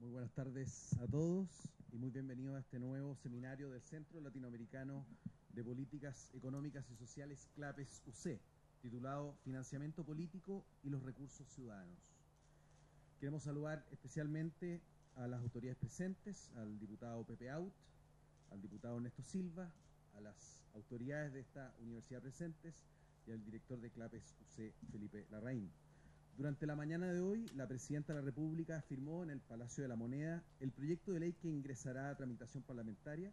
Muy buenas tardes a todos y muy bienvenidos a este nuevo seminario del Centro Latinoamericano de Políticas Económicas y Sociales CLAPES UC, titulado Financiamiento Político y los Recursos Ciudadanos. Queremos saludar especialmente a las autoridades presentes, al diputado Pepe Out, al diputado Ernesto Silva, a las autoridades de esta universidad presentes y al director de CLAPES UC, Felipe Larraín. Durante la mañana de hoy, la Presidenta de la República firmó en el Palacio de la Moneda el proyecto de ley que ingresará a tramitación parlamentaria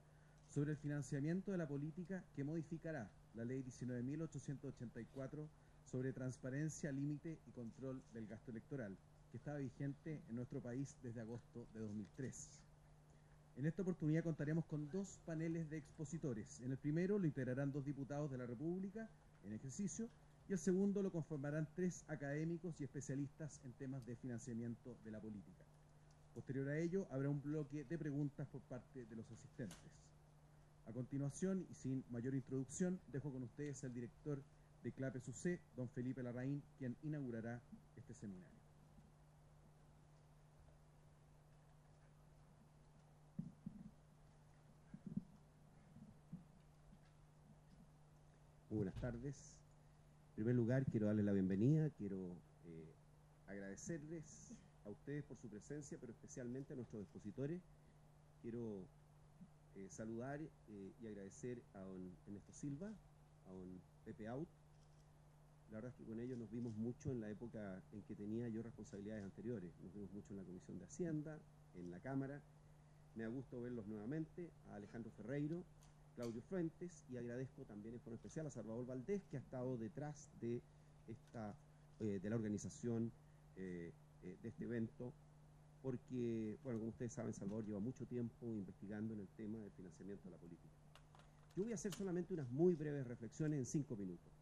sobre el financiamiento de la política que modificará la Ley 19.884 sobre transparencia, límite y control del gasto electoral, que estaba vigente en nuestro país desde agosto de 2003. En esta oportunidad contaremos con dos paneles de expositores. En el primero lo integrarán dos diputados de la República en ejercicio, y el segundo lo conformarán tres académicos y especialistas en temas de financiamiento de la política. Posterior a ello, habrá un bloque de preguntas por parte de los asistentes. A continuación, y sin mayor introducción, dejo con ustedes al director de CLAPES UC, don Felipe Larraín, quien inaugurará este seminario. Muy buenas tardes. En primer lugar, quiero darles la bienvenida, quiero agradecerles a ustedes por su presencia, pero especialmente a nuestros expositores. Quiero saludar y agradecer a don Ernesto Silva, a don Pepe Out. La verdad es que con ellos nos vimos mucho en la época en que tenía yo responsabilidades anteriores. Nos vimos mucho en la Comisión de Hacienda, en la Cámara. Me da gusto verlos nuevamente, a Alejandro Ferreiro, Claudio Fuentes, y agradezco también en forma especial a Salvador Valdés, que ha estado detrás de la organización de este evento, porque, bueno, como ustedes saben, Salvador lleva mucho tiempo investigando en el tema del financiamiento de la política. Yo voy a hacer solamente unas muy breves reflexiones en 5 minutos.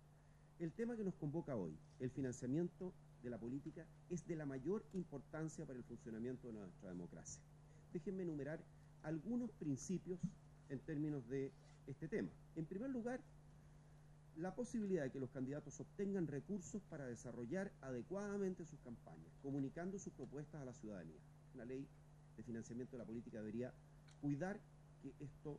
El tema que nos convoca hoy, el financiamiento de la política, es de la mayor importancia para el funcionamiento de nuestra democracia. Déjenme enumerar algunos principios en términos de este tema. En primer lugar, la posibilidad de que los candidatos obtengan recursos para desarrollar adecuadamente sus campañas, comunicando sus propuestas a la ciudadanía. Una ley de financiamiento de la política debería cuidar que esto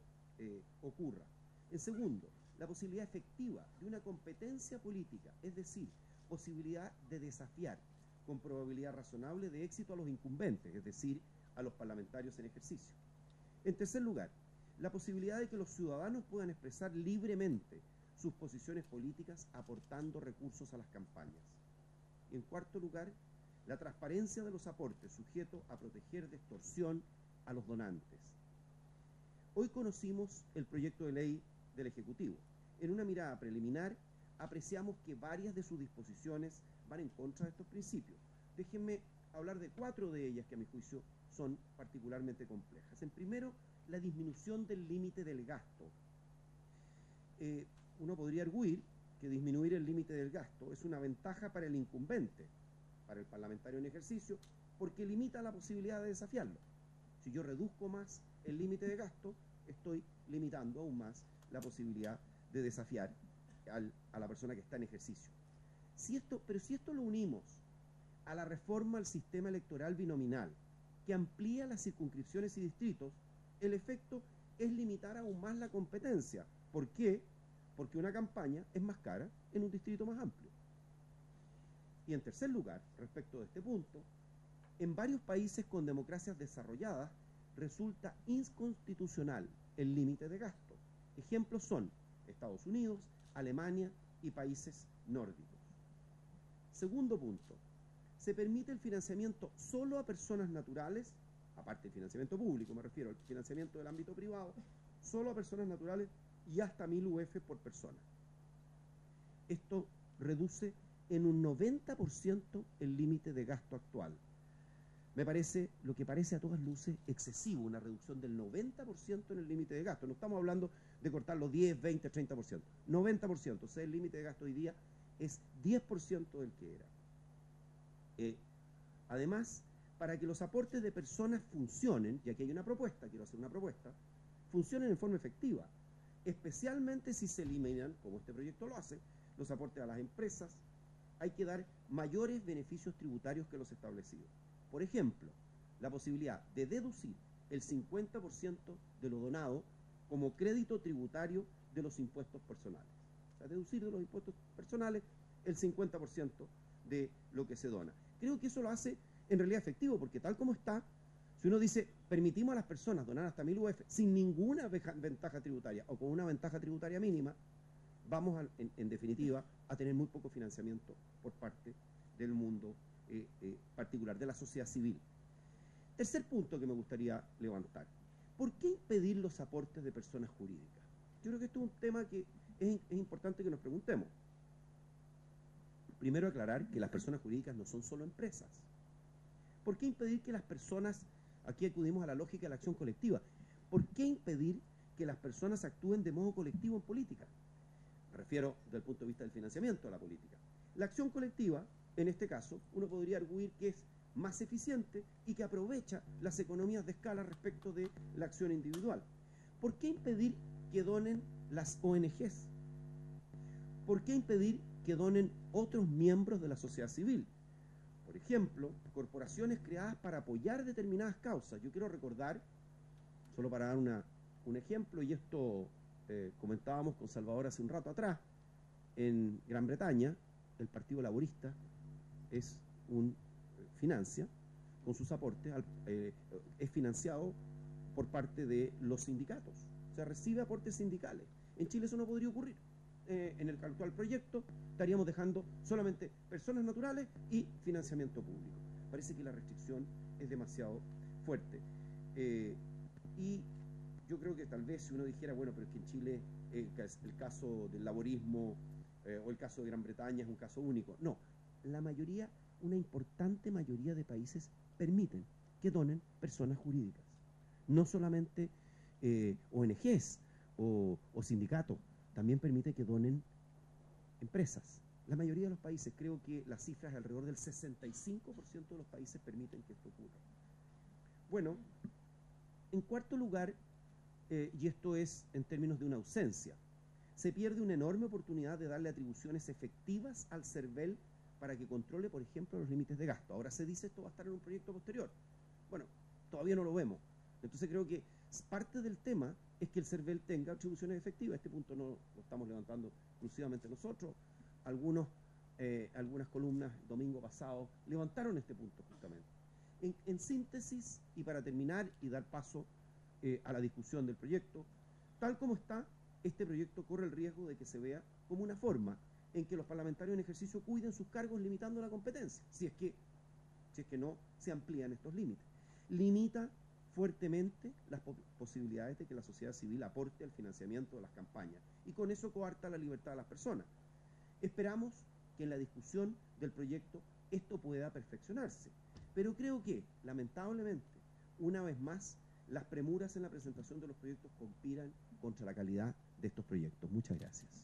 ocurra. En segundo, la posibilidad efectiva de una competencia política, es decir, posibilidad de desafiar con probabilidad razonable de éxito a los incumbentes, es decir, a los parlamentarios en ejercicio. En tercer lugar, la posibilidad de que los ciudadanos puedan expresar libremente sus posiciones políticas aportando recursos a las campañas. Y en cuarto lugar, la transparencia de los aportes sujeto a proteger de extorsión a los donantes. Hoy conocimos el proyecto de ley del Ejecutivo. En una mirada preliminar, apreciamos que varias de sus disposiciones van en contra de estos principios. Déjenme hablar de 4 de ellas que a mi juicio son particularmente complejas. En primero, la disminución del límite del gasto. Uno podría arguir que disminuir el límite del gasto es una ventaja para el incumbente, para el parlamentario en ejercicio, porque limita la posibilidad de desafiarlo. Si yo reduzco más el límite de gasto, estoy limitando aún más la posibilidad de desafiar a la persona que está en ejercicio. Pero si esto lo unimos a la reforma al sistema electoral binominal, que amplía las circunscripciones y distritos, el efecto es limitar aún más la competencia. ¿Por qué? Porque una campaña es más cara en un distrito más amplio. Y en tercer lugar, respecto de este punto, en varios países con democracias desarrolladas resulta inconstitucional el límite de gasto. Ejemplos son Estados Unidos, Alemania y países nórdicos. Segundo punto, se permite el financiamiento solo a personas naturales, aparte del financiamiento público, me refiero al financiamiento del ámbito privado, solo a personas naturales y hasta 1000 UF por persona. Esto reduce en un 90% el límite de gasto actual. Me parece, lo que parece a todas luces, excesivo, una reducción del 90% en el límite de gasto. No estamos hablando de cortarlo 10, 20, 30%. 90%, o sea, el límite de gasto hoy día es 10% del que era. Además, para que los aportes de personas funcionen, y aquí hay una propuesta, quiero hacer una propuesta, funcionen en forma efectiva, especialmente si se eliminan, como este proyecto lo hace, los aportes a las empresas, hay que dar mayores beneficios tributarios que los establecidos. Por ejemplo, la posibilidad de deducir el 50% de lo donado como crédito tributario de los impuestos personales. O sea, deducir de los impuestos personales el 50% de lo que se dona. Creo que eso lo hace en realidad efectivo, porque tal como está, si uno dice, permitimos a las personas donar hasta 1000 UF sin ninguna ventaja tributaria o con una ventaja tributaria mínima, vamos en definitiva a tener muy poco financiamiento por parte del mundo particular, de la sociedad civil. Tercer punto que me gustaría levantar. ¿Por qué impedir los aportes de personas jurídicas? Yo creo que esto es un tema que es importante que nos preguntemos. Primero, aclarar que las personas jurídicas no son solo empresas. ¿Por qué impedir que las personas, aquí acudimos a la lógica de la acción colectiva, ¿por qué impedir que las personas actúen de modo colectivo en política? Me refiero desde el punto de vista del financiamiento de la política. La acción colectiva, en este caso, uno podría arguir que es más eficiente y que aprovecha las economías de escala respecto de la acción individual. ¿Por qué impedir que donen las ONGs? ¿Por qué impedir que donen otros miembros de la sociedad civil? Por ejemplo, corporaciones creadas para apoyar determinadas causas. Yo quiero recordar, solo para dar un ejemplo, y esto comentábamos con Salvador hace un rato atrás, en Gran Bretaña, el Partido Laborista financia con sus aportes, es financiado por parte de los sindicatos. O sea, recibe aportes sindicales. En Chile eso no podría ocurrir. En el actual proyecto estaríamos dejando solamente personas naturales y financiamiento público. Parece que la restricción es demasiado fuerte. Y yo creo que tal vez si uno dijera, bueno, pero es que en Chile el caso del laborismo o el caso de Gran Bretaña es un caso único. No, la mayoría, una importante mayoría de países permiten que donen personas jurídicas. No solamente ONGs o sindicatos, también permite que donen empresas. La mayoría de los países, creo que la cifra es alrededor del 65% de los países permiten que esto ocurra. Bueno, en cuarto lugar, y esto es en términos de una ausencia, se pierde una enorme oportunidad de darle atribuciones efectivas al CERVEL para que controle, por ejemplo, los límites de gasto. Ahora se dice esto va a estar en un proyecto posterior. Bueno, todavía no lo vemos. Entonces creo que parte del tema es que el CERVEL tenga atribuciones efectivas. Este punto no lo estamos levantando exclusivamente nosotros. Algunas columnas domingo pasado levantaron este punto justamente. En síntesis, y para terminar y dar paso a la discusión del proyecto, tal como está, este proyecto corre el riesgo de que se vea como una forma en que los parlamentarios en ejercicio cuiden sus cargos limitando la competencia, si es que no se amplían estos límites. Limita fuertemente las posibilidades de que la sociedad civil aporte al financiamiento de las campañas y con eso coarta la libertad de las personas. Esperamos que en la discusión del proyecto esto pueda perfeccionarse, pero creo que, lamentablemente, una vez más, las premuras en la presentación de los proyectos conspiran contra la calidad de estos proyectos. Muchas gracias.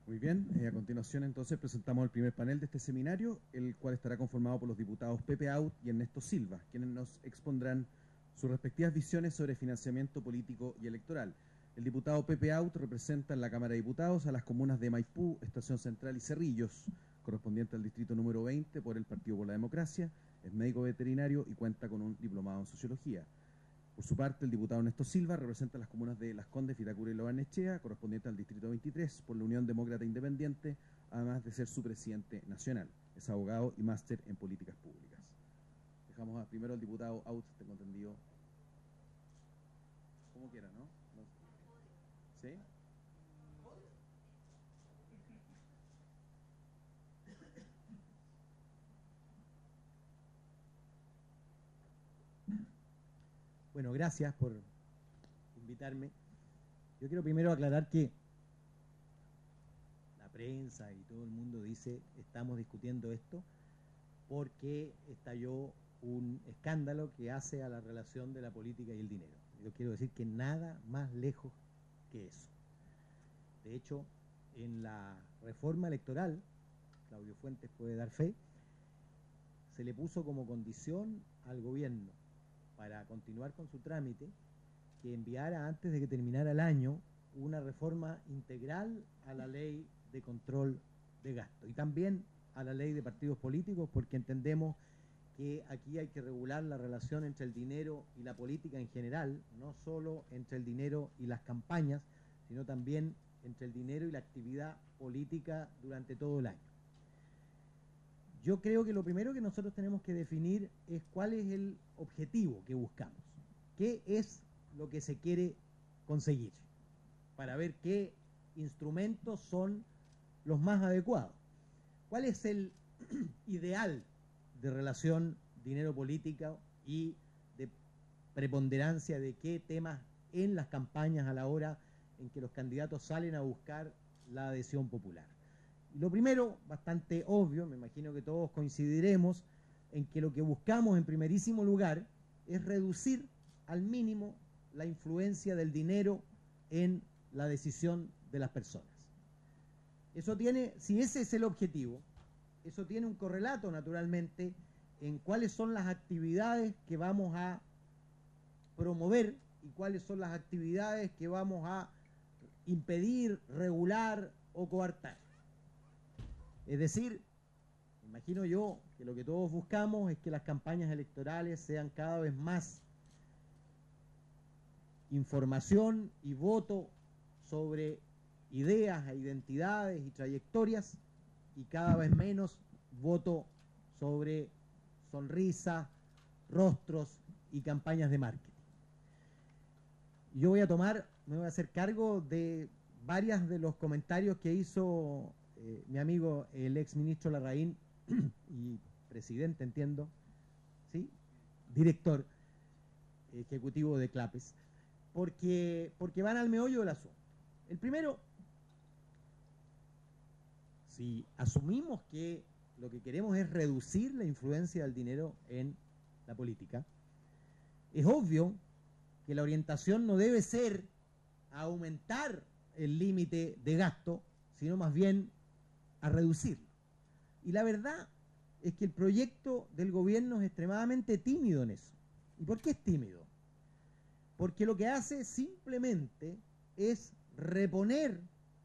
Muy bien, a continuación entonces presentamos el primer panel de este seminario, el cual estará conformado por los diputados Pepe Out y Ernesto Silva, quienes nos expondrán sus respectivas visiones sobre financiamiento político y electoral. El diputado Pepe Out representa en la Cámara de Diputados a las comunas de Maipú, Estación Central y Cerrillos, correspondiente al distrito número 20 por el Partido por la Democracia, es médico veterinario y cuenta con un diplomado en Sociología. Por su parte, el diputado Ernesto Silva representa las comunas de Las Condes, Vitacura y Lo Barnechea, correspondiente al distrito 23 por la Unión Demócrata Independiente, además de ser su presidente nacional. Es abogado y máster en políticas públicas. Dejamos primero al diputado Out, tengo entendido. Como quiera, ¿no? ¿Sí? Bueno, gracias por invitarme. Yo quiero primero aclarar que la prensa y todo el mundo dice estamos discutiendo esto porque estalló un escándalo que hace a la relación de la política y el dinero. Yo quiero decir que nada más lejos que eso. De hecho, en la reforma electoral, Claudio Fuentes puede dar fe, se le puso como condición al gobierno para continuar con su trámite que enviara antes de que terminara el año una reforma integral a la ley de control de gasto y también a la ley de partidos políticos, porque entendemos que aquí hay que regular la relación entre el dinero y la política en general, no solo entre el dinero y las campañas, sino también entre el dinero y la actividad política durante todo el año. Yo creo que lo primero que nosotros tenemos que definir es cuál es el objetivo que buscamos, qué es lo que se quiere conseguir, para ver qué instrumentos son los más adecuados. ¿Cuál es el ideal de relación dinero-política y de preponderancia de qué temas en las campañas a la hora en que los candidatos salen a buscar la adhesión popular? Y lo primero, bastante obvio, me imagino que todos coincidiremos en que lo que buscamos en primerísimo lugar es reducir al mínimo la influencia del dinero en la decisión de las personas. Eso tiene, si ese es el objetivo, eso tiene un correlato naturalmente en cuáles son las actividades que vamos a promover y cuáles son las actividades que vamos a impedir, regular o coartar. Es decir, imagino yo que lo que todos buscamos es que las campañas electorales sean cada vez más información y voto sobre ideas e identidades y trayectorias y cada vez menos voto sobre sonrisas, rostros y campañas de marketing. Yo me voy a hacer cargo de varios de los comentarios que hizo mi amigo el ex ministro Larraín y presidente, entiendo, ¿sí? Director ejecutivo de CLAPES, porque van al meollo del asunto. El primero, si asumimos que lo que queremos es reducir la influencia del dinero en la política, es obvio que la orientación no debe ser a aumentar el límite de gasto, sino más bien a reducirlo. Y la verdad es que el proyecto del gobierno es extremadamente tímido en eso. ¿Y por qué es tímido? Porque lo que hace simplemente es reponer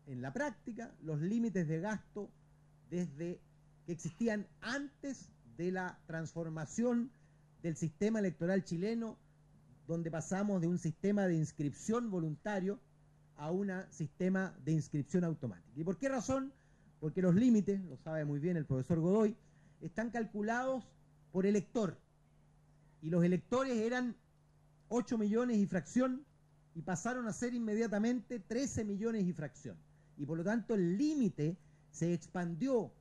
en la práctica los límites de gasto desde que existían antes de la transformación del sistema electoral chileno, donde pasamos de un sistema de inscripción voluntario a un sistema de inscripción automática. ¿Y por qué razón? Porque los límites, lo sabe muy bien el profesor Godoy, están calculados por elector. Y los electores eran 8 millones y fracción y pasaron a ser inmediatamente 13 millones y fracción. Y por lo tanto el límite se expandió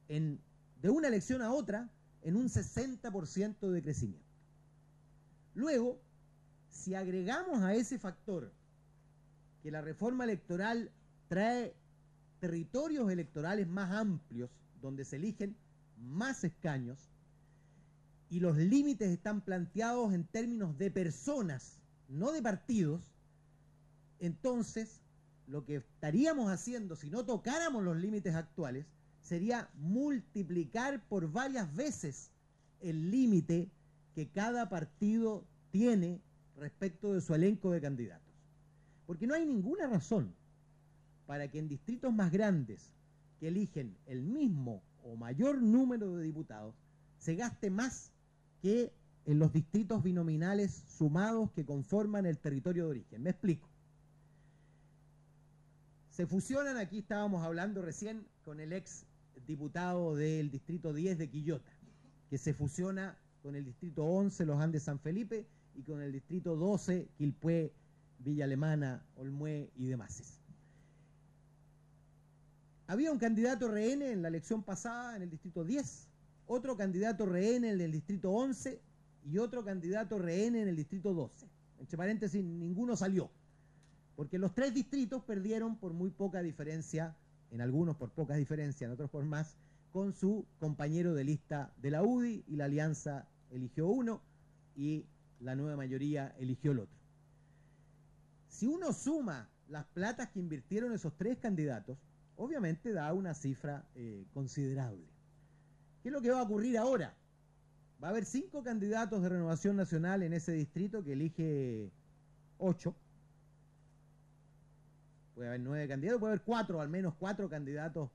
de una elección a otra en un 60% de crecimiento. Luego, si agregamos a ese factor que la reforma electoral trae territorios electorales más amplios, donde se eligen más escaños, y los límites están planteados en términos de personas, no de partidos, entonces lo que estaríamos haciendo si no tocáramos los límites actuales sería multiplicar por varias veces el límite que cada partido tiene respecto de su elenco de candidatos. Porque no hay ninguna razón para que en distritos más grandes que eligen el mismo o mayor número de diputados se gaste más que en los distritos binominales sumados que conforman el territorio de origen. Me explico. Se fusionan, aquí estábamos hablando recién con el ex diputado del distrito 10 de Quillota, que se fusiona con el distrito 11 Los Andes San Felipe y con el distrito 12 Quilpué, Villa Alemana, Olmué y demás. Había un candidato rehén en la elección pasada en el distrito 10, otro candidato rehén en el distrito 11 y otro candidato rehén en el distrito 12. Entre paréntesis, ninguno salió, porque los tres distritos perdieron por muy poca diferencia, en algunos por pocas diferencias, en otros por más, con su compañero de lista de la UDI, y la alianza eligió uno y la nueva mayoría eligió el otro. Si uno suma las platas que invirtieron esos tres candidatos, obviamente da una cifra considerable. ¿Qué es lo que va a ocurrir ahora? Va a haber 5 candidatos de Renovación Nacional en ese distrito que elige 8. puede haber 9 candidatos, puede haber 4, al menos 4 candidatos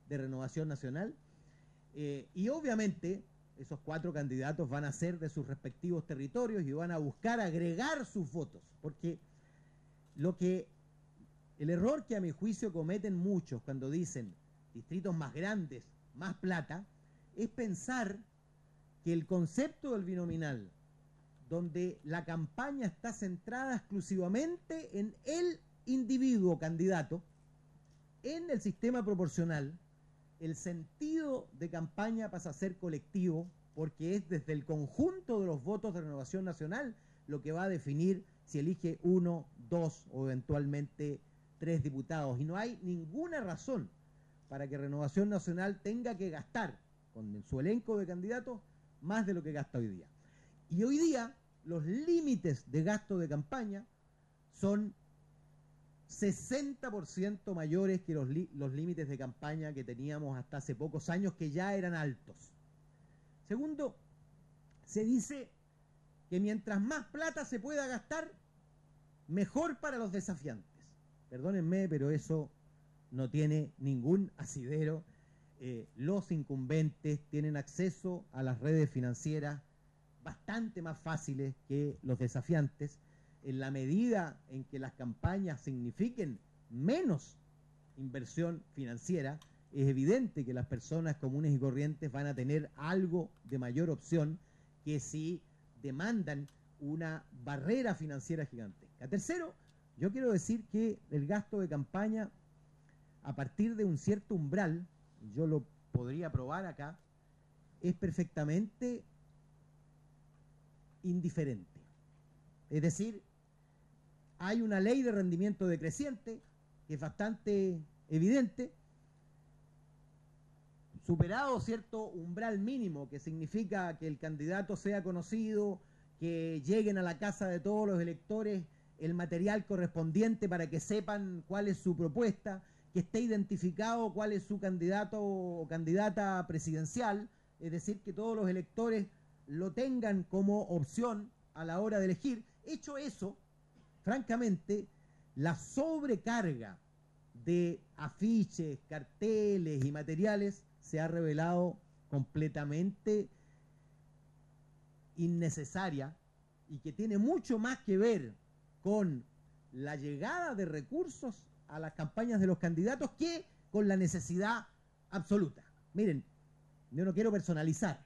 de Renovación Nacional, y obviamente esos 4 candidatos van a ser de sus respectivos territorios y van a buscar agregar sus votos, porque el error que a mi juicio cometen muchos cuando dicen distritos más grandes, más plata, es pensar que el concepto del binominal, donde la campaña está centrada exclusivamente en el individuo candidato, en el sistema proporcional, el sentido de campaña pasa a ser colectivo, porque es desde el conjunto de los votos de Renovación Nacional lo que va a definir si elige 1, 2 o eventualmente 3 diputados. Y no hay ninguna razón para que Renovación Nacional tenga que gastar con su elenco de candidatos más de lo que gasta hoy día. Y hoy día los límites de gasto de campaña son 60% mayores que los límites de campaña que teníamos hasta hace pocos años, que ya eran altos. Segundo, se dice que mientras más plata se pueda gastar, mejor para los desafiantes. Perdónenme, pero eso no tiene ningún asidero. Los incumbentes tienen acceso a las redes financieras bastante más fáciles que los desafiantes. En la medida en que las campañas signifiquen menos inversión financiera, es evidente que las personas comunes y corrientes van a tener algo de mayor opción que si demandan una barrera financiera gigantesca. Tercero, yo quiero decir que el gasto de campaña, a partir de un cierto umbral, yo lo podría probar acá, es perfectamente indiferente. Es decir, hay una ley de rendimiento decreciente que es bastante evidente. Superado cierto umbral mínimo, que significa que el candidato sea conocido, que lleguen a la casa de todos los electores el material correspondiente para que sepan cuál es su propuesta, que esté identificado cuál es su candidato o candidata presidencial, es decir, que todos los electores lo tengan como opción a la hora de elegir. Hecho eso, francamente, la sobrecarga de afiches, carteles y materiales se ha revelado completamente innecesaria y que tiene mucho más que ver con la llegada de recursos a las campañas de los candidatos que con la necesidad absoluta. Miren, yo no quiero personalizar,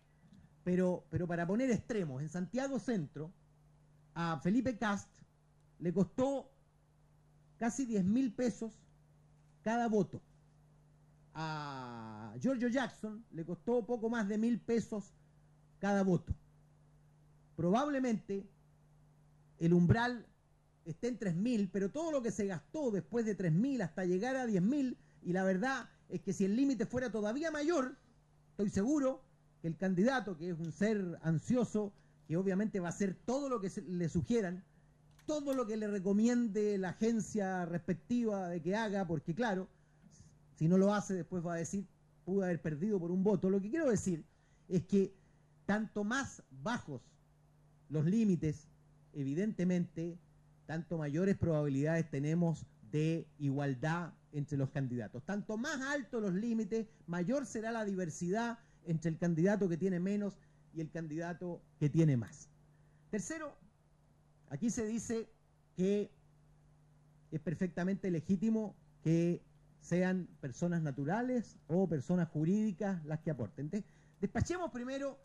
pero para poner extremos, en Santiago Centro a Felipe Kast le costó casi 10.000 pesos cada voto. A Giorgio Jackson le costó poco más de 1.000 pesos cada voto. Probablemente el umbral esté en 3.000, pero todo lo que se gastó después de 3.000 hasta llegar a 10.000, y la verdad es que si el límite fuera todavía mayor, estoy seguro que el candidato, que es un ser ansioso, que obviamente va a hacer todo lo que le sugieran, todo lo que le recomiende la agencia respectiva de que haga, porque claro, si no lo hace después va a decir, pudo haber perdido por un voto. Lo que quiero decir es que tanto más bajos los límites, evidentemente, tanto mayores probabilidades tenemos de igualdad entre los candidatos. Tanto más altos los límites, mayor será la diversidad entre el candidato que tiene menos y el candidato que tiene más. Tercero, aquí se dice que es perfectamente legítimo que sean personas naturales o personas jurídicas las que aporten. Despachemos primero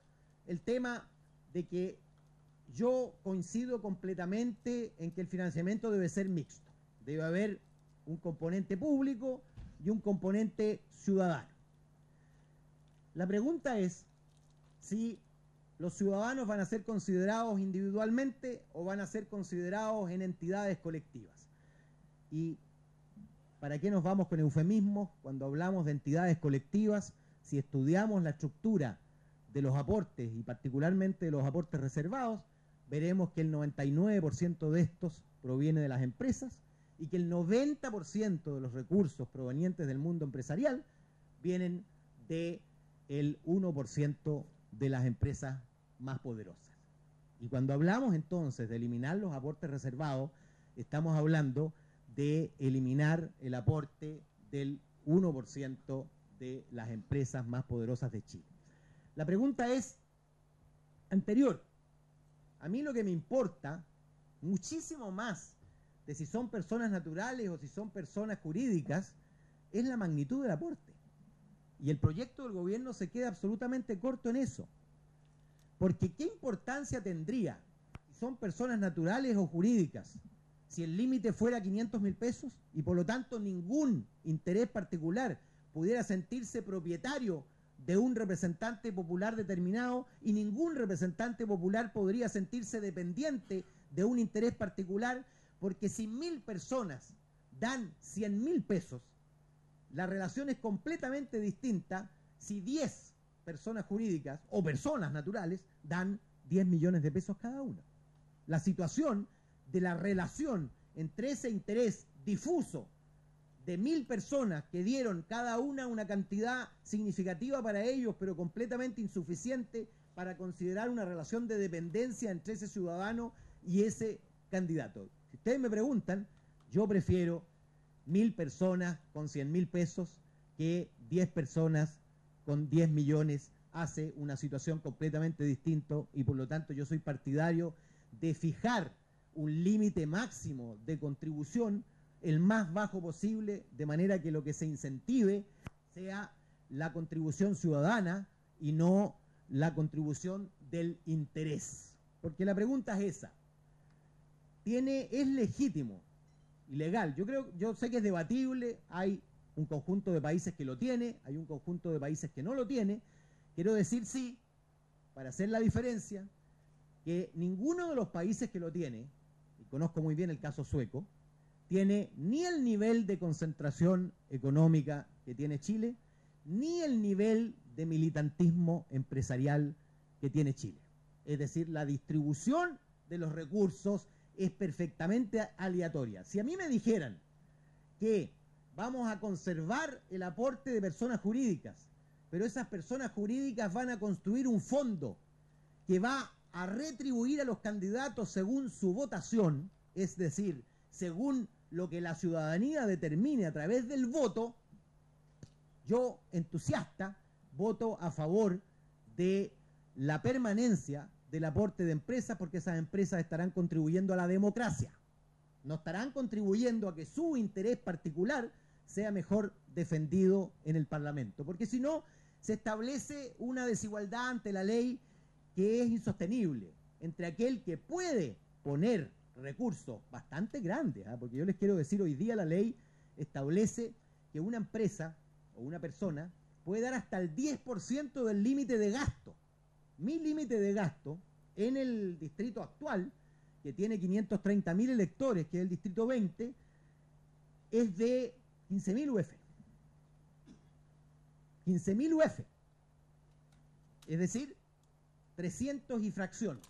el tema de que yo coincido completamente en que el financiamiento debe ser mixto. Debe haber un componente público y un componente ciudadano. La pregunta es si los ciudadanos van a ser considerados individualmente o van a ser considerados en entidades colectivas. Y ¿para qué nos vamos con eufemismos cuando hablamos de entidades colectivas? Si estudiamos la estructura de los aportes y particularmente de los aportes reservados, veremos que el 99% de estos proviene de las empresas y que el 90% de los recursos provenientes del mundo empresarial vienen del 1% de las empresas más poderosas. Y cuando hablamos entonces de eliminar los aportes reservados, estamos hablando de eliminar el aporte del 1% de las empresas más poderosas de Chile. La pregunta es anterior. A mí lo que me importa muchísimo más de si son personas naturales o si son personas jurídicas es la magnitud del aporte. Y el proyecto del gobierno se queda absolutamente corto en eso. Porque ¿qué importancia tendría si son personas naturales o jurídicas si el límite fuera 500.000 pesos y por lo tanto ningún interés particular pudiera sentirse propietario de un representante popular determinado y ningún representante popular podría sentirse dependiente de un interés particular? Porque si 1.000 personas dan 100.000 pesos, la relación es completamente distinta si 10 personas jurídicas o personas naturales dan 10 millones de pesos cada una. La situación de la relación entre ese interés difuso de 1.000 personas que dieron cada una cantidad significativa para ellos, pero completamente insuficiente para considerar una relación de dependencia entre ese ciudadano y ese candidato. Si ustedes me preguntan, yo prefiero 1.000 personas con 100.000 pesos que 10 personas con 10 millones. Hace una situación completamente distinta y por lo tanto yo soy partidario de fijar un límite máximo de contribución el más bajo posible, de manera que lo que se incentive sea la contribución ciudadana y no la contribución del interés. Porque la pregunta es esa. ¿Es legítimo y legal? Yo sé que es debatible, hay un conjunto de países que lo tiene, hay un conjunto de países que no lo tiene. Quiero decir sí, para hacer la diferencia, que ninguno de los países que lo tiene, y conozco muy bien el caso sueco, tiene ni el nivel de concentración económica que tiene Chile, ni el nivel de militantismo empresarial que tiene Chile. Es decir, la distribución de los recursos es perfectamente aleatoria. Si a mí me dijeran que vamos a conservar el aporte de personas jurídicas, pero esas personas jurídicas van a construir un fondo que va a retribuir a los candidatos según su votación, es decir, según lo que la ciudadanía determine a través del voto, yo, entusiasta, voto a favor de la permanencia del aporte de empresas, porque esas empresas estarán contribuyendo a la democracia, no estarán contribuyendo a que su interés particular sea mejor defendido en el Parlamento, porque si no, se establece una desigualdad ante la ley que es insostenible entre aquel que puede poner recursos bastante grandes, porque yo les quiero decir, hoy día la ley establece que una empresa o una persona puede dar hasta el 10% del límite de gasto. Mi límite de gasto en el distrito actual, que tiene 530.000 electores, que es el distrito 20, es de 15.000 UF. 15.000 UF. Es decir, 300 y fracción.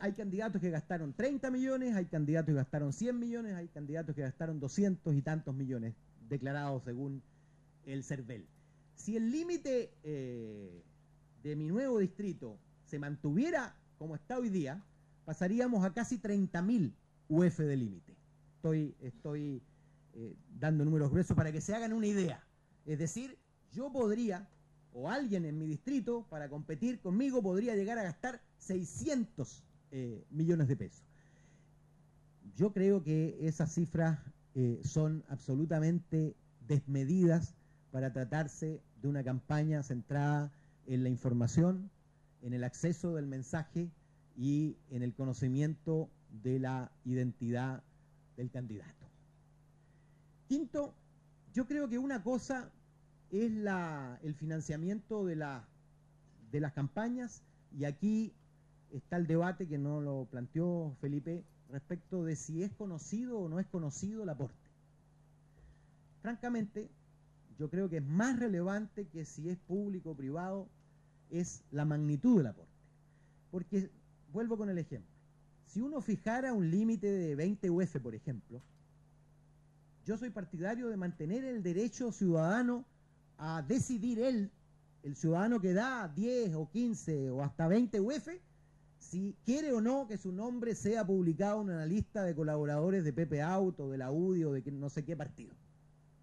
Hay candidatos que gastaron 30 millones, hay candidatos que gastaron 100 millones, hay candidatos que gastaron 200 y tantos millones declarados según el CERVEL. Si el límite de mi nuevo distrito se mantuviera como está hoy día, pasaríamos a casi 30.000 UF de límite. Estoy dando números gruesos para que se hagan una idea. Es decir, yo podría, o alguien en mi distrito, para competir conmigo, podría llegar a gastar 600 millones de pesos. Yo creo que esas cifras son absolutamente desmedidas para tratarse de una campaña centrada en la información, en el acceso del mensaje y en el conocimiento de la identidad del candidato. Quinto, yo creo que una cosa es el financiamiento de las campañas, y aquí está el debate que no lo planteó Felipe respecto de si es conocido o no es conocido el aporte. Francamente, yo creo que es más relevante que si es público o privado, es la magnitud del aporte. Porque, vuelvo con el ejemplo, si uno fijara un límite de 20 UF, por ejemplo, yo soy partidario de mantener el derecho ciudadano a decidir el ciudadano que da 10 o 15 o hasta 20 UF, si quiere o no que su nombre sea publicado en una lista de colaboradores de Pepe Auto, o de la UDI, o de que no sé qué partido,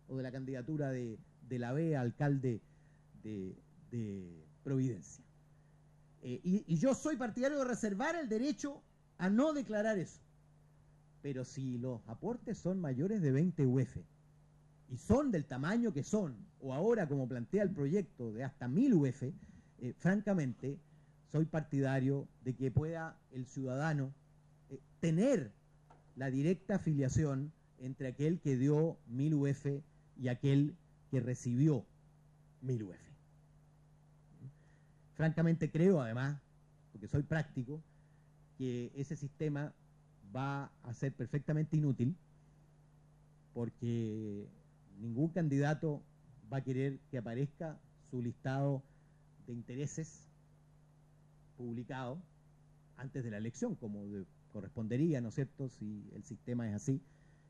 o de la candidatura de la B, alcalde de Providencia. Y yo soy partidario de reservar el derecho a no declarar eso. Pero si los aportes son mayores de 20 UF y son del tamaño que son, o ahora como plantea el proyecto de hasta 1000 UF, francamente soy partidario de que pueda el ciudadano tener la directa afiliación entre aquel que dio 1000 UF y aquel que recibió 1000 UF. Francamente creo, además, porque soy práctico, que ese sistema va a ser perfectamente inútil, porque ningún candidato va a querer que aparezca su listado de intereses publicado antes de la elección, como correspondería, ¿no es cierto?, si el sistema es así,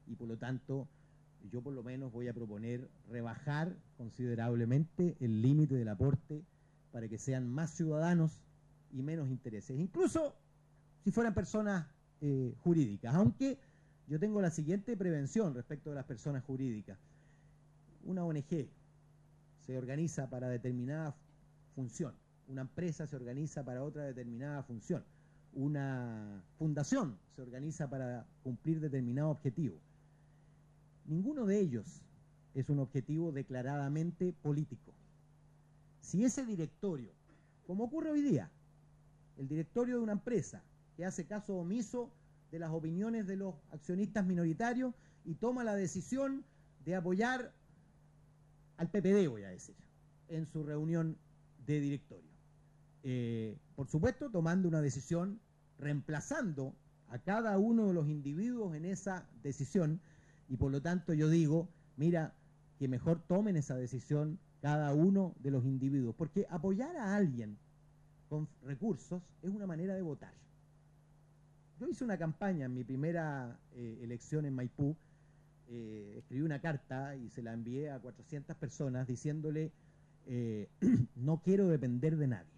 y por lo tanto yo por lo menos voy a proponer rebajar considerablemente el límite del aporte para que sean más ciudadanos y menos intereses, incluso si fueran personas jurídicas, aunque yo tengo la siguiente prevención respecto de las personas jurídicas. Una ONG se organiza para determinada función, una empresa se organiza para otra determinada función, una fundación se organiza para cumplir determinado objetivo. Ninguno de ellos es un objetivo declaradamente político. Si ese directorio, como ocurre hoy día, el directorio de una empresa que hace caso omiso de las opiniones de los accionistas minoritarios y toma la decisión de apoyar al PPD, voy a decir, en su reunión de directorio. Por supuesto, tomando una decisión, reemplazando a cada uno de los individuos en esa decisión, y por lo tanto yo digo, mira, que mejor tomen esa decisión cada uno de los individuos, porque apoyar a alguien con recursos es una manera de votar. Yo hice una campaña en mi primera elección en Maipú, escribí una carta y se la envié a 400 personas diciéndole no quiero depender de nadie.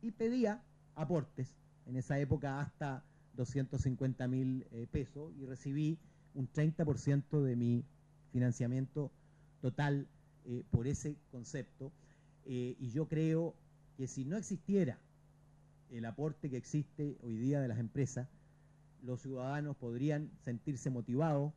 Y pedía aportes, en esa época hasta 250.000 pesos, y recibí un 30% de mi financiamiento total por ese concepto. Y yo creo que si no existiera el aporte que existe hoy día de las empresas, los ciudadanos podrían sentirse motivados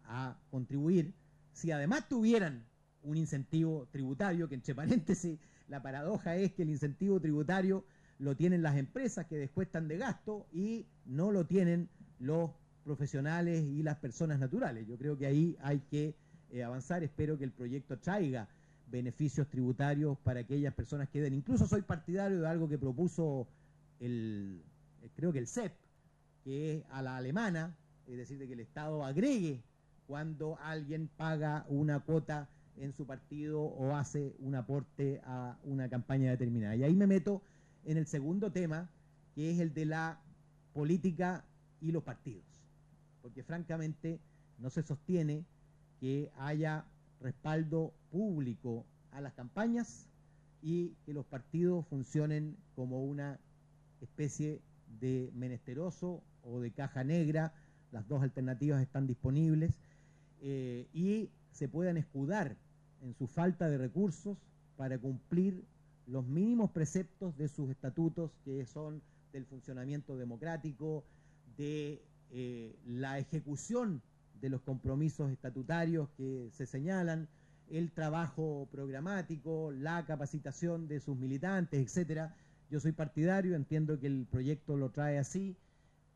a contribuir si además tuvieran un incentivo tributario, que entre paréntesis la paradoja es que el incentivo tributario lo tienen las empresas que descuestan de gasto y no lo tienen los profesionales y las personas naturales. Yo creo que ahí hay que avanzar. Espero que el proyecto traiga beneficios tributarios para aquellas personas que den. Incluso soy partidario de algo que propuso creo que el CEP, que es a la alemana, es decir, de que el Estado agregue cuando alguien paga una cuota en su partido o hace un aporte a una campaña determinada. Y ahí me meto en el segundo tema, que es el de la política y los partidos, porque francamente no se sostiene que haya respaldo público a las campañas y que los partidos funcionen como una especie de menesteroso o de caja negra. Las dos alternativas están disponibles, y se puedan escudar en su falta de recursos para cumplir los mínimos preceptos de sus estatutos, que son del funcionamiento democrático, de la ejecución de los compromisos estatutarios que se señalan, el trabajo programático, la capacitación de sus militantes, etcétera. Yo soy partidario, entiendo que el proyecto lo trae así,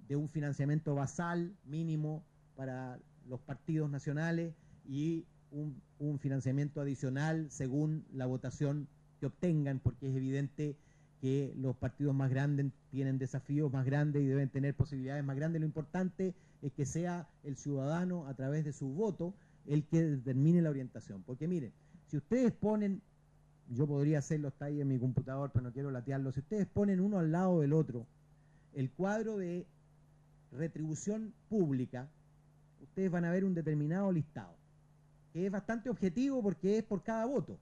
de un financiamiento basal mínimo para los partidos nacionales y un financiamiento adicional según la votación que obtengan, porque es evidente que los partidos más grandes tienen desafíos más grandes y deben tener posibilidades más grandes. Lo importante es que sea el ciudadano, a través de su voto, el que determine la orientación. Porque miren, si ustedes ponen, yo podría hacerlo, está ahí en mi computador, pero no quiero latearlo, si ustedes ponen uno al lado del otro, el cuadro de retribución pública, ustedes van a ver un determinado listado, que es bastante objetivo porque es por cada voto,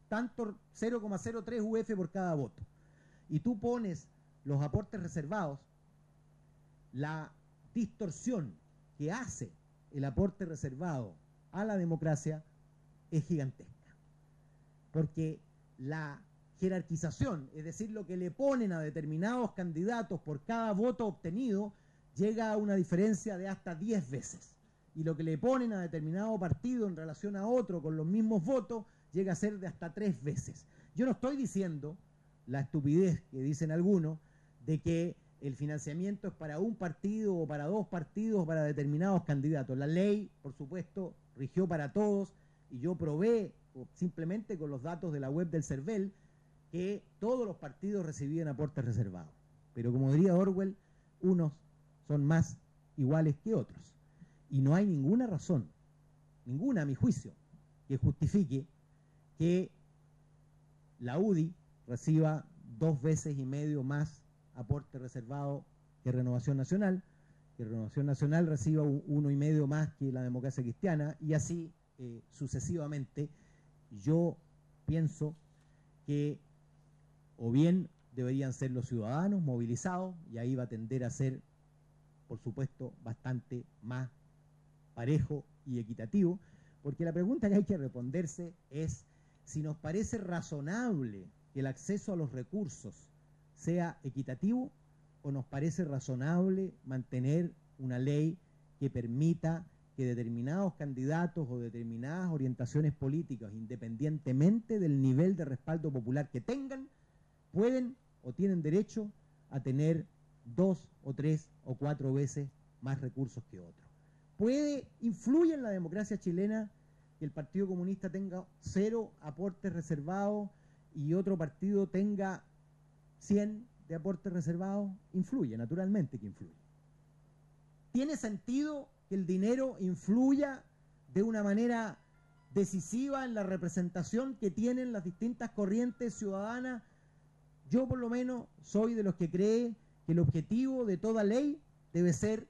tanto 0,03 UF por cada voto. Y tú pones los aportes reservados, la distorsión que hace el aporte reservado a la democracia es gigantesca. Porque la jerarquización, es decir, lo que le ponen a determinados candidatos por cada voto obtenido, llega a una diferencia de hasta 10 veces. Y lo que le ponen a determinado partido en relación a otro con los mismos votos, llega a ser de hasta 3 veces. Yo no estoy diciendo la estupidez que dicen algunos de que el financiamiento es para un partido o para dos partidos o para determinados candidatos. La ley, por supuesto, rigió para todos y yo probé simplemente con los datos de la web del CERVEL que todos los partidos recibían aportes reservados. Pero como diría Orwell, unos son más iguales que otros. Y no hay ninguna razón, ninguna a mi juicio, que justifique que la UDI reciba 2,5 veces más aporte reservado que Renovación Nacional, que Renovación Nacional reciba 1,5 más que la Democracia Cristiana, y así sucesivamente. Yo pienso que o bien deberían ser los ciudadanos movilizados, y ahí va a tender a ser, por supuesto, bastante más parejo y equitativo, porque la pregunta que hay que responderse es si nos parece razonable que el acceso a los recursos sea equitativo o nos parece razonable mantener una ley que permita que determinados candidatos o determinadas orientaciones políticas, independientemente del nivel de respaldo popular que tengan, pueden o tienen derecho a tener 2 o 3 o 4 veces más recursos que otros. ¿Influye en la democracia chilena que el Partido Comunista tenga 0 aportes reservados y otro partido tenga 100 de aportes reservados? Influye, naturalmente que influye. ¿Tiene sentido que el dinero influya de una manera decisiva en la representación que tienen las distintas corrientes ciudadanas? Yo por lo menos soy de los que cree que el objetivo de toda ley debe ser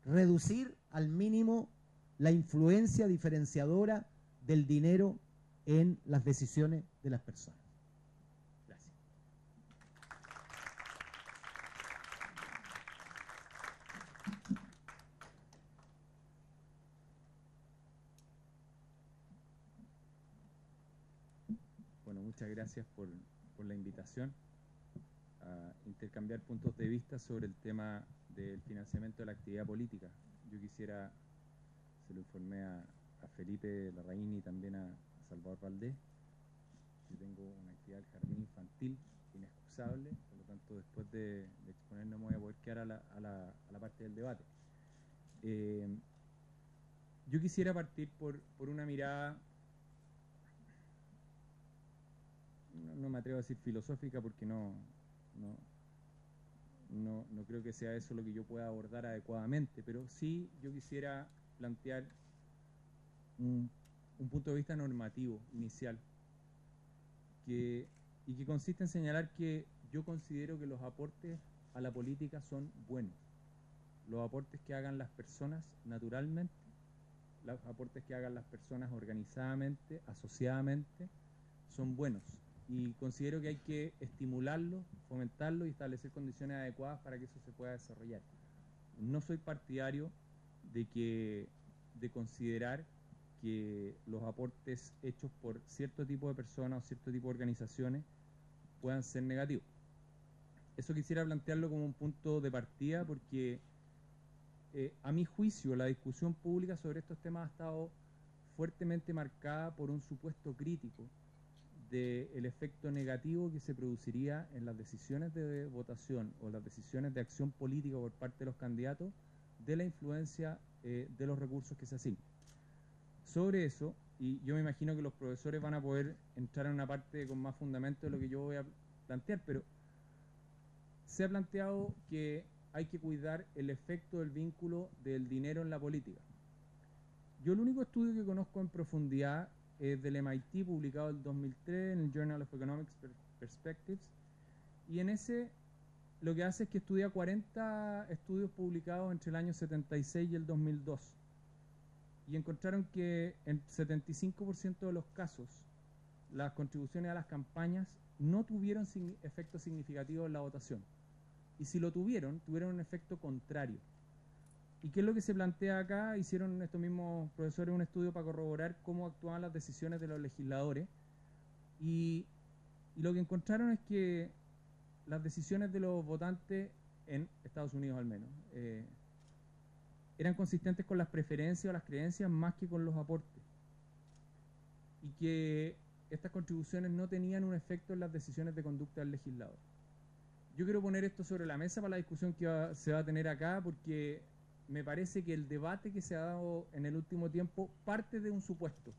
reducir al mínimo la influencia diferenciadora del dinero en las decisiones de las personas. Gracias. Bueno, muchas gracias por la invitación a intercambiar puntos de vista sobre el tema del financiamiento de la actividad política. Yo quisiera, se lo informé a Felipe Larraín y también a Salvador Valdés. Yo tengo una actividad del jardín infantil inexcusable, por lo tanto después de exponer no me voy a poder quedar a la parte del debate. Yo quisiera partir por una mirada, no me atrevo a decir filosófica porque no creo que sea eso lo que yo pueda abordar adecuadamente, pero sí yo quisiera plantear un punto de vista normativo inicial y que consiste en señalar que yo considero que los aportes a la política son buenos. Los aportes que hagan las personas naturalmente, los aportes que hagan las personas organizadamente, asociadamente, son buenos. Y considero que hay que estimularlo, fomentarlo y establecer condiciones adecuadas para que eso se pueda desarrollar. No soy partidario de considerar que los aportes hechos por cierto tipo de personas o cierto tipo de organizaciones puedan ser negativos. Eso quisiera plantearlo como un punto de partida porque a mi juicio la discusión pública sobre estos temas ha estado fuertemente marcada por un supuesto crítico del efecto negativo que se produciría en las decisiones de votación o las decisiones de acción política por parte de los candidatos de la influencia de los recursos que se asignan. Sobre eso, y yo me imagino que los profesores van a poder entrar en una parte con más fundamento de lo que yo voy a plantear, pero se ha planteado que hay que cuidar el efecto del vínculo del dinero en la política. Yo el único estudio que conozco en profundidad es del MIT, publicado en el 2003 en el Journal of Economic Perspectives, y en ese lo que hace es que estudia 40 estudios publicados entre el año 76 y el 2002, y encontraron que en 75% de los casos las contribuciones a las campañas no tuvieron efectos significativos en la votación. y si lo tuvieron un efecto contrario. ¿Y qué es lo que se plantea acá? Hicieron estos mismos profesores un estudio para corroborar cómo actuaban las decisiones de los legisladores, y lo que encontraron es que las decisiones de los votantes, en Estados Unidos al menos, eran consistentes con las preferencias o las creencias más que con los aportes, y que estas contribuciones no tenían un efecto en las decisiones de conducta del legislador. Yo quiero poner esto sobre la mesa para la discusión que se va a tener acá, porque me parece que el debate que se ha dado en el último tiempo parte de un supuesto,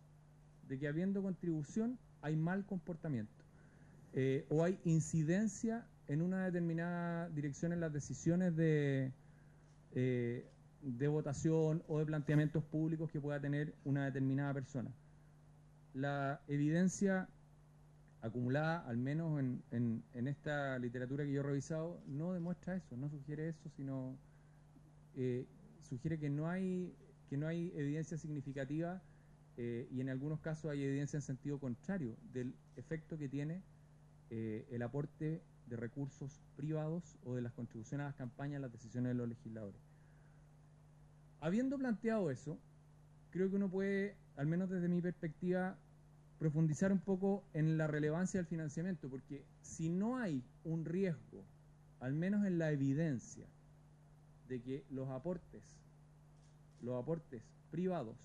de que habiendo contribución hay mal comportamiento, o hay incidencia en una determinada dirección en las decisiones de votación o de planteamientos públicos que pueda tener una determinada persona. La evidencia acumulada, al menos en esta literatura que yo he revisado, no demuestra eso, no sugiere eso, sino sugiere que no hay evidencia significativa, y en algunos casos hay evidencia en sentido contrario del efecto que tiene el aporte de recursos privados o de las contribuciones a las campañas en las decisiones de los legisladores. Habiendo planteado eso, creo que uno puede, al menos desde mi perspectiva, profundizar un poco en la relevancia del financiamiento, porque si no hay un riesgo, al menos en la evidencia, de que los aportes privados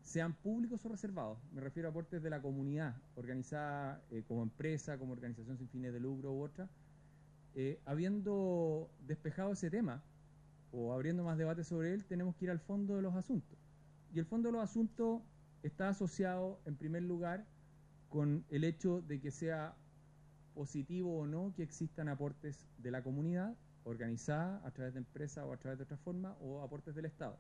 sean públicos o reservados, me refiero a aportes de la comunidad organizada como empresa, como organización sin fines de lucro u otra, habiendo despejado ese tema o abriendo más debate sobre él, tenemos que ir al fondo de los asuntos. Y el fondo de los asuntos está asociado, en primer lugar, con el hecho de que sea positivo o no que existan aportes de la comunidad organizada a través de empresas o a través de otra forma, o aportes del Estado.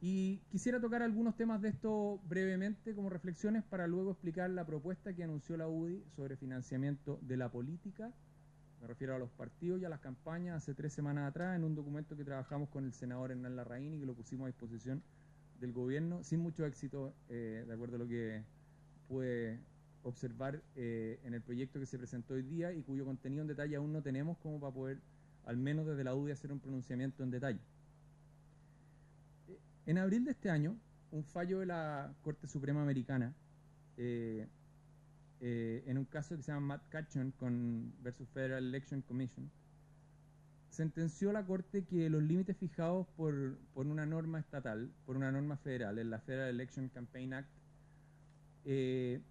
Y quisiera tocar algunos temas de esto brevemente como reflexiones para luego explicar la propuesta que anunció la UDI sobre financiamiento de la política. Me refiero a los partidos y a las campañas hace 3 semanas atrás, en un documento que trabajamos con el senador Hernán Larraín y que lo pusimos a disposición del gobierno sin mucho éxito, de acuerdo a lo que pude observar en el proyecto que se presentó hoy día y cuyo contenido en detalle aún no tenemos como para poder, al menos desde la UDI, hacer un pronunciamiento en detalle. En abril de este año, un fallo de la Corte Suprema Americana, en un caso que se llama McCutcheon versus Federal Election Commission, sentenció la Corte que los límites fijados por una norma estatal, por una norma federal, en la Federal Election Campaign Act, que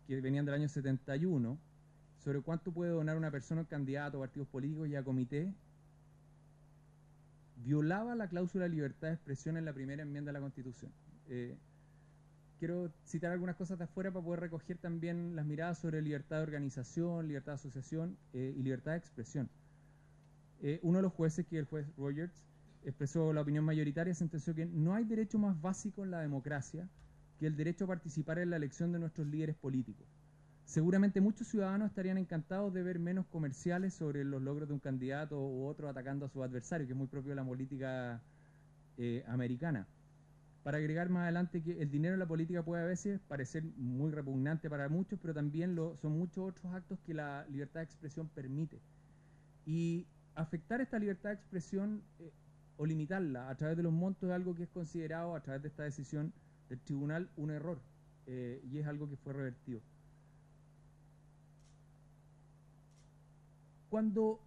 venían del año 71, sobre cuánto puede donar una persona a candidato, a partidos políticos y a comités, violaba la cláusula de libertad de expresión en la primera enmienda de la Constitución. Quiero citar algunas cosas de afuera para poder recoger también las miradas sobre libertad de organización, libertad de asociación y libertad de expresión. Uno de los jueces, que es el juez Rogers, expresó la opinión mayoritaria, sentenció que no hay derecho más básico en la democracia que el derecho a participar en la elección de nuestros líderes políticos. Seguramente muchos ciudadanos estarían encantados de ver menos comerciales sobre los logros de un candidato u otro atacando a su adversario, que es muy propio de la política americana. Para agregar más adelante que el dinero en la política puede a veces parecer muy repugnante para muchos, pero también son muchos otros actos que la libertad de expresión permite. Y afectar esta libertad de expresión o limitarla a través de los montos es algo que es considerado, a través de esta decisión del tribunal, un error, y es algo que fue revertido. Cuando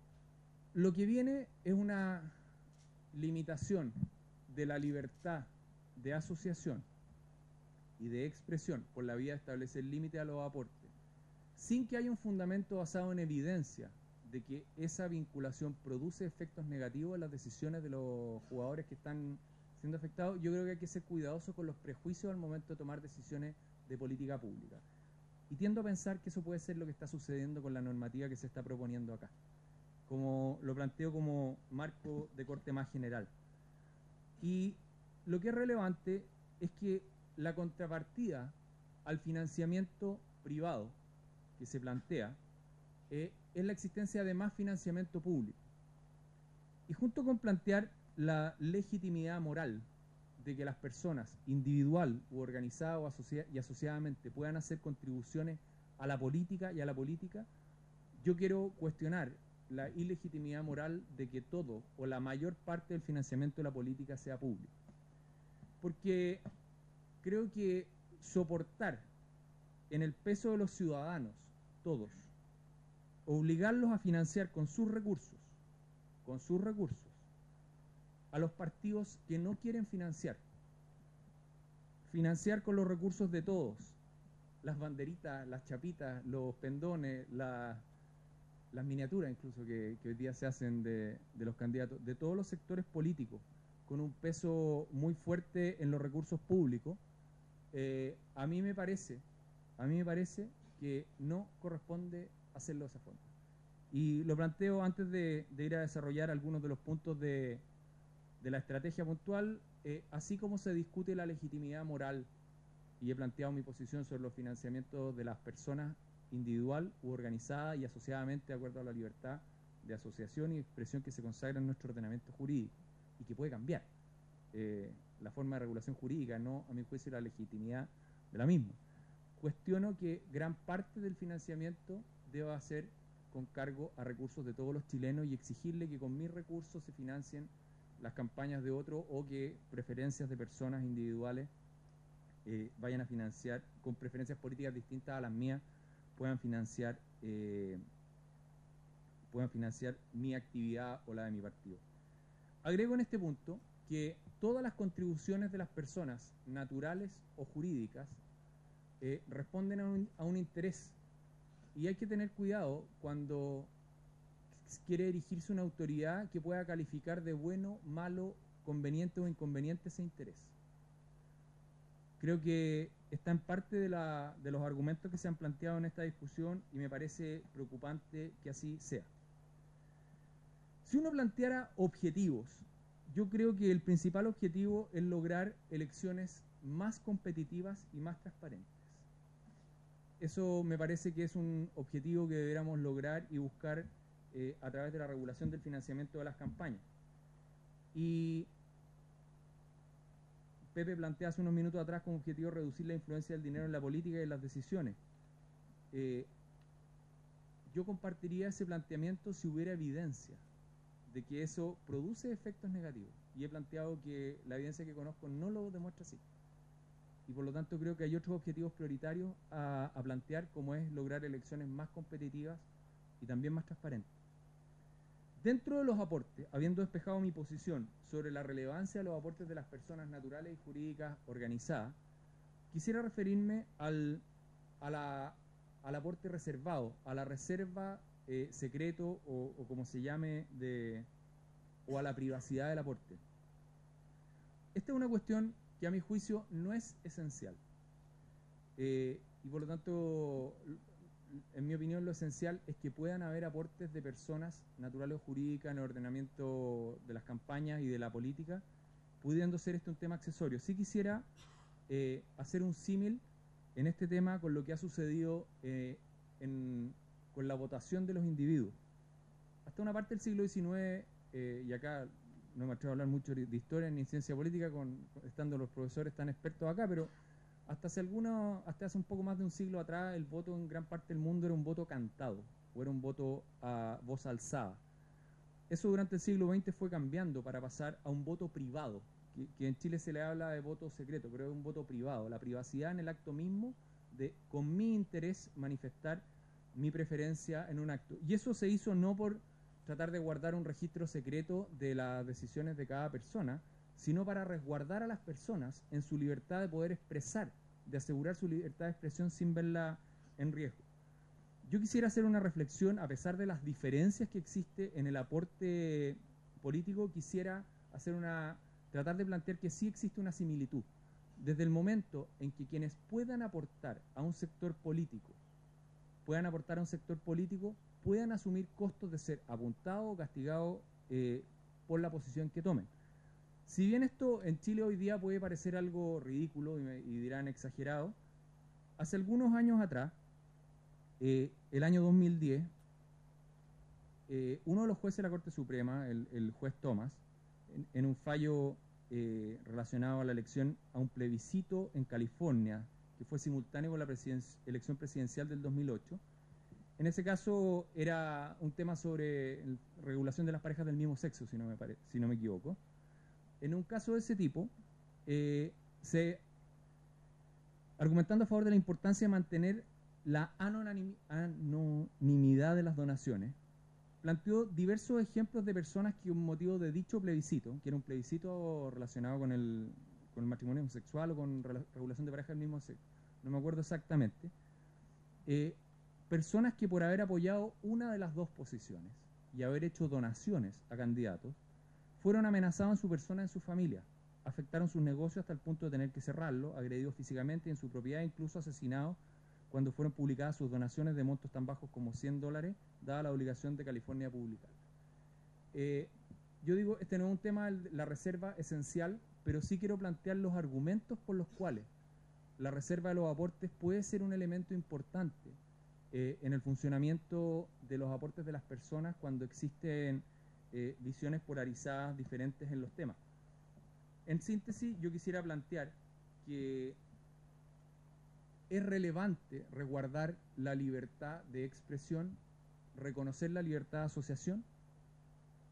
lo que viene es una limitación de la libertad de asociación y de expresión por la vía de establecer límite a los aportes, sin que haya un fundamento basado en evidencia de que esa vinculación produce efectos negativos en las decisiones de los jugadores que están siendo afectados, yo creo que hay que ser cuidadoso con los prejuicios al momento de tomar decisiones de política pública. Y tiendo a pensar que eso puede ser lo que está sucediendo con la normativa que se está proponiendo acá. Como lo planteo como marco de corte más general. Y lo que es relevante es que la contrapartida al financiamiento privado que se plantea es la existencia de más financiamiento público. Y junto con plantear la legitimidad moral de que las personas, individual u organizada y asociadamente, puedan hacer contribuciones a la política y a la política, yo quiero cuestionar la ilegitimidad moral de que todo o la mayor parte del financiamiento de la política sea público. Porque creo que soportar en el peso de los ciudadanos, todos, obligarlos a financiar con sus recursos, a los partidos que no quieren financiar con los recursos de todos, las banderitas, las chapitas, los pendones, las miniaturas incluso que hoy día se hacen de los candidatos, de todos los sectores políticos, con un peso muy fuerte en los recursos públicos, a mí me parece que no corresponde hacerlo de esa forma. Y lo planteo antes de ir a desarrollar algunos de los puntos de la estrategia puntual, así como se discute la legitimidad moral, y he planteado mi posición sobre los financiamientos de las personas individual u organizada y asociadamente de acuerdo a la libertad de asociación y expresión que se consagra en nuestro ordenamiento jurídico y que puede cambiar la forma de regulación jurídica, no a mi juicio la legitimidad de la misma. Cuestiono que gran parte del financiamiento deba ser con cargo a recursos de todos los chilenos y exigirle que con mis recursos se financien las campañas de otros o que preferencias de personas individuales vayan a financiar con preferencias políticas distintas a las mías, puedan financiar mi actividad o la de mi partido. Agrego en este punto que todas las contribuciones de las personas naturales o jurídicas responden a un interés, y hay que tener cuidado cuando quiere erigirse una autoridad que pueda calificar de bueno, malo, conveniente o inconveniente ese interés. Creo que está en parte de los argumentos que se han planteado en esta discusión y me parece preocupante que así sea. Si uno planteara objetivos, yo creo que el principal objetivo es lograr elecciones más competitivas y más transparentes. Eso me parece que es un objetivo que deberíamos lograr y buscar a través de la regulación del financiamiento de las campañas. Y Pepe plantea hace unos minutos atrás como objetivo reducir la influencia del dinero en la política y en las decisiones. Yo compartiría ese planteamiento si hubiera evidencia de que eso produce efectos negativos. Y he planteado que la evidencia que conozco no lo demuestra así. Y por lo tanto creo que hay otros objetivos prioritarios a plantear, como es lograr elecciones más competitivas y también más transparentes. Dentro de los aportes, habiendo despejado mi posición sobre la relevancia de los aportes de las personas naturales y jurídicas organizadas, quisiera referirme al aporte reservado, a la reserva secreto o como se llame, o a la privacidad del aporte. Esta es una cuestión que a mi juicio no es esencial. Y por lo tanto, en mi opinión, lo esencial es que puedan haber aportes de personas naturales o jurídicas en el ordenamiento de las campañas y de la política, pudiendo ser este un tema accesorio. Sí quisiera hacer un símil en este tema con lo que ha sucedido con la votación de los individuos. Hasta una parte del siglo XIX, y acá no me atrevo a hablar mucho de historia ni ciencia política, estando los profesores tan expertos acá, pero hasta hace un poco más de un siglo atrás, el voto en gran parte del mundo era un voto cantado, o era un voto a voz alzada. Eso durante el siglo XX fue cambiando para pasar a un voto privado, que en Chile se le habla de voto secreto, pero es un voto privado, la privacidad en el acto mismo de, con mi interés, manifestar mi preferencia en un acto. Y eso se hizo no por tratar de guardar un registro secreto de las decisiones de cada persona, sino para resguardar a las personas en su libertad de poder expresar, de asegurar su libertad de expresión sin verla en riesgo. Yo quisiera hacer una reflexión, a pesar de las diferencias que existe en el aporte político, quisiera tratar de plantear que sí existe una similitud. Desde el momento en que quienes puedan aportar a un sector político, puedan asumir costos de ser apuntados o castigados por la posición que tomen. Si bien esto en Chile hoy día puede parecer algo ridículo y dirán exagerado, hace algunos años atrás, el año 2010, uno de los jueces de la Corte Suprema, el juez Thomas, en un fallo relacionado a la elección a un plebiscito en California, que fue simultáneo con la elección presidencial del 2008, En ese caso era un tema sobre regulación de las parejas del mismo sexo, si no me equivoco. En un caso de ese tipo, argumentando a favor de la importancia de mantener la anonimidad de las donaciones, planteó diversos ejemplos de personas que un motivo de dicho plebiscito, que era un plebiscito relacionado con el matrimonio homosexual o con regulación de parejas del mismo sexo, no me acuerdo exactamente, personas que por haber apoyado una de las dos posiciones y haber hecho donaciones a candidatos, fueron amenazados en su persona y en su familia, afectaron sus negocios hasta el punto de tener que cerrarlo, agredidos físicamente y en su propiedad, incluso asesinados cuando fueron publicadas sus donaciones de montos tan bajos como $100, dada la obligación de California a publicar. Yo digo, este no es un tema de la reserva esencial, pero sí quiero plantear los argumentos por los cuales la reserva de los aportes puede ser un elemento importante en el funcionamiento de los aportes de las personas cuando existen visiones polarizadas diferentes en los temas. En síntesis, yo quisiera plantear que es relevante resguardar la libertad de expresión, reconocer la libertad de asociación,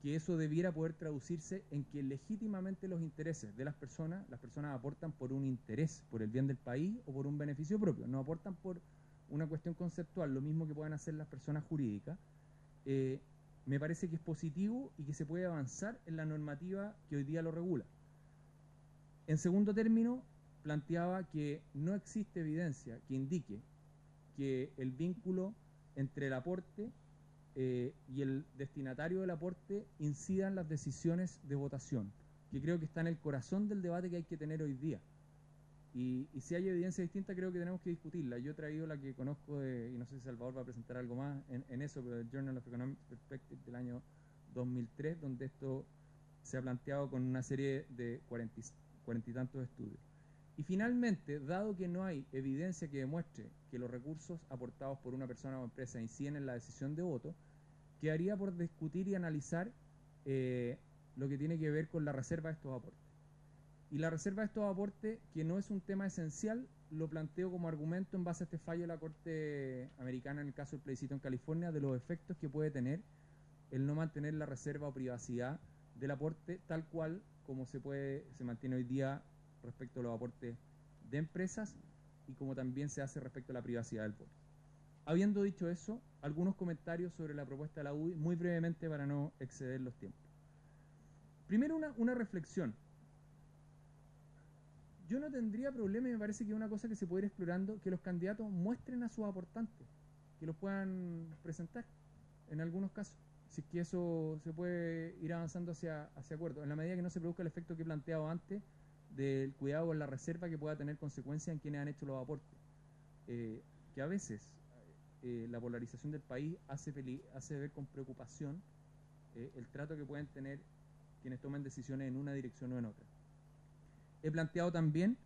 que eso debiera poder traducirse en que legítimamente los intereses de las personas aportan por un interés, por el bien del país o por un beneficio propio, no aportan por una cuestión conceptual, lo mismo que puedan hacer las personas jurídicas. Me parece que es positivo y que se puede avanzar en la normativa que hoy día lo regula. En segundo término, planteaba que no existe evidencia que indique que el vínculo entre el aporte y el destinatario del aporte incida en las decisiones de votación, que creo que está en el corazón del debate que hay que tener hoy día. Y si hay evidencia distinta, creo que tenemos que discutirla. Yo he traído la que conozco, y no sé si Salvador va a presentar algo más en eso, pero el Journal of Economic Perspective del año 2003, donde esto se ha planteado con una serie de 40 y tantos estudios. Y finalmente, dado que no hay evidencia que demuestre que los recursos aportados por una persona o empresa inciden en la decisión de voto, quedaría por discutir y analizar lo que tiene que ver con la reserva de estos aportes. Y la reserva de estos aportes, que no es un tema esencial, lo planteo como argumento en base a este fallo de la Corte Americana en el caso del plebiscito en California, de los efectos que puede tener el no mantener la reserva o privacidad del aporte tal cual como se mantiene hoy día respecto a los aportes de empresas y como también se hace respecto a la privacidad del voto. Habiendo dicho eso, algunos comentarios sobre la propuesta de la UDI, muy brevemente para no exceder los tiempos. Primero, una reflexión. Yo no tendría problema, y me parece que es una cosa que se puede ir explorando, que los candidatos muestren a sus aportantes, que los puedan presentar en algunos casos, si es que eso se puede ir avanzando hacia acuerdos, en la medida que no se produzca el efecto que he planteado antes del cuidado con la reserva que pueda tener consecuencias en quienes han hecho los aportes, que a veces la polarización del país hace ver con preocupación el trato que pueden tener quienes toman decisiones en una dirección o en otra. He planteado también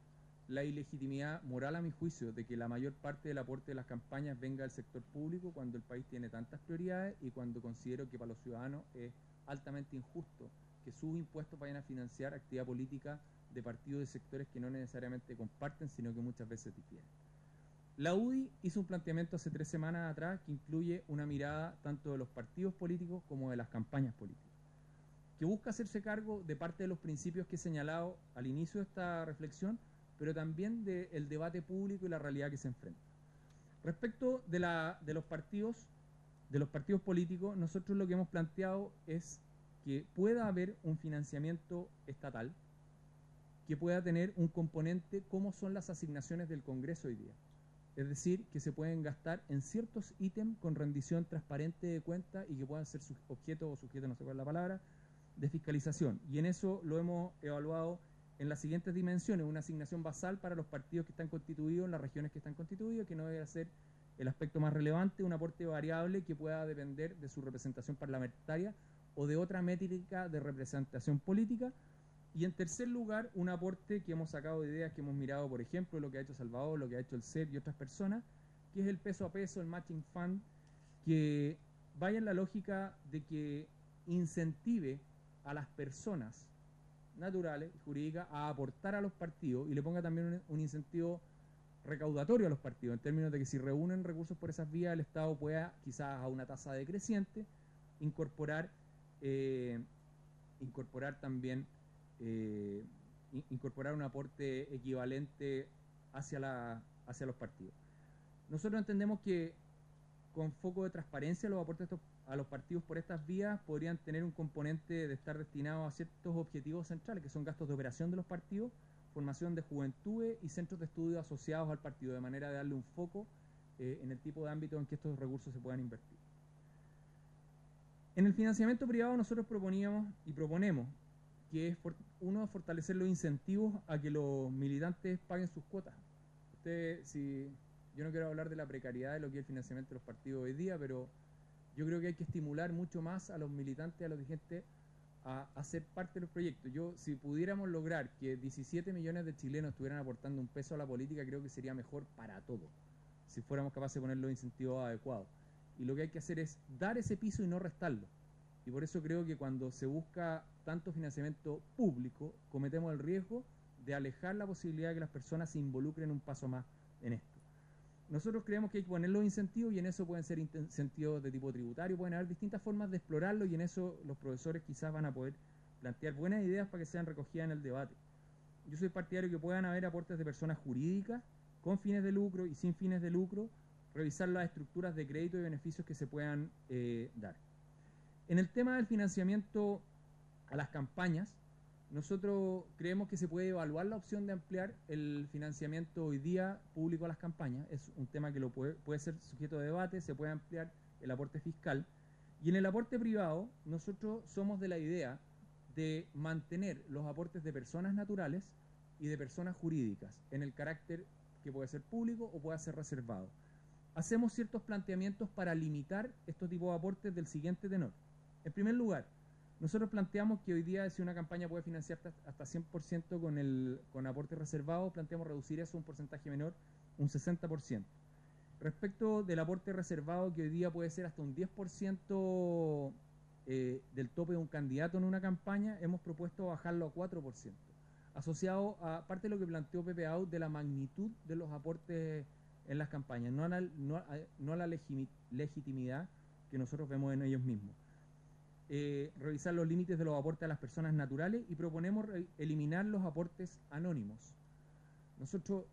la ilegitimidad moral, a mi juicio, de que la mayor parte del aporte de las campañas venga del sector público cuando el país tiene tantas prioridades y cuando considero que para los ciudadanos es altamente injusto que sus impuestos vayan a financiar actividad política de partidos de sectores que no necesariamente comparten, sino que muchas veces difieren. La UDI hizo un planteamiento hace 3 semanas atrás que incluye una mirada tanto de los partidos políticos como de las campañas políticas, que busca hacerse cargo de parte de los principios que he señalado al inicio de esta reflexión, pero también del debate público y la realidad que se enfrenta. Respecto de los partidos políticos, nosotros lo que hemos planteado es que pueda haber un financiamiento estatal que pueda tener un componente como son las asignaciones del Congreso hoy día. Es decir, que se pueden gastar en ciertos ítems con rendición transparente de cuentas y que puedan ser objeto o sujeto, no sé cuál es la palabra, de fiscalización. Y en eso lo hemos evaluado en las siguientes dimensiones: una asignación basal para los partidos que están constituidos en las regiones que están constituidos, que no debe ser el aspecto más relevante, un aporte variable que pueda depender de su representación parlamentaria o de otra métrica de representación política. Y en tercer lugar, un aporte que hemos sacado de ideas que hemos mirado, por ejemplo, lo que ha hecho Salvador, lo que ha hecho el CEP y otras personas, que es el peso a peso, el matching fund, que vaya en la lógica de que incentive a las personas naturales y jurídicas a aportar a los partidos y le ponga también un incentivo recaudatorio a los partidos, en términos de que si reúnen recursos por esas vías, el Estado pueda, quizás a una tasa decreciente, incorporar también incorporar un aporte equivalente hacia los partidos. Nosotros entendemos que con foco de transparencia los aportes a los partidos por estas vías podrían tener un componente de estar destinado a ciertos objetivos centrales, que son gastos de operación de los partidos, formación de juventudes y centros de estudio asociados al partido, de manera de darle un foco en el tipo de ámbito en que estos recursos se puedan invertir. En el financiamiento privado nosotros proponíamos y proponemos que es, uno, fortalecer los incentivos a que los militantes paguen sus cuotas. Yo no quiero hablar de la precariedad de lo que es el financiamiento de los partidos hoy día, pero yo creo que hay que estimular mucho más a los militantes, a los dirigentes, a ser parte de los proyectos. Si pudiéramos lograr que 17 millones de chilenos estuvieran aportando un peso a la política, creo que sería mejor para todos, si fuéramos capaces de poner los incentivos adecuados. Y lo que hay que hacer es dar ese piso y no restarlo. Y por eso creo que cuando se busca tanto financiamiento público, cometemos el riesgo de alejar la posibilidad de que las personas se involucren un paso más en esto. Nosotros creemos que hay que poner los incentivos, y en eso pueden ser incentivos de tipo tributario, pueden haber distintas formas de explorarlo, y en eso los profesores quizás van a poder plantear buenas ideas para que sean recogidas en el debate. Yo soy partidario que puedan haber aportes de personas jurídicas con fines de lucro y sin fines de lucro, revisar las estructuras de crédito y beneficios que se puedan dar. En el tema del financiamiento a las campañas, nosotros creemos que se puede evaluar la opción de ampliar el financiamiento hoy día público a las campañas. Es un tema que puede ser sujeto de debate, se puede ampliar el aporte fiscal. Y en el aporte privado, nosotros somos de la idea de mantener los aportes de personas naturales y de personas jurídicas en el carácter que puede ser público o puede ser reservado. Hacemos ciertos planteamientos para limitar estos tipos de aportes del siguiente tenor. En primer lugar, nosotros planteamos que hoy día, si una campaña puede financiar hasta 100% con aporte reservado, planteamos reducir eso a un porcentaje menor, un 60%. Respecto del aporte reservado, que hoy día puede ser hasta un 10% del tope de un candidato en una campaña, hemos propuesto bajarlo a 4%, asociado a parte de lo que planteó Pepe Out de la magnitud de los aportes en las campañas, no a la legitimidad que nosotros vemos en ellos mismos. Revisar los límites de los aportes a las personas naturales, y proponemos eliminar los aportes anónimos. Nosotros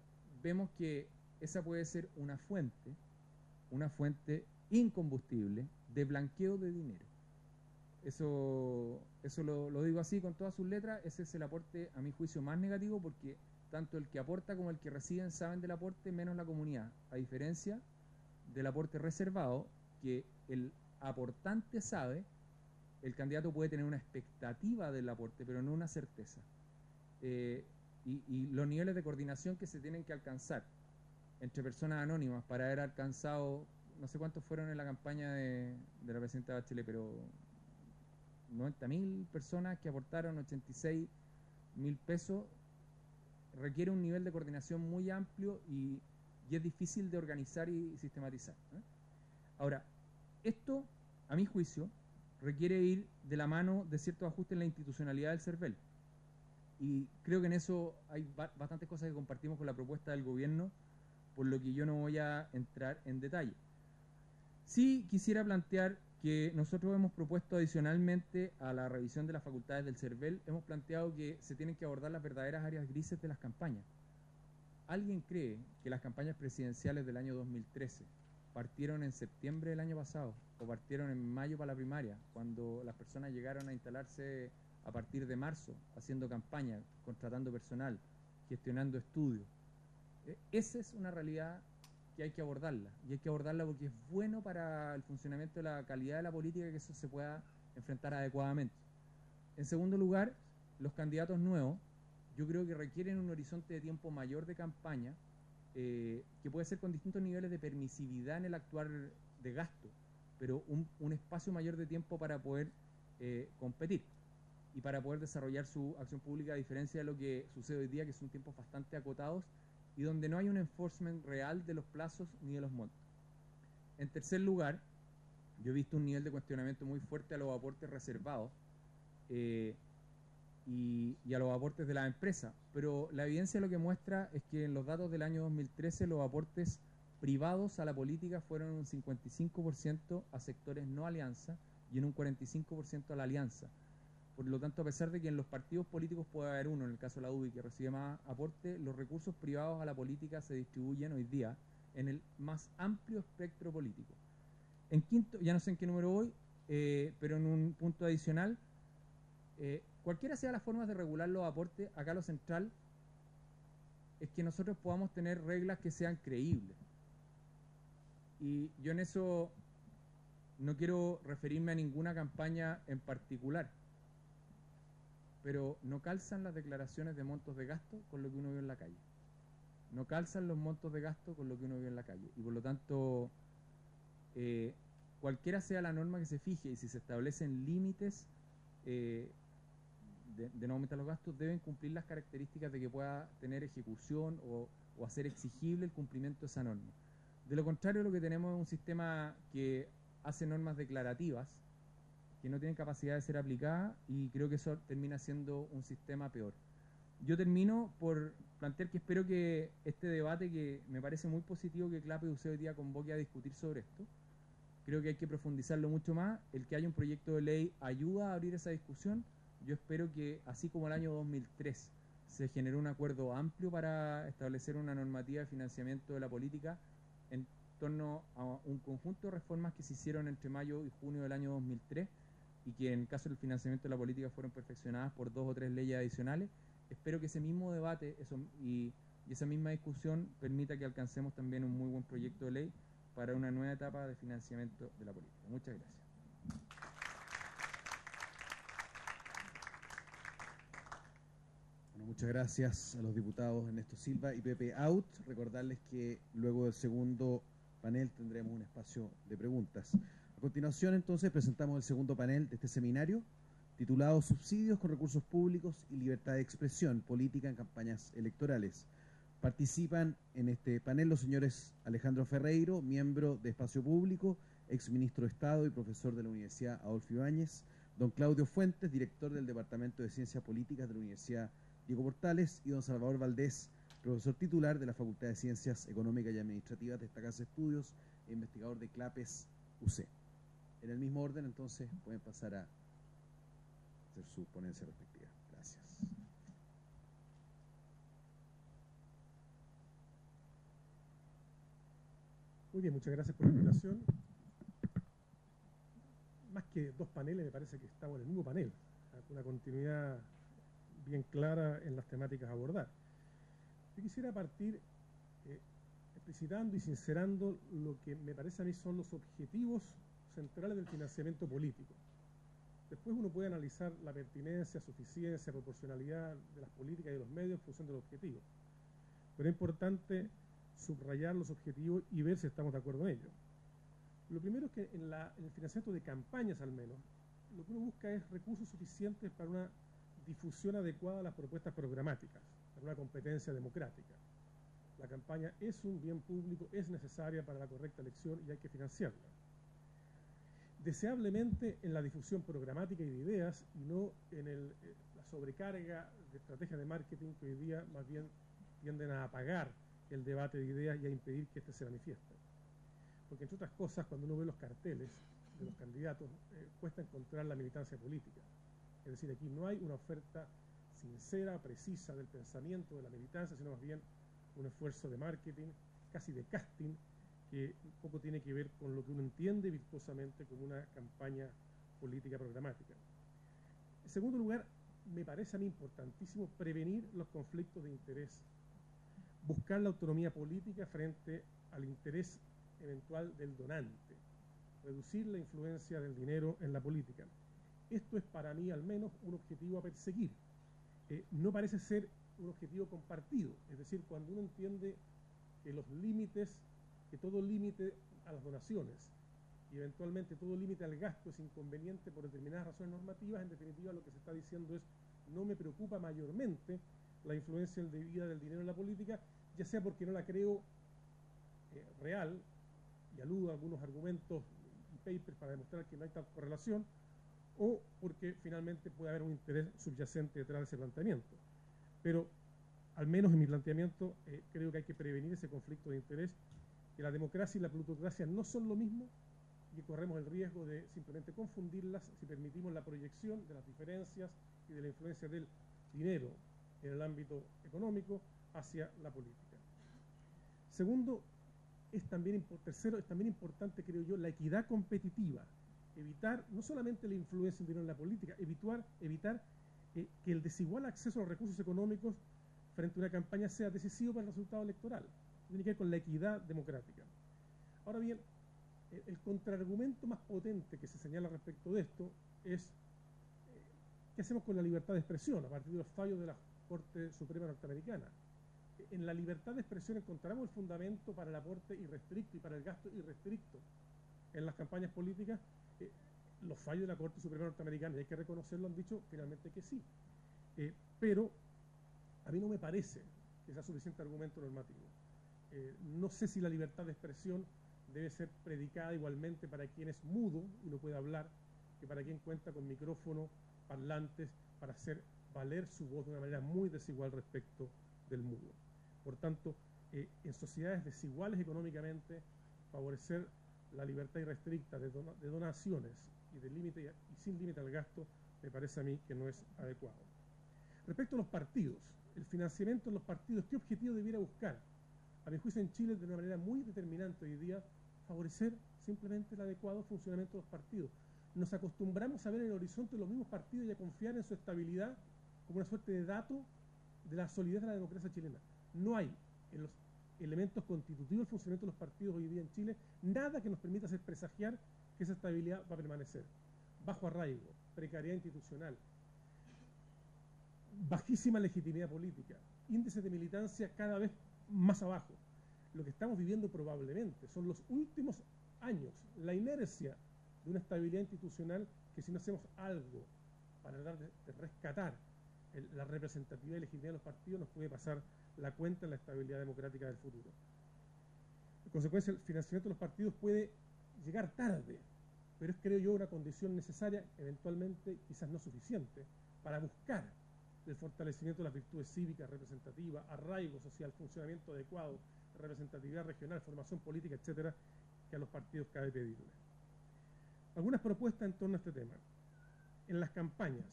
vemos que esa puede ser una fuente incombustible de blanqueo de dinero. Eso lo digo así con todas sus letras. Ese es el aporte, a mi juicio, más negativo, porque tanto el que aporta como el que reciben saben del aporte, menos la comunidad, a diferencia del aporte reservado, que el aportante sabe. El candidato puede tener una expectativa del aporte, pero no una certeza. Y los niveles de coordinación que se tienen que alcanzar entre personas anónimas para haber alcanzado, no sé cuántos fueron en la campaña de la presidenta Bachelet, pero 90.000 personas que aportaron 86.000 pesos, requiere un nivel de coordinación muy amplio y es difícil de organizar y sistematizar, ¿eh? Ahora, esto, a mi juicio, requiere ir de la mano de ciertos ajustes en la institucionalidad del CERVEL. Y creo que en eso hay bastantes cosas que compartimos con la propuesta del gobierno, por lo que yo no voy a entrar en detalle. Sí quisiera plantear que nosotros hemos propuesto adicionalmente a la revisión de las facultades del CERVEL, hemos planteado que se tienen que abordar las verdaderas áreas grises de las campañas. ¿Alguien cree que las campañas presidenciales del año 2013 partieron en septiembre del año pasado o partieron en mayo para la primaria, cuando las personas llegaron a instalarse a partir de marzo, haciendo campaña, contratando personal, gestionando estudios? Esa es una realidad que hay que abordarla, y hay que abordarla porque es bueno para el funcionamiento de la calidad de la política que eso se pueda enfrentar adecuadamente. En segundo lugar, los candidatos nuevos, yo creo que requieren un horizonte de tiempo mayor de campaña, que puede ser con distintos niveles de permisividad en el actuar de gasto, pero un espacio mayor de tiempo para poder competir y para poder desarrollar su acción pública, a diferencia de lo que sucede hoy día, que son tiempos bastante acotados y donde no hay un enforcement real de los plazos ni de los montos. En tercer lugar, yo he visto un nivel de cuestionamiento muy fuerte a los aportes reservados, y a los aportes de las empresas. Pero la evidencia lo que muestra es que en los datos del año 2013 los aportes privados a la política fueron un 55% a sectores no alianza y en un 45% a la alianza. Por lo tanto, a pesar de que en los partidos políticos puede haber uno, en el caso de la UBI, que recibe más aporte, los recursos privados a la política se distribuyen hoy día en el más amplio espectro político. En quinto, ya no sé en qué número voy, pero en un punto adicional, cualquiera sea las formas de regular los aportes, acá lo central es que nosotros podamos tener reglas que sean creíbles. Y yo en eso no quiero referirme a ninguna campaña en particular, pero no calzan las declaraciones de montos de gasto con lo que uno ve en la calle. No calzan los montos de gasto con lo que uno ve en la calle. Y por lo tanto, cualquiera sea la norma que se fije y si se establecen límites de no aumentar los gastos, deben cumplir las características de que pueda tener ejecución o hacer exigible el cumplimiento de esa norma. De lo contrario, lo que tenemos es un sistema que hace normas declarativas que no tienen capacidad de ser aplicadas y creo que eso termina siendo un sistema peor. Yo termino por plantear que espero que este debate, que me parece muy positivo que CLAP y UC hoy día convoque a discutir sobre esto, creo que hay que profundizarlo mucho más. El que haya un proyecto de ley ayuda a abrir esa discusión. Yo espero que, así como el año 2003 se generó un acuerdo amplio para establecer una normativa de financiamiento de la política en torno a un conjunto de reformas que se hicieron entre mayo y junio del año 2003 y que en el caso del financiamiento de la política fueron perfeccionadas por 2 o 3 leyes adicionales. Espero que ese mismo debate y esa misma discusión permita que alcancemos también un muy buen proyecto de ley para una nueva etapa de financiamiento de la política. Muchas gracias. Bueno, muchas gracias a los diputados Ernesto Silva y Pepe Out. Recordarles que luego del segundo panel tendremos un espacio de preguntas. A continuación, entonces, presentamos el segundo panel de este seminario, titulado Subsidios con recursos públicos y libertad de expresión, política en campañas electorales. Participan en este panel los señores Alejandro Ferreiro, miembro de Espacio Público, exministro de Estado y profesor de la Universidad Adolfo Ibáñez, don Claudio Fuentes, director del Departamento de Ciencias Políticas de la Universidad Diego Portales, y don Salvador Valdés, profesor titular de la Facultad de Ciencias Económicas y Administrativas de esta Casa de Estudios e investigador de CLAPES UC. En el mismo orden, entonces, pueden pasar a hacer su ponencia respectiva. Gracias. Muy bien, muchas gracias por la invitación. Más que dos paneles, me parece que estamos en el mismo panel, una continuidad bien clara en las temáticas a abordar. Yo quisiera partir explicitando y sincerando lo que me parece a mí son los objetivos centrales del financiamiento político. Después uno puede analizar la pertinencia, suficiencia, proporcionalidad de las políticas y de los medios en función de los objetivos. Pero es importante subrayar los objetivos y ver si estamos de acuerdo en ellos. Lo primero es que en el financiamiento de campañas, al menos, lo que uno busca es recursos suficientes para una difusión adecuada de las propuestas programáticas, para una competencia democrática. La campaña es un bien público, es necesaria para la correcta elección y hay que financiarla. Deseablemente en la difusión programática y de ideas y no en la sobrecarga de estrategias de marketing que hoy día más bien tienden a apagar el debate de ideas y a impedir que éste se manifieste. Porque entre otras cosas, cuando uno ve los carteles de los candidatos, cuesta encontrar la militancia política. Es decir, aquí no hay una oferta sincera, precisa del pensamiento de la militancia, sino más bien un esfuerzo de marketing, casi de casting, que poco tiene que ver con lo que uno entiende virtuosamente como una campaña política programática. En segundo lugar, me parece a mí importantísimo prevenir los conflictos de interés, buscar la autonomía política frente al interés eventual del donante, reducir la influencia del dinero en la política. Esto es para mí al menos un objetivo a perseguir. No parece ser un objetivo compartido, es decir, cuando uno entiende que los límites, que todo límite a las donaciones y eventualmente todo límite al gasto es inconveniente por determinadas razones normativas, en definitiva lo que se está diciendo es no me preocupa mayormente la influencia de vida del dinero en la política, ya sea porque no la creo real, y aludo a algunos argumentos y papers para demostrar que no hay tal correlación, o porque finalmente puede haber un interés subyacente detrás de ese planteamiento. Pero, al menos en mi planteamiento, creo que hay que prevenir ese conflicto de interés, que la democracia y la plutocracia no son lo mismo, y que corremos el riesgo de simplemente confundirlas si permitimos la proyección de las diferencias y de la influencia del dinero en el ámbito económico hacia la política. Segundo, tercero, es también importante, creo yo, la equidad competitiva. Evitar no solamente la influencia del dinero en la política, evitar que el desigual acceso a los recursos económicos frente a una campaña sea decisivo para el resultado electoral. Tiene que ver con la equidad democrática. Ahora bien, el contraargumento más potente que se señala respecto de esto es ¿qué hacemos con la libertad de expresión a partir de los fallos de la Corte Suprema norteamericana? En la libertad de expresión encontramos el fundamento para el aporte irrestricto y para el gasto irrestricto en las campañas políticas. Los fallos de la Corte Suprema norteamericana, y hay que reconocerlo, han dicho finalmente que sí. Pero a mí no me parece que sea suficiente argumento normativo. No sé si la libertad de expresión debe ser predicada igualmente para quien es mudo y no puede hablar, que para quien cuenta con micrófono, parlantes, para hacer valer su voz de una manera muy desigual respecto del mudo. Por tanto, en sociedades desiguales económicamente, favorecer la libertad irrestricta de donaciones y sin límite al gasto, me parece a mí que no es adecuado. Respecto a los partidos, el financiamiento de los partidos, ¿qué objetivo debiera buscar? A mi juicio en Chile, de una manera muy determinante hoy día, favorecer simplemente el adecuado funcionamiento de los partidos. Nos acostumbramos a ver en el horizonte los mismos partidos y a confiar en su estabilidad como una suerte de dato de la solidez de la democracia chilena. No hay en los elementos constitutivos del funcionamiento de los partidos hoy día en Chile nada que nos permita hacer presagiar que esa estabilidad va a permanecer. Bajo arraigo, precariedad institucional, bajísima legitimidad política, índices de militancia cada vez más abajo. Lo que estamos viviendo probablemente son los últimos años, la inercia de una estabilidad institucional que, si no hacemos algo para tratar de rescatar la representatividad y legitimidad de los partidos, nos puede pasar la cuenta en la estabilidad democrática del futuro. En consecuencia, el financiamiento de los partidos puede llegar tarde, pero es, creo yo, una condición necesaria, eventualmente quizás no suficiente, para buscar el fortalecimiento de las virtudes cívicas, representativas, arraigo social, funcionamiento adecuado, representatividad regional, formación política, etcétera, que a los partidos cabe pedirle. Algunas propuestas en torno a este tema. En las campañas,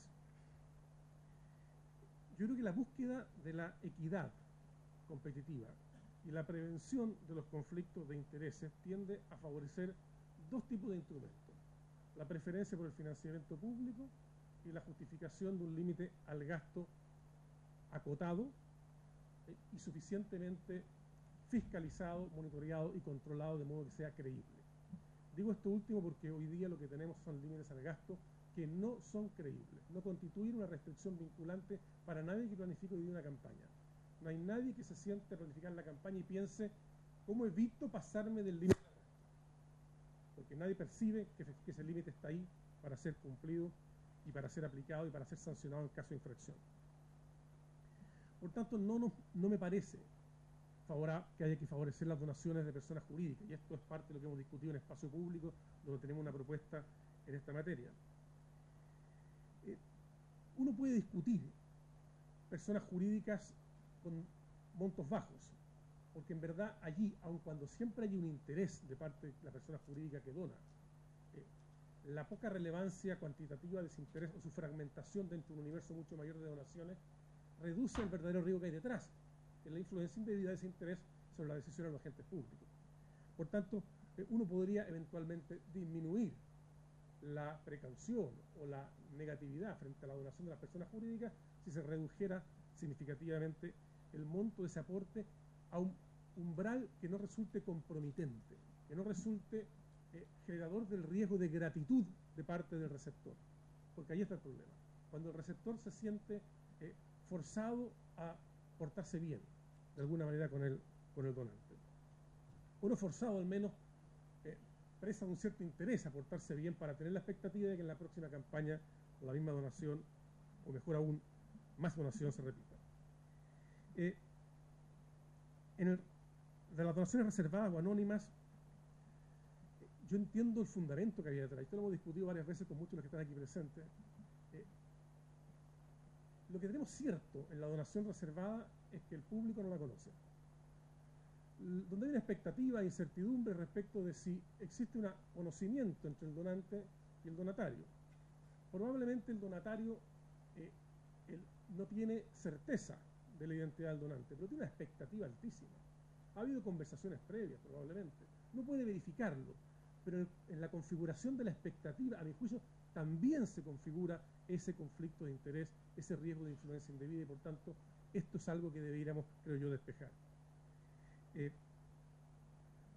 yo creo que la búsqueda de la equidad competitiva y la prevención de los conflictos de intereses tiende a favorecer dos tipos de instrumentos: la preferencia por el financiamiento público y la justificación de un límite al gasto acotado y suficientemente fiscalizado, monitoreado y controlado de modo que sea creíble. Digo esto último porque hoy día lo que tenemos son límites al gasto que no son creíbles, no constituyen una restricción vinculante para nadie que planifique hoy día una campaña. No hay nadie que se siente a planificar la campaña y piense ¿cómo evito pasarme del límite al gasto? Porque nadie percibe que ese límite está ahí para ser cumplido y para ser aplicado y para ser sancionado en caso de infracción. Por tanto, no me parece que haya que favorecer las donaciones de personas jurídicas, y esto es parte de lo que hemos discutido en espacio público, donde tenemos una propuesta en esta materia. Uno puede discutir personas jurídicas con montos bajos, porque en verdad allí, aun cuando siempre hay un interés de parte de la persona jurídica que dona, la poca relevancia cuantitativa de ese interés o su fragmentación dentro de un universo mucho mayor de donaciones reduce el verdadero riesgo que hay detrás, que es la influencia indebida de ese interés sobre la decisión de los agentes públicos. Por tanto, uno podría eventualmente disminuir la precaución o la negatividad frente a la donación de las personas jurídicas si se redujera significativamente el monto de ese aporte a un umbral que no resulte compromitente, que no resulte generador del riesgo de gratitud de parte del receptor, porque ahí está el problema. Cuando el receptor se siente forzado a portarse bien, de alguna manera, con el donante. Uno forzado, al menos, presta un cierto interés a portarse bien para tener la expectativa de que en la próxima campaña la misma donación, o mejor aún, más donación se repita. De las donaciones reservadas o anónimas, yo entiendo el fundamento que había detrás. Esto lo hemos discutido varias veces con muchos de los que están aquí presentes. Lo que tenemos cierto en la donación reservada es que el público no la conoce. Donde hay una expectativa e incertidumbre respecto de si existe un conocimiento entre el donante y el donatario. Probablemente el donatario no tiene certeza de la identidad del donante, pero tiene una expectativa altísima. Ha habido conversaciones previas, probablemente. No puede verificarlo, pero en la configuración de la expectativa, a mi juicio, también se configura ese conflicto de interés, ese riesgo de influencia indebida, y por tanto, esto es algo que deberíamos, creo yo, despejar.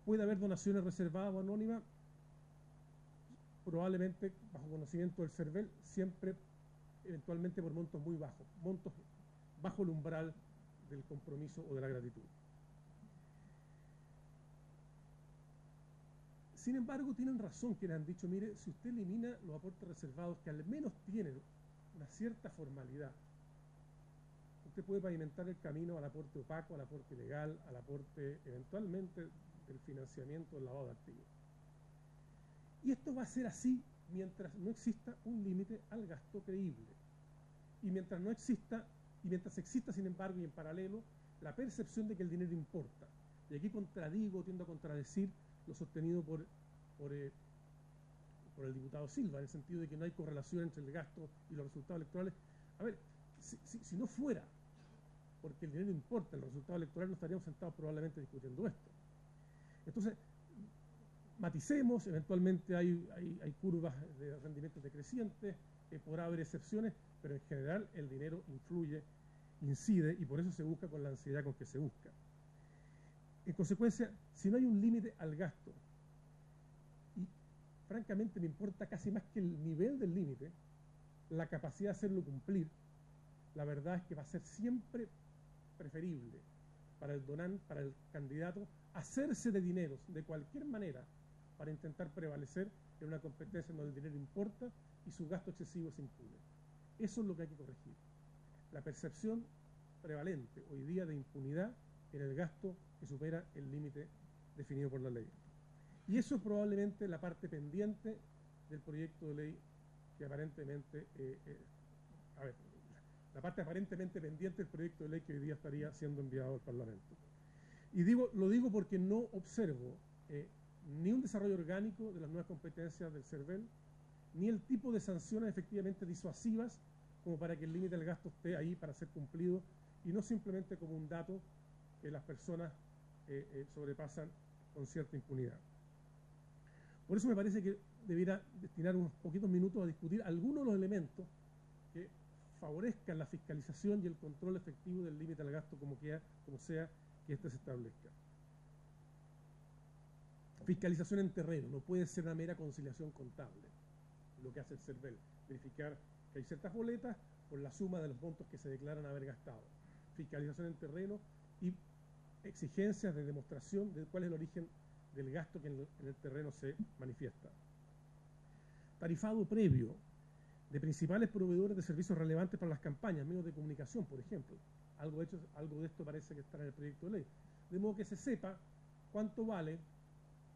¿Puede haber donaciones reservadas o anónimas? Probablemente, bajo conocimiento del CERVEL, siempre, eventualmente por montos muy bajos, montos bajo el umbral del compromiso o de la gratitud. Sin embargo, tienen razón quienes han dicho, mire, si usted elimina los aportes reservados, que al menos tienen una cierta formalidad, usted puede pavimentar el camino al aporte opaco, al aporte ilegal, al aporte eventualmente del financiamiento del lavado de activos. Y esto va a ser así mientras no exista un límite al gasto creíble. Y mientras no exista, y mientras exista, sin embargo, y en paralelo, la percepción de que el dinero importa. Y aquí tiendo a contradecir lo sostenido por el diputado Silva, en el sentido de que no hay correlación entre el gasto y los resultados electorales. A ver, si no fuera porque el dinero importa en los resultados electorales, no estaríamos sentados probablemente discutiendo esto. Entonces, maticemos, eventualmente hay curvas de rendimientos decrecientes, podrá haber excepciones, pero en general el dinero influye, incide, y por eso se busca con la ansiedad con que se busca. En consecuencia, si no hay un límite al gasto, y francamente me importa casi más que el nivel del límite, la capacidad de hacerlo cumplir, la verdad es que va a ser siempre preferible para el donante, para el candidato, hacerse de dineros de cualquier manera para intentar prevalecer en una competencia donde el dinero importa y su gasto excesivo es impune. Eso es lo que hay que corregir. La percepción prevalente hoy día de impunidad en el gasto que supera el límite definido por la ley. Y eso es probablemente la parte pendiente del proyecto de ley que aparentemente, la parte aparentemente pendiente del proyecto de ley que hoy día estaría siendo enviado al Parlamento. Y lo digo porque no observo ni un desarrollo orgánico de las nuevas competencias del CERVEL, ni el tipo de sanciones efectivamente disuasivas como para que el límite del gasto esté ahí para ser cumplido y no simplemente como un dato que las personas sobrepasan con cierta impunidad. Por eso me parece que debiera destinar unos poquitos minutos a discutir algunos de los elementos que favorezcan la fiscalización y el control efectivo del límite al gasto como sea que éste se establezca. Fiscalización en terreno, no puede ser una mera conciliación contable, lo que hace el CERVEL, verificar que hay ciertas boletas por la suma de los montos que se declaran haber gastado. Fiscalización en terreno y exigencias de demostración de cuál es el origen del gasto que en el terreno se manifiesta. Tarifado previo de principales proveedores de servicios relevantes para las campañas, medios de comunicación, por ejemplo. Algo de esto parece que está en el proyecto de ley. De modo que se sepa cuánto vale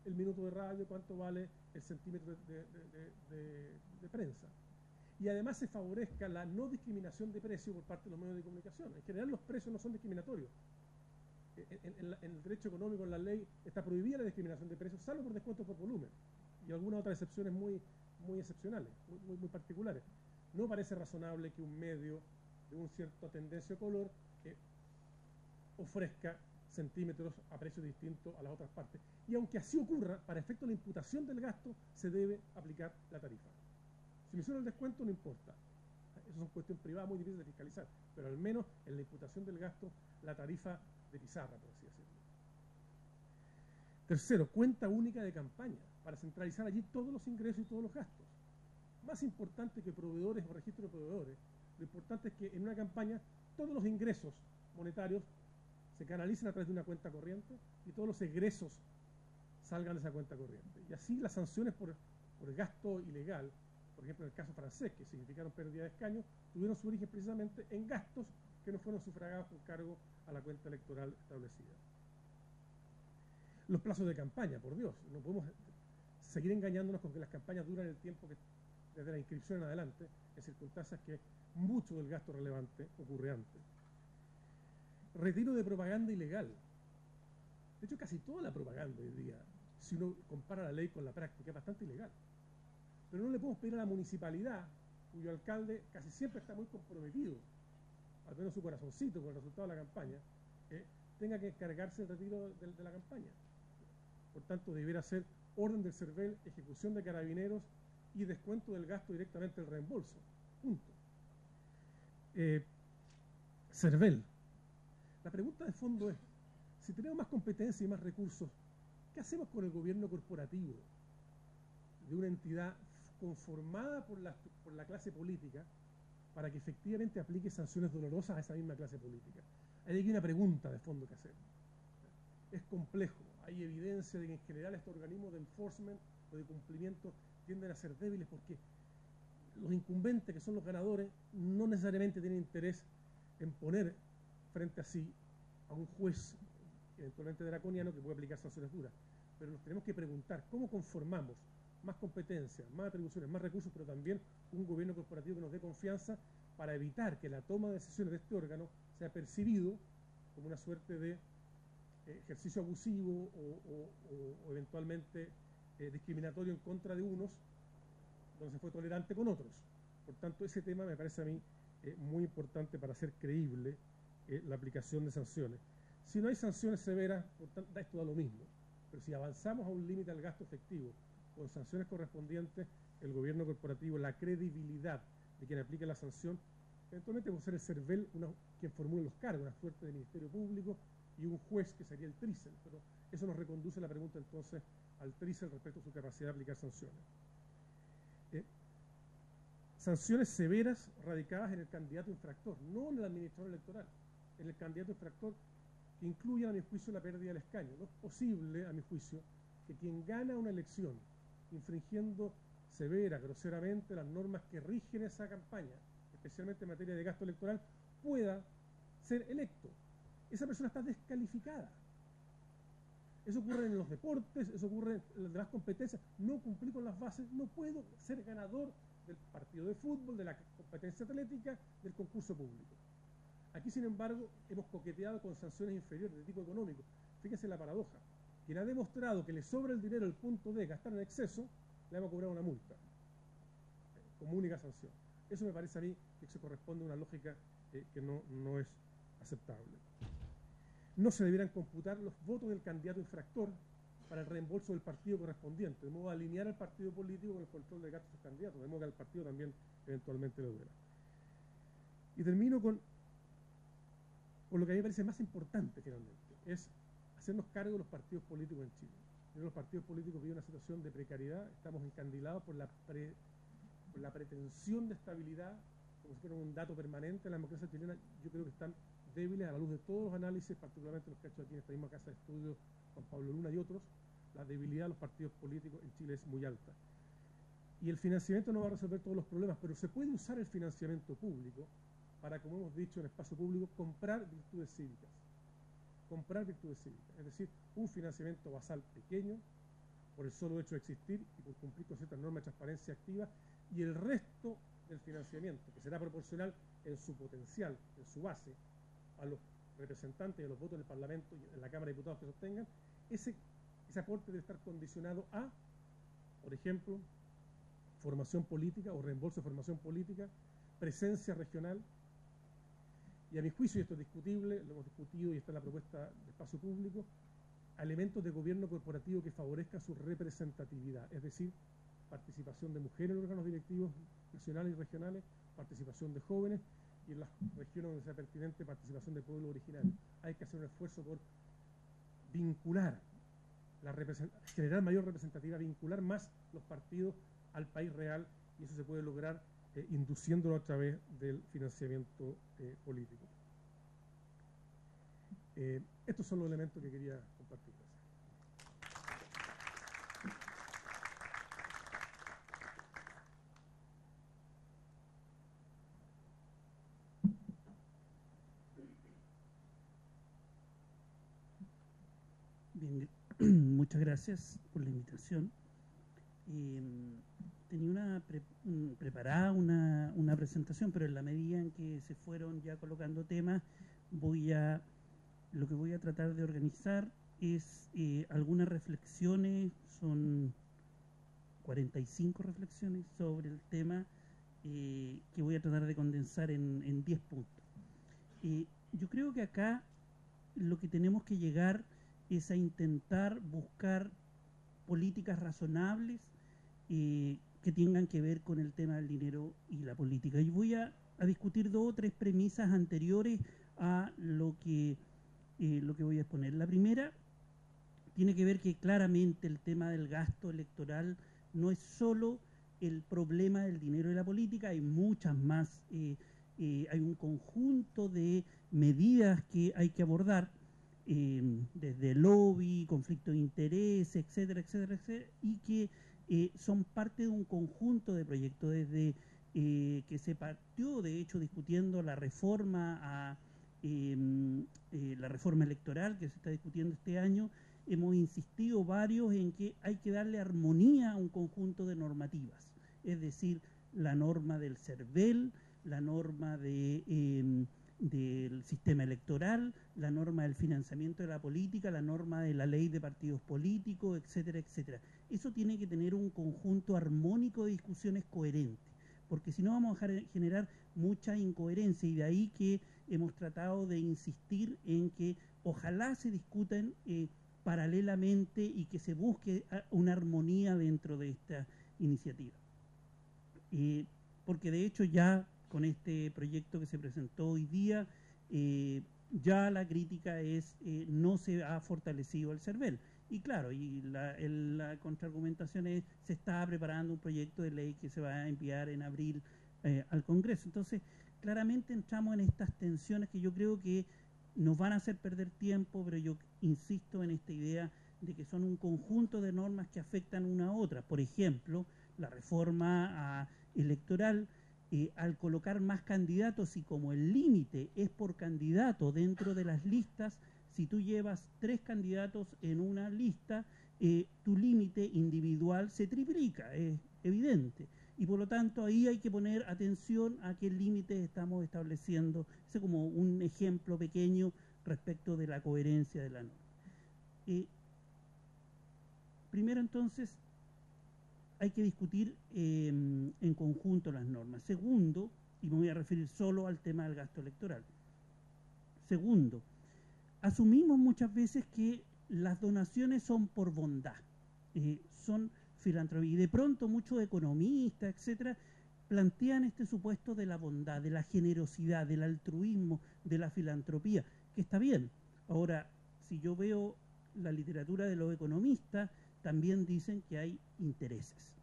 el minuto de radio, cuánto vale el centímetro de prensa. Y además se favorezca la no discriminación de precio por parte de los medios de comunicación. En general los precios no son discriminatorios. En el derecho económico, en la ley, está prohibida la discriminación de precios, salvo por descuento por volumen. Y algunas otras excepciones muy excepcionales, muy particulares. No parece razonable que un medio de un cierto tendencia o color ofrezca centímetros a precio distinto a las otras partes. Y aunque así ocurra, para efecto de la imputación del gasto, se debe aplicar la tarifa. Si me hicieron el descuento, no importa. Eso son cuestiones privadas muy difíciles de fiscalizar, pero al menos en la imputación del gasto, la tarifa de pizarra, por así decirlo. Tercero, cuenta única de campaña, para centralizar allí todos los ingresos y todos los gastos. Más importante que proveedores o registro de proveedores, lo importante es que en una campaña todos los ingresos monetarios se canalicen a través de una cuenta corriente y todos los egresos salgan de esa cuenta corriente. Y así las sanciones por gasto ilegal, por ejemplo en el caso francés, que significaron pérdida de escaños, tuvieron su origen precisamente en gastos que no fueron sufragados con cargo a la cuenta electoral establecida. Los plazos de campaña, por Dios, no podemos seguir engañándonos con que las campañas duran el tiempo que desde la inscripción en adelante, en circunstancias que mucho del gasto relevante ocurre antes. Retiro de propaganda ilegal. De hecho, casi toda la propaganda hoy día, si uno compara la ley con la práctica, es bastante ilegal. Pero no le podemos pedir a la municipalidad, cuyo alcalde casi siempre está muy comprometido, al menos su corazoncito con el resultado de la campaña, tenga que encargarse del retiro de la campaña. Por tanto, debiera ser orden del CERVEL, ejecución de carabineros y descuento del gasto directamente del reembolso. Punto. CERVEL. La pregunta de fondo es, si tenemos más competencia y más recursos, ¿qué hacemos con el gobierno corporativo de una entidad conformada por la clase política para que efectivamente aplique sanciones dolorosas a esa misma clase política? Hay aquí una pregunta de fondo que hacer. Es complejo. Hay evidencia de que en general estos organismos de enforcement o de cumplimiento tienden a ser débiles porque los incumbentes, que son los ganadores, no necesariamente tienen interés en poner frente a sí a un juez eventualmente draconiano que puede aplicar sanciones duras. Pero nos tenemos que preguntar cómo conformamos más competencias, más atribuciones, más recursos, pero también un gobierno corporativo que nos dé confianza para evitar que la toma de decisiones de este órgano sea percibido como una suerte de ejercicio abusivo o eventualmente discriminatorio en contra de unos, donde se fue tolerante con otros. Por tanto, ese tema me parece a mí muy importante para hacer creíble la aplicación de sanciones. Si no hay sanciones severas, por tanto, esto da lo mismo. Pero si avanzamos a un límite al gasto efectivo con sanciones correspondientes, el gobierno corporativo, la credibilidad de quien aplique la sanción, eventualmente puede ser el CERVEL quien formule los cargos, una suerte de ministerio público y un juez que sería el TRICEL. Pero eso nos reconduce la pregunta entonces al TRICEL respecto a su capacidad de aplicar sanciones. Sanciones severas radicadas en el candidato infractor, no en el administrador electoral, en el candidato infractor, que incluyan, a mi juicio, la pérdida del escaño. No es posible, a mi juicio, que quien gana una elección infringiendo severa, groseramente las normas que rigen esa campaña, especialmente en materia de gasto electoral, pueda ser electo. Esa persona está descalificada. Eso ocurre en los deportes, eso ocurre en las demás competencias. No cumplí con las bases, no puedo ser ganador del partido de fútbol, de la competencia atlética, del concurso público. Aquí, sin embargo, hemos coqueteado con sanciones inferiores de tipo económico. Fíjense la paradoja. Quien ha demostrado que le sobra el dinero al punto de gastar en exceso, le vamos a cobrar una multa como única sanción. Eso me parece a mí que se corresponde a una lógica que no es aceptable. No se debieran computar los votos del candidato infractor para el reembolso del partido correspondiente, de modo a alinear al partido político con el control de gastos de sus candidatos, de modo que al partido también eventualmente lo duela. Y termino con lo que a mí me parece más importante finalmente, es hacernos cargo de los partidos políticos en Chile. Los partidos políticos viven una situación de precariedad, estamos encandilados por la pretensión de estabilidad, como si fuera un dato permanente en la democracia chilena. Yo creo que están débiles a la luz de todos los análisis, particularmente los que ha hecho aquí en esta misma casa de estudio Juan Pablo Luna y otros. La debilidad de los partidos políticos en Chile es muy alta. Y el financiamiento no va a resolver todos los problemas, pero se puede usar el financiamiento público para, como hemos dicho en espacio público, comprar virtudes cívicas. Comprar virtudes cívicas, es decir, un financiamiento basal pequeño, por el solo hecho de existir y por cumplir con ciertas normas de transparencia activa, y el resto del financiamiento, que será proporcional en su potencial, en su base, a los representantes de los votos en el Parlamento y en la Cámara de Diputados que sostengan, ese aporte debe estar condicionado a, por ejemplo, formación política o reembolso de formación política, presencia regional, y a mi juicio, y esto es discutible, lo hemos discutido y está en la propuesta de espacio público, elementos de gobierno corporativo que favorezcan su representatividad, es decir, participación de mujeres en los órganos directivos nacionales y regionales, participación de jóvenes, y en las regiones donde sea pertinente, participación de pueblos originarios. Hay que hacer un esfuerzo por vincular, generar mayor representatividad, vincular más los partidos al país real, y eso se puede lograr induciéndolo a través del financiamiento político. Estos son los elementos que quería compartir. Bien, muchas gracias por la invitación. tenía preparada una presentación, pero en la medida en que se fueron ya colocando temas, lo que voy a tratar de organizar es algunas reflexiones, son 45 reflexiones sobre el tema que voy a tratar de condensar en 10 puntos. Yo creo que acá lo que tenemos que llegar es a intentar buscar políticas razonables que tengan que ver con el tema del dinero y la política. Y voy a discutir 2 o 3 premisas anteriores a lo que voy a exponer. La primera tiene que ver que claramente el tema del gasto electoral no es solo el problema del dinero y la política, hay muchas más, hay un conjunto de medidas que hay que abordar, desde lobby, conflicto de interés, etcétera, etcétera, etcétera, y que son parte de un conjunto de proyectos, desde que se partió, de hecho, discutiendo la reforma la reforma electoral que se está discutiendo este año. Hemos insistido varios en que hay que darle armonía a un conjunto de normativas, es decir, la norma del CERVEL, la norma del sistema electoral, la norma del financiamiento de la política, la norma de la ley de partidos políticos, etcétera, etcétera. Eso tiene que tener un conjunto armónico de discusiones coherentes, porque si no vamos a generar mucha incoherencia, y de ahí que hemos tratado de insistir en que ojalá se discutan paralelamente y que se busque una armonía dentro de esta iniciativa. Porque de hecho ya con este proyecto que se presentó hoy día, ya la crítica es no se ha fortalecido el CERVEL. Y claro, y la contraargumentación es se está preparando un proyecto de ley que se va a enviar en abril al Congreso. Entonces, claramente entramos en estas tensiones que yo creo que nos van a hacer perder tiempo, pero yo insisto en esta idea de que son un conjunto de normas que afectan una a otra. Por ejemplo, la reforma electoral, al colocar más candidatos, y como el límite es por candidato dentro de las listas, si tú llevas 3 candidatos en una lista, tu límite individual se triplica, es evidente. Y por lo tanto ahí hay que poner atención a qué límites estamos estableciendo. Ese es como un ejemplo pequeño respecto de la coherencia de la norma. Primero entonces hay que discutir en conjunto las normas. Segundo, y me voy a referir solo al tema del gasto electoral. Segundo, asumimos muchas veces que las donaciones son por bondad, son filantropía, y de pronto muchos economistas, etcétera, plantean este supuesto de la bondad, de la generosidad, del altruismo, de la filantropía, que está bien. Ahora, si yo veo la literatura de los economistas, también dicen que hay intereses.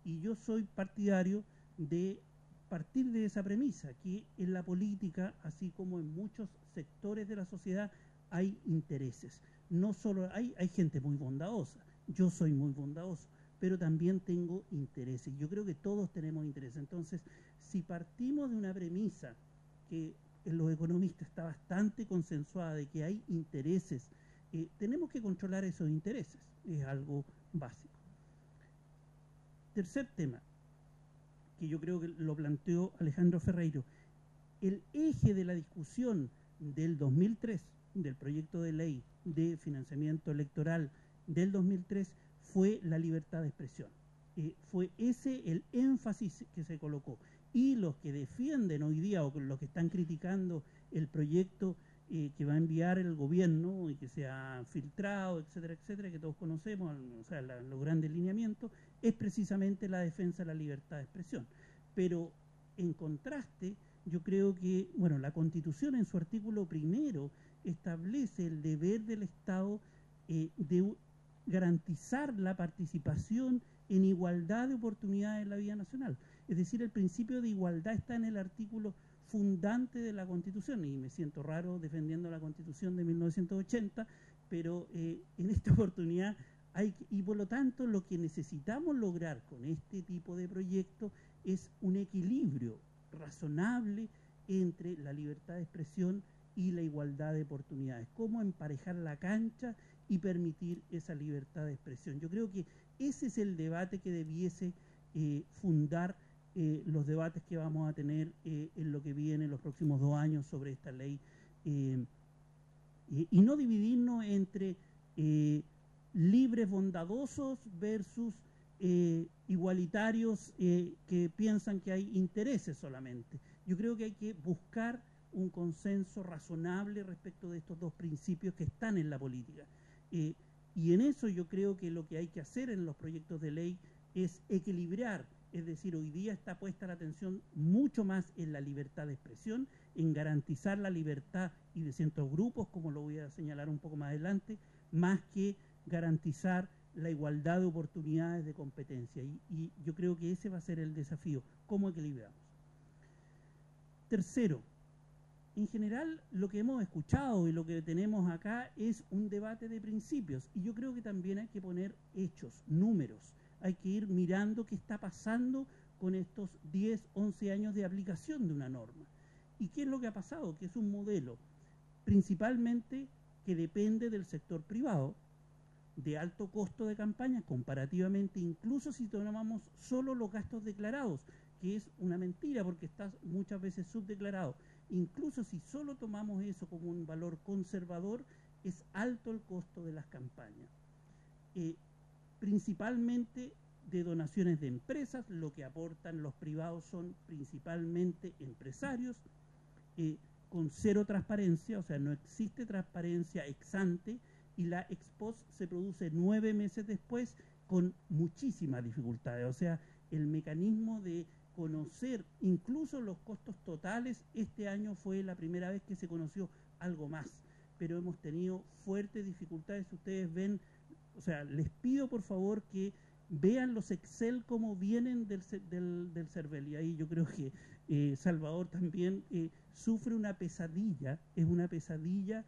Y yo soy partidario de partir de esa premisa, que en la política, así como en muchos sectores de la sociedad, hay intereses. No solo hay gente muy bondadosa, yo soy muy bondadoso, pero también tengo intereses. Yo creo que todos tenemos intereses. Entonces, si partimos de una premisa que en los economistas está bastante consensuada, de que hay intereses, tenemos que controlar esos intereses. Es algo básico. Tercer tema, que yo creo que lo planteó Alejandro Ferreiro. El eje de la discusión del 2003, del proyecto de ley de financiamiento electoral del 2003, fue la libertad de expresión. Fue ese el énfasis que se colocó. Y los que defienden hoy día, o los que están criticando el proyecto que va a enviar el gobierno y que se ha filtrado, etcétera, etcétera, que todos conocemos, o sea, los grandes lineamientos, es precisamente la defensa de la libertad de expresión. Pero en contraste, yo creo que, bueno, la Constitución en su artículo 1 establece el deber del Estado de garantizar la participación en igualdad de oportunidades en la vida nacional. Es decir, el principio de igualdad está en el artículo fundante de la Constitución, y me siento raro defendiendo la Constitución de 1980, pero en esta oportunidad y por lo tanto lo que necesitamos lograr con este tipo de proyectos es un equilibrio razonable entre la libertad de expresión y la igualdad de oportunidades. Cómo emparejar la cancha y permitir esa libertad de expresión. Yo creo que ese es el debate que debiese fundar los debates que vamos a tener en lo que viene en los próximos 2 años sobre esta ley, y no dividirnos entre libres bondadosos versus igualitarios que piensan que hay intereses solamente. Yo creo que hay que buscar un consenso razonable respecto de estos dos principios que están en la política. Y en eso yo creo que lo que hay que hacer en los proyectos de ley es equilibrar, es decir, hoy día está puesta la atención mucho más en la libertad de expresión, en garantizar la libertad y de ciertos grupos, como lo voy a señalar un poco más adelante, más que garantizar la igualdad de oportunidades de competencia. Y yo creo que ese va a ser el desafío, cómo equilibramos. Tercero, en general lo que hemos escuchado y lo que tenemos acá es un debate de principios, y yo creo que también hay que poner hechos, números, hay que ir mirando qué está pasando con estos 10, 11 años de aplicación de una norma. ¿Y qué es lo que ha pasado? Que es un modelo principalmente que depende del sector privado, de alto costo de campaña, comparativamente, incluso si tomamos solo los gastos declarados, que es una mentira porque está muchas veces subdeclarado. Incluso si solo tomamos eso como un valor conservador, es alto el costo de las campañas. Principalmente de donaciones de empresas, lo que aportan los privados son principalmente empresarios, con cero transparencia, o sea, no existe transparencia ex ante, y la ex post se produce 9 meses después con muchísimas dificultades. O sea, el mecanismo de conocer incluso los costos totales, este año fue la primera vez que se conoció algo más, pero hemos tenido fuertes dificultades. Ustedes ven, o sea, les pido por favor que vean los Excel como vienen del CERVEL, y ahí yo creo que Salvador también sufre una pesadilla, es una pesadilla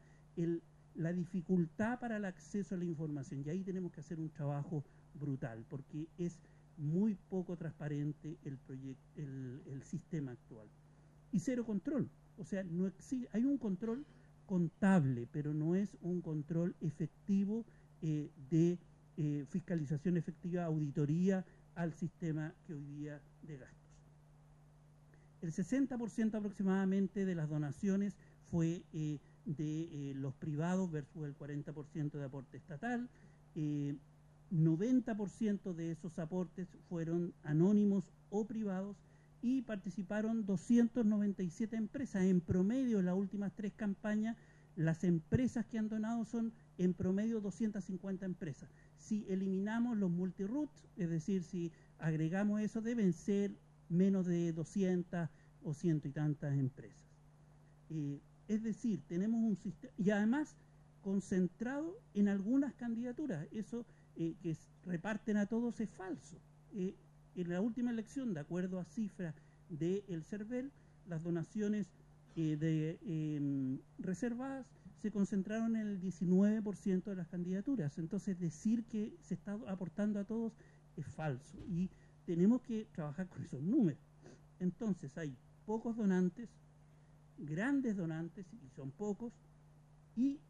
la dificultad para el acceso a la información, y ahí tenemos que hacer un trabajo brutal, porque es muy poco transparente el sistema actual. Y cero control, o sea, no existe, hay un control contable, pero no es un control efectivo de fiscalización efectiva, auditoría al sistema que hoy día de gastos. El 60% aproximadamente de las donaciones fue de los privados versus el 40% de aporte estatal. 90% de esos aportes fueron anónimos o privados, y participaron 297 empresas. En promedio, en las últimas 3 campañas, las empresas que han donado son en promedio 250 empresas. Si eliminamos los multiroot, es decir, si agregamos eso, deben ser menos de 200 o 100 y tantas empresas. Es decir, tenemos un sistema, y además concentrado en algunas candidaturas. Eso que reparten a todos es falso. En la última elección, de acuerdo a cifras del CERVEL, las donaciones reservadas se concentraron en el 19% de las candidaturas. Entonces, decir que se está aportando a todos es falso, y tenemos que trabajar con esos números. Entonces, hay pocos donantes, grandes donantes, y son pocos, y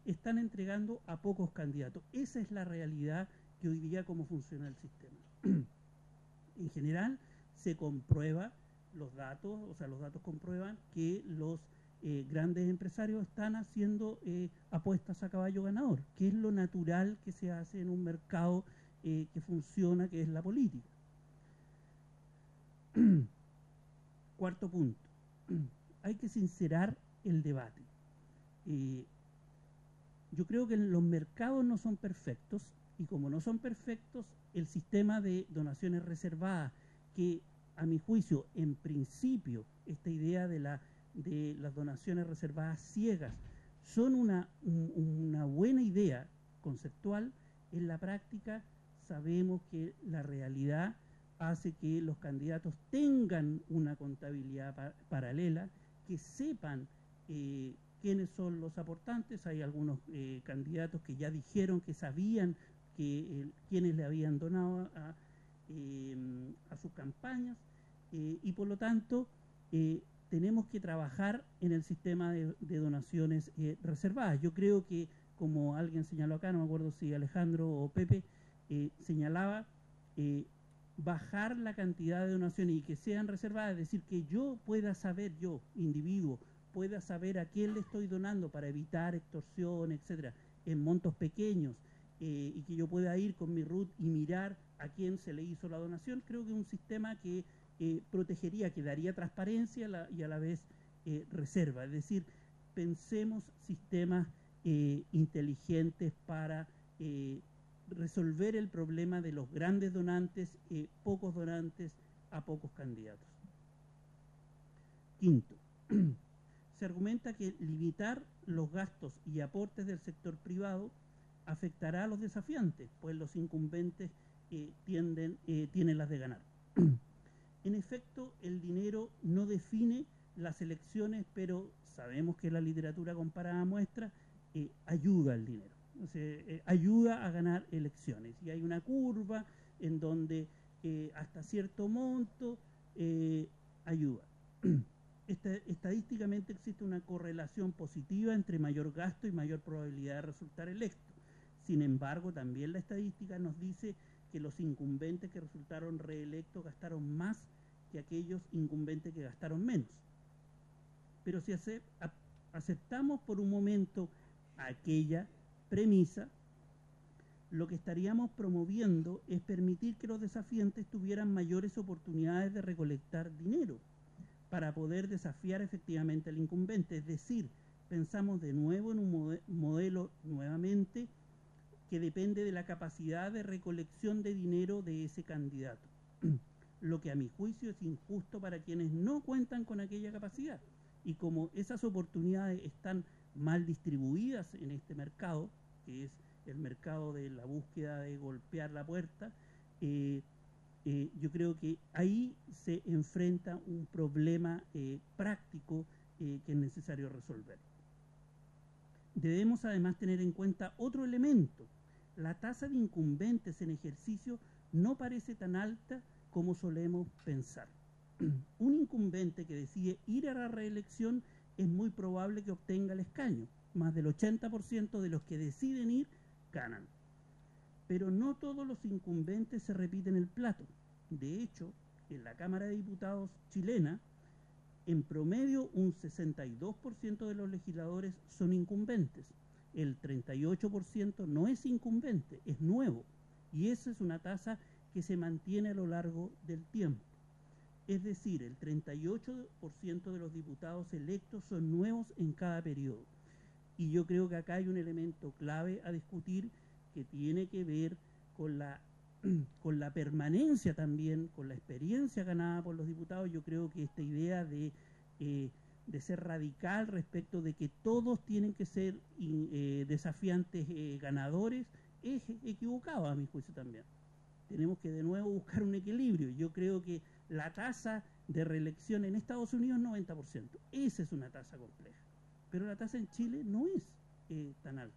están entregando a pocos candidatos. Esa es la realidad que hoy día cómo funciona el sistema. En general, se comprueba los datos, o sea, los datos comprueban que los grandes empresarios están haciendo apuestas a caballo ganador, que es lo natural que se hace en un mercado que funciona, que es la política. Cuarto punto, hay que sincerar el debate. Yo creo que los mercados no son perfectos, y como no son perfectos, el sistema de donaciones reservadas, que a mi juicio, en principio, esta idea de las donaciones reservadas ciegas son una buena idea conceptual, en la práctica sabemos que la realidad hace que los candidatos tengan una contabilidad paralela, que sepan quiénes son los aportantes. Hay algunos candidatos que ya dijeron que sabían quiénes le habían donado a sus campañas, y por lo tanto tenemos que trabajar en el sistema de donaciones reservadas. Yo creo que, como alguien señaló acá, no me acuerdo si Alejandro o Pepe, señalaba bajar la cantidad de donaciones y que sean reservadas, es decir, que yo pueda saber, yo, individuo, pueda saber a quién le estoy donando para evitar extorsión, etcétera, en montos pequeños, y que yo pueda ir con mi RUT y mirar a quién se le hizo la donación. Creo que es un sistema que protegería, que daría transparencia y a la vez reserva. Es decir, pensemos sistemas inteligentes para resolver el problema de los grandes donantes, pocos donantes a pocos candidatos. Quinto, se argumenta que limitar los gastos y aportes del sector privado afectará a los desafiantes, pues los incumbentes tienen las de ganar. En efecto, el dinero no define las elecciones, pero sabemos que la literatura comparada muestra ayuda al dinero. O sea, ayuda a ganar elecciones. Y hay una curva en donde hasta cierto monto ayuda. Estadísticamente existe una correlación positiva entre mayor gasto y mayor probabilidad de resultar electo. Sin embargo, también la estadística nos dice que los incumbentes que resultaron reelectos gastaron más que aquellos incumbentes que gastaron menos. Pero si aceptamos por un momento aquella premisa, lo que estaríamos promoviendo es permitir que los desafiantes tuvieran mayores oportunidades de recolectar dinero para poder desafiar efectivamente al incumbente. Es decir, pensamos de nuevo en un modelo nuevamente que depende de la capacidad de recolección de dinero de ese candidato, lo que a mi juicio es injusto para quienes no cuentan con aquella capacidad. Y como esas oportunidades están mal distribuidas en este mercado, que es el mercado de la búsqueda de golpear la puerta, yo creo que ahí se enfrenta un problema práctico que es necesario resolver. Debemos además tener en cuenta otro elemento. La tasa de incumbentes en ejercicio no parece tan alta como solemos pensar. Un incumbente que decide ir a la reelección es muy probable que obtenga el escaño. Más del 80% de los que deciden ir ganan. Pero no todos los incumbentes se repiten el plato. De hecho, en la Cámara de Diputados chilena, en promedio un 62% de los legisladores son incumbentes. El 38% no es incumbente, es nuevo. Y esa es una tasa que se mantiene a lo largo del tiempo. Es decir, el 38% de los diputados electos son nuevos en cada periodo. Y yo creo que acá hay un elemento clave a discutir que tiene que ver con la permanencia también, con la experiencia ganada por los diputados. Yo creo que esta idea de ser radical respecto de que todos tienen que ser desafiantes ganadores es equivocado a mi juicio también. Tenemos que de nuevo buscar un equilibrio. Yo creo que la tasa de reelección en Estados Unidos es 90%. Esa es una tasa compleja. Pero la tasa en Chile no es tan alta.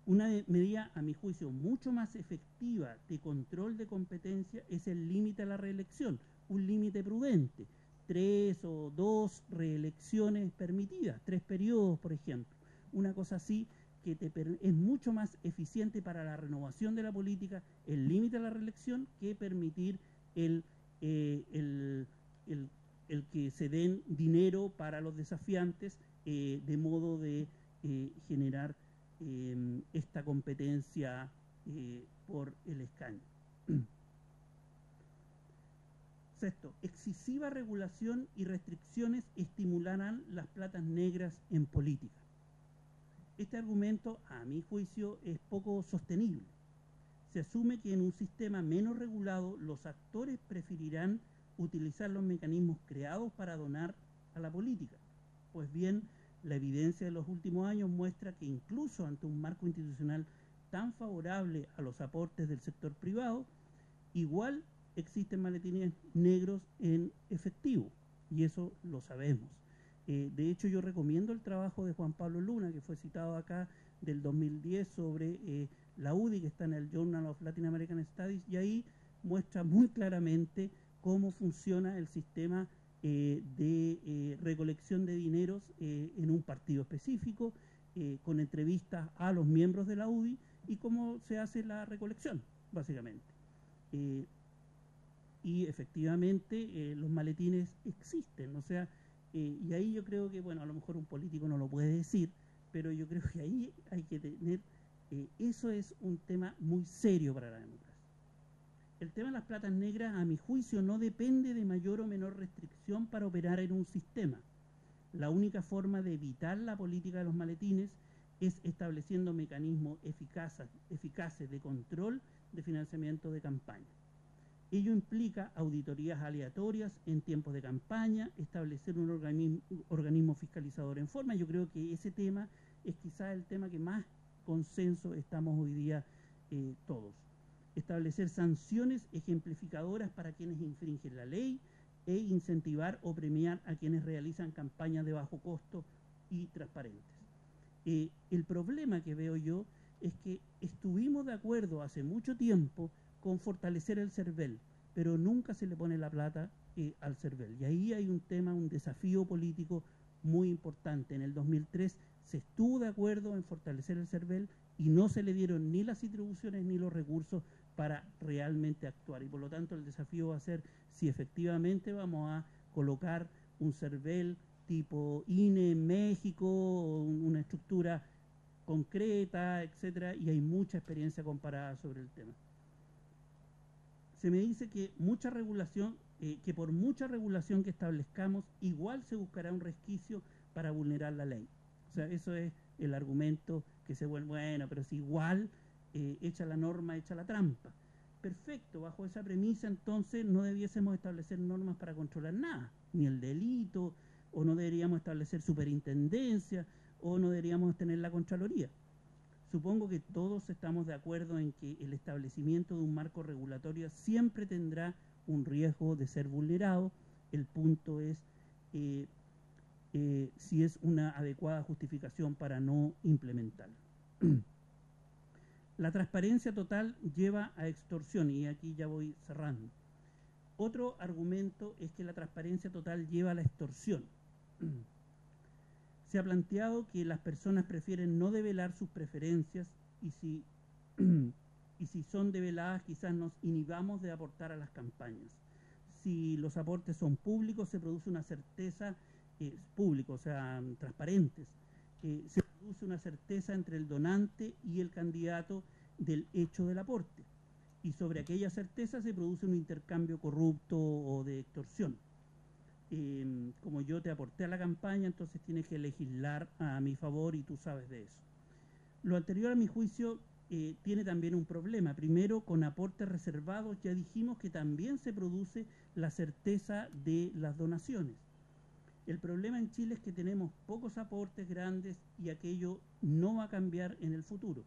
Una medida, a mi juicio, mucho más efectiva de control de competencia es el límite a la reelección, un límite prudente, 3 o 2 reelecciones permitidas, 3 periodos, por ejemplo. Una cosa así que es mucho más eficiente para la renovación de la política, el límite a la reelección, que permitir el que se den dinero para los desafiantes de modo de generar esta competencia por el escaño. Sexto, excesiva regulación y restricciones estimularán las platas negras en política. Este argumento, a mi juicio, es poco sostenible. Se asume que en un sistema menos regulado los actores preferirán utilizar los mecanismos creados para donar a la política. Pues bien, la evidencia de los últimos años muestra que incluso ante un marco institucional tan favorable a los aportes del sector privado, igual existen maletines negros en efectivo, y eso lo sabemos. De hecho, yo recomiendo el trabajo de Juan Pablo Luna, que fue citado acá, del 2010, sobre la UDI, que está en el Journal of Latin American Studies, y ahí muestra muy claramente cómo funciona el sistema de recolección de dineros en un partido específico, con entrevistas a los miembros de la UDI, y cómo se hace la recolección, básicamente. Y efectivamente los maletines existen, o sea, y ahí yo creo que, bueno, a lo mejor un político no lo puede decir, pero yo creo que ahí hay que tener, eso es un tema muy serio para la democracia. El tema de las platas negras, a mi juicio, no depende de mayor o menor restricción para operar en un sistema. La única forma de evitar la política de los maletines es estableciendo mecanismos eficaces de control de financiamiento de campaña. Ello implica auditorías aleatorias en tiempos de campaña, establecer un organismo fiscalizador en forma. Yo creo que ese tema es quizás el tema que más consenso estamos hoy día todos. Establecer sanciones ejemplificadoras para quienes infringen la ley e incentivar o premiar a quienes realizan campañas de bajo costo y transparentes. El problema que veo yo es que estuvimos de acuerdo hace mucho tiempo con fortalecer el CERVEL, pero nunca se le pone la plata al CERVEL. Y ahí hay un tema, un desafío político muy importante. En el 2003 se estuvo de acuerdo en fortalecer el CERVEL y no se le dieron ni las atribuciones ni los recursos para realmente actuar. Y por lo tanto el desafío va a ser si efectivamente vamos a colocar un CERVEL tipo INE en México, una estructura concreta, etcétera, y hay mucha experiencia comparada sobre el tema. Se me dice que mucha regulación, que por mucha regulación que establezcamos, igual se buscará un resquicio para vulnerar la ley. O sea, eso es el argumento que se vuelve, bueno, pero si igual echa la norma, echa la trampa. Perfecto, bajo esa premisa entonces no debiésemos establecer normas para controlar nada, ni el delito, o no deberíamos establecer superintendencia, o no deberíamos tener la Contraloría. Supongo que todos estamos de acuerdo en que el establecimiento de un marco regulatorio siempre tendrá un riesgo de ser vulnerado. El punto es si es una adecuada justificación para no implementarlo. La transparencia total lleva a extorsión, y aquí ya voy cerrando. Otro argumento es que la transparencia total lleva a la extorsión. Se ha planteado que las personas prefieren no develar sus preferencias y si son develadas quizás nos inhibamos de aportar a las campañas. Si los aportes son públicos se produce una certeza, públicos, o sea, transparentes, se produce una certeza entre el donante y el candidato del hecho del aporte. Y sobre aquella certeza se produce un intercambio corrupto o de extorsión. Como yo te aporté a la campaña, entonces tienes que legislar a mi favor y tú sabes de eso. Lo anterior, a mi juicio, tiene también un problema. Primero, con aportes reservados ya dijimos que también se produce la certeza de las donaciones. El problema en Chile es que tenemos pocos aportes grandes y aquello no va a cambiar en el futuro.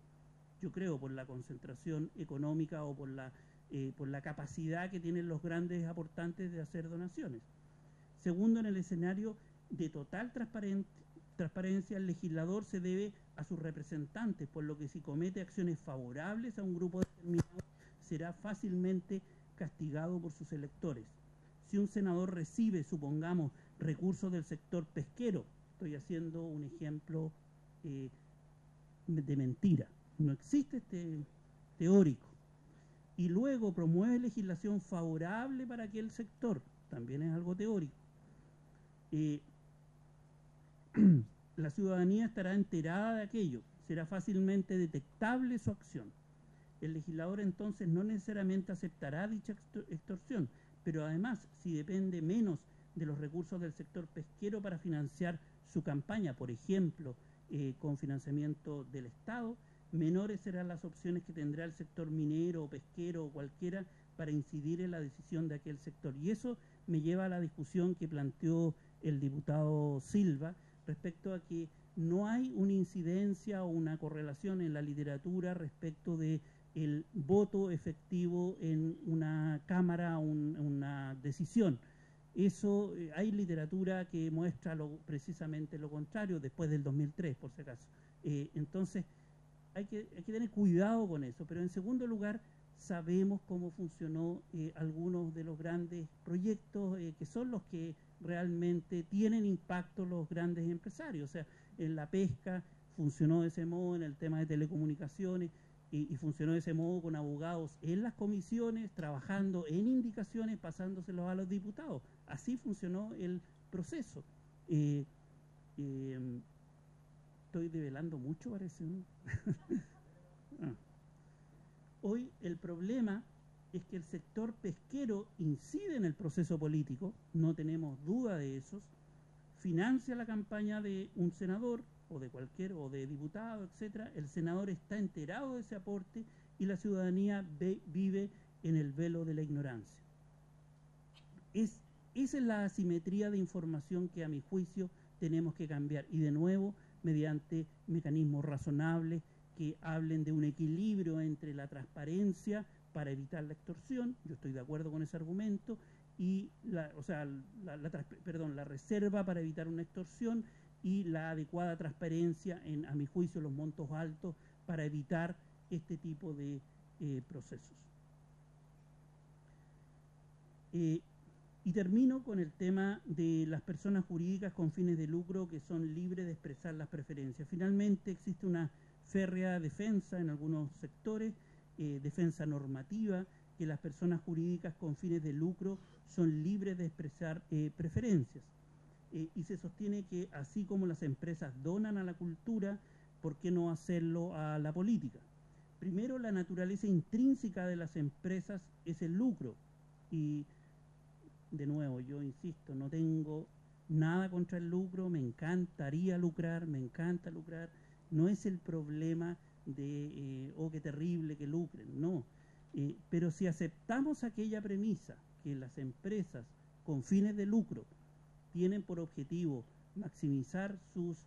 Yo creo por la concentración económica o por la capacidad que tienen los grandes aportantes de hacer donaciones. Segundo, en el escenario de total transparencia, el legislador se debe a sus representantes, por lo que si comete acciones favorables a un grupo determinado, será fácilmente castigado por sus electores. Si un senador recibe, supongamos, recursos del sector pesquero, estoy haciendo un ejemplo de mentira, no existe este teórico, y luego promueve legislación favorable para aquel sector, también es algo teórico. La ciudadanía estará enterada de aquello, será fácilmente detectable su acción. El legislador entonces no necesariamente aceptará dicha extorsión, pero además, si depende menos de los recursos del sector pesquero para financiar su campaña, por ejemplo, con financiamiento del Estado, menores serán las opciones que tendrá el sector minero, pesquero o cualquiera para incidir en la decisión de aquel sector. Y eso me lleva a la discusión que planteó el diputado Silva respecto a que no hay una incidencia o una correlación en la literatura respecto de el voto efectivo en una cámara, una decisión. Eso, hay literatura que muestra precisamente lo contrario, después del 2003, por si acaso. Entonces, hay que tener cuidado con eso. Pero en segundo lugar, sabemos cómo funcionó algunos de los grandes proyectos que son los que realmente tienen impacto los grandes empresarios. O sea, en la pesca funcionó de ese modo, en el tema de telecomunicaciones. y funcionó de ese modo con abogados en las comisiones, trabajando en indicaciones, pasándoselos a los diputados. Así funcionó el proceso. Estoy develando mucho, parece, ¿no? Ah. Hoy el problema es que el sector pesquero incide en el proceso político, no tenemos duda de eso, financia la campaña de un senador o de cualquier, o de diputado, etcétera. El senador está enterado de ese aporte y la ciudadanía vive en el velo de la ignorancia. Esa es la asimetría de información que a mi juicio tenemos que cambiar, y de nuevo mediante mecanismos razonables que hablen de un equilibrio entre la transparencia para evitar la extorsión, yo estoy de acuerdo con ese argumento, y la reserva para evitar una extorsión, y la adecuada transparencia en, a mi juicio, los montos altos para evitar este tipo de procesos. Y termino con el tema de las personas jurídicas con fines de lucro que son libres de expresar las preferencias. Finalmente existe una férrea defensa en algunos sectores, defensa normativa, que las personas jurídicas con fines de lucro son libres de expresar preferencias. Y se sostiene que así como las empresas donan a la cultura, ¿por qué no hacerlo a la política? Primero, la naturaleza intrínseca de las empresas es el lucro. Y de nuevo, yo insisto, no tengo nada contra el lucro, me encantaría lucrar, me encanta lucrar. No es el problema de, oh, qué terrible que lucren, no. Pero si aceptamos aquella premisa que las empresas con fines de lucro tienen por objetivo maximizar sus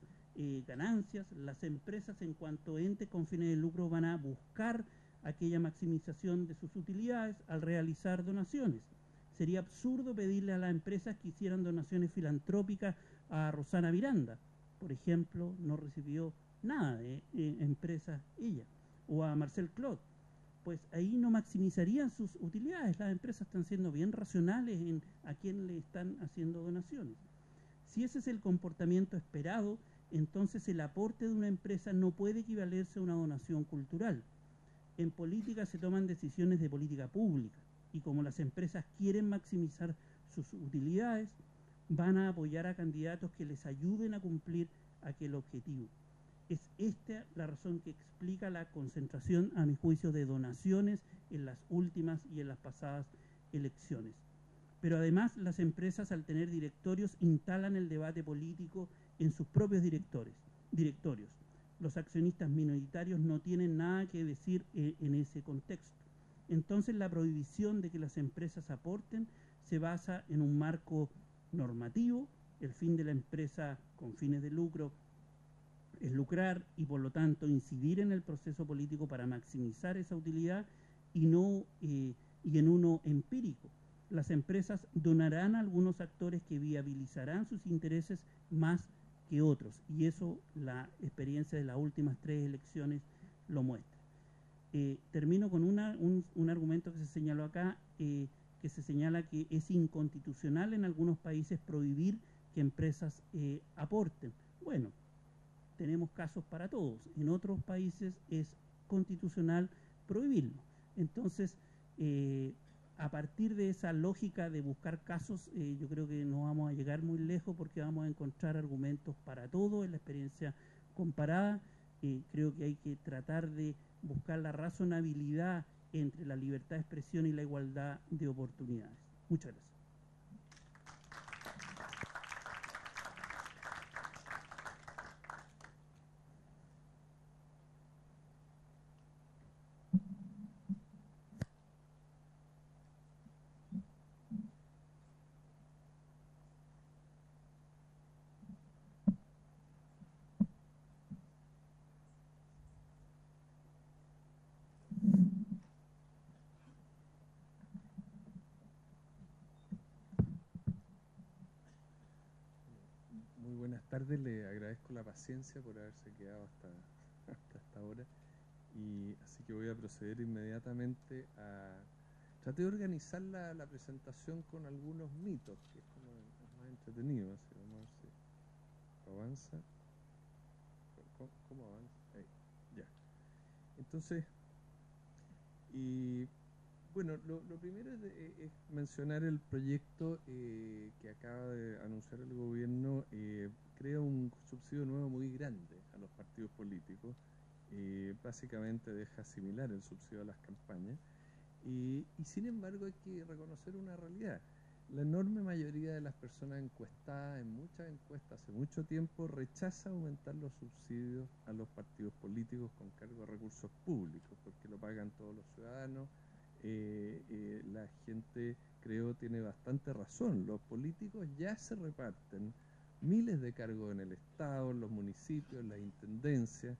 ganancias, las empresas en cuanto a entes con fines de lucro van a buscar aquella maximización de sus utilidades al realizar donaciones. Sería absurdo pedirle a las empresas que hicieran donaciones filantrópicas a Rosana Miranda, por ejemplo, no recibió nada de empresas ella, o a Marcel Claude. Pues ahí no maximizarían sus utilidades. Las empresas están siendo bien racionales en a quién le están haciendo donaciones. Si ese es el comportamiento esperado, entonces el aporte de una empresa no puede equivalerse a una donación cultural. En política se toman decisiones de política pública, y como las empresas quieren maximizar sus utilidades, van a apoyar a candidatos que les ayuden a cumplir aquel objetivo. Es esta la razón que explica la concentración, a mi juicio, de donaciones en las últimas y en las pasadas elecciones. Pero además las empresas, al tener directorios, instalan el debate político en sus propios directorios. Los accionistas minoritarios no tienen nada que decir en ese contexto. Entonces la prohibición de que las empresas aporten se basa en un marco normativo. El fin de la empresa con fines de lucro es lucrar y por lo tanto incidir en el proceso político para maximizar esa utilidad, y en uno empírico. Las empresas donarán a algunos actores que viabilizarán sus intereses más que otros, y eso la experiencia de las últimas 3 elecciones lo muestra. Termino con un argumento que se señaló acá, que se señala que es inconstitucional en algunos países prohibir que empresas aporten. Bueno, tenemos casos para todos. En otros países es constitucional prohibirlo. Entonces, a partir de esa lógica de buscar casos, yo creo que no vamos a llegar muy lejos, porque vamos a encontrar argumentos para todo en la experiencia comparada. Creo que hay que tratar de buscar la razonabilidad entre la libertad de expresión y la igualdad de oportunidades. Muchas gracias. Muy buenas tardes, le agradezco la paciencia por haberse quedado hasta esta hora, y así que voy a proceder inmediatamente a... Traté de organizar la presentación con algunos mitos, que es como es más entretenido, así. Vamos a ver si avanza. ¿Cómo avanza? Ahí, ya. Entonces, Y bueno, lo primero es mencionar el proyecto que acaba de anunciar el gobierno. Crea un subsidio nuevo muy grande a los partidos políticos. Básicamente deja similar el subsidio a las campañas. Y sin embargo hay que reconocer una realidad. La enorme mayoría de las personas encuestadas en muchas encuestas hace mucho tiempo rechaza aumentar los subsidios a los partidos políticos con cargo a recursos públicos, porque lo pagan todos los ciudadanos. La gente, creo, tiene bastante razón. Los políticos ya se reparten miles de cargos en el Estado, en los municipios, en las intendencias,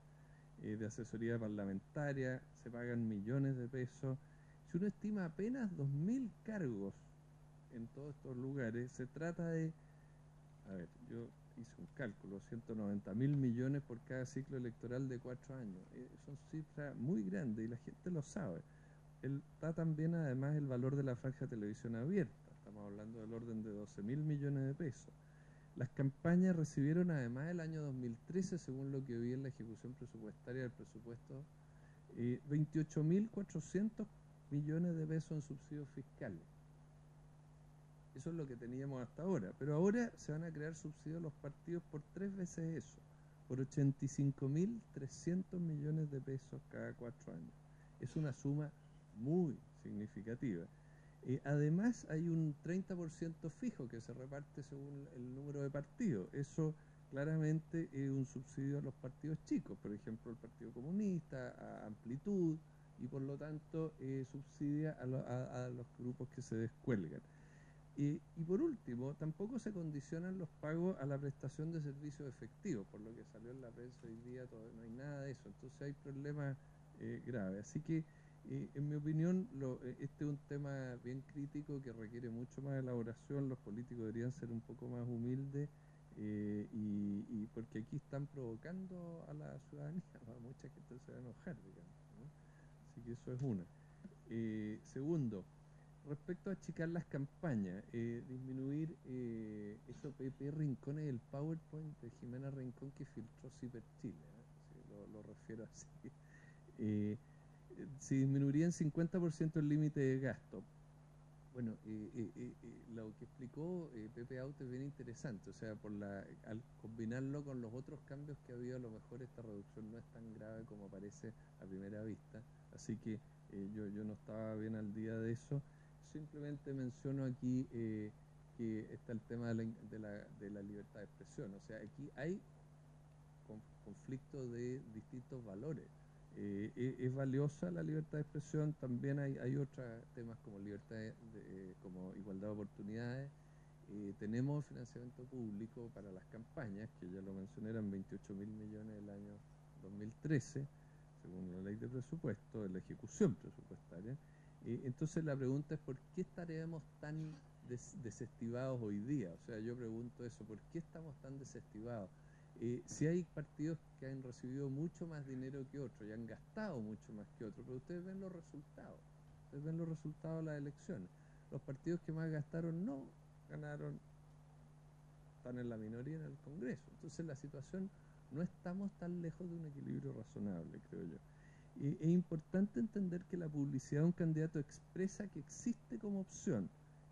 de asesoría parlamentaria, se pagan millones de pesos. Si uno estima apenas 2.000 cargos en todos estos lugares, se trata de, a ver, yo hice un cálculo, 190.000 millones por cada ciclo electoral de 4 años. Son cifras muy grandes y la gente lo sabe. Está también además el valor de la franja de televisión abierta, estamos hablando del orden de 12.000 millones de pesos. Las campañas recibieron además el año 2013, según lo que vi en la ejecución presupuestaria del presupuesto, 28.400 millones de pesos en subsidios fiscales. Eso es lo que teníamos hasta ahora. Pero ahora se van a crear subsidios a los partidos por 3 veces eso, por 85.300 millones de pesos cada 4 años. Es una suma muy significativa. Además hay un 30% fijo que se reparte según el número de partidos. Eso claramente es un subsidio a los partidos chicos, por ejemplo el Partido Comunista, a Amplitud, y por lo tanto subsidia a los grupos que se descuelgan. Y por último, tampoco se condicionan los pagos a la prestación de servicios efectivos, por lo que salió en la prensa hoy día, todavía no hay nada de eso, entonces hay problemas graves. Así que, en mi opinión, este es un tema bien crítico que requiere mucho más elaboración. Los políticos deberían ser un poco más humildes, y porque aquí están provocando a la ciudadanía, a mucha gente se va a enojar, digamos, ¿no? Así que eso es una. Segundo, respecto a achicar las campañas, disminuir, eso Pepe Rincón es el PowerPoint de Jimena Rincón que filtró Ciper Chile, sí, lo refiero así. Se disminuiría en 50% el límite de gasto. Bueno, lo que explicó Pepe Out es bien interesante, o sea, al combinarlo con los otros cambios que ha habido, a lo mejor esta reducción no es tan grave como parece a primera vista, así que yo no estaba bien al día de eso. Simplemente menciono aquí que está el tema de la libertad de expresión, o sea, aquí hay conflicto de distintos valores. Es valiosa la libertad de expresión, también hay otros temas como libertad como igualdad de oportunidades. Tenemos financiamiento público para las campañas, que ya lo mencioné, eran 28.000 millones el año 2013, según la ley de presupuesto, de la ejecución presupuestaria. Entonces la pregunta es, ¿por qué estaremos tan desestimados hoy día? O sea, yo pregunto eso, ¿por qué estamos tan desestimados? Si hay partidos que han recibido mucho más dinero que otros y han gastado mucho más que otros, pero ustedes ven los resultados, de las elecciones. Los partidos que más gastaron no ganaron, están en la minoría en el Congreso. Entonces la situación, no estamos tan lejos de un equilibrio razonable, creo yo. Es importante entender que la publicidad de un candidato expresa que existe como opción,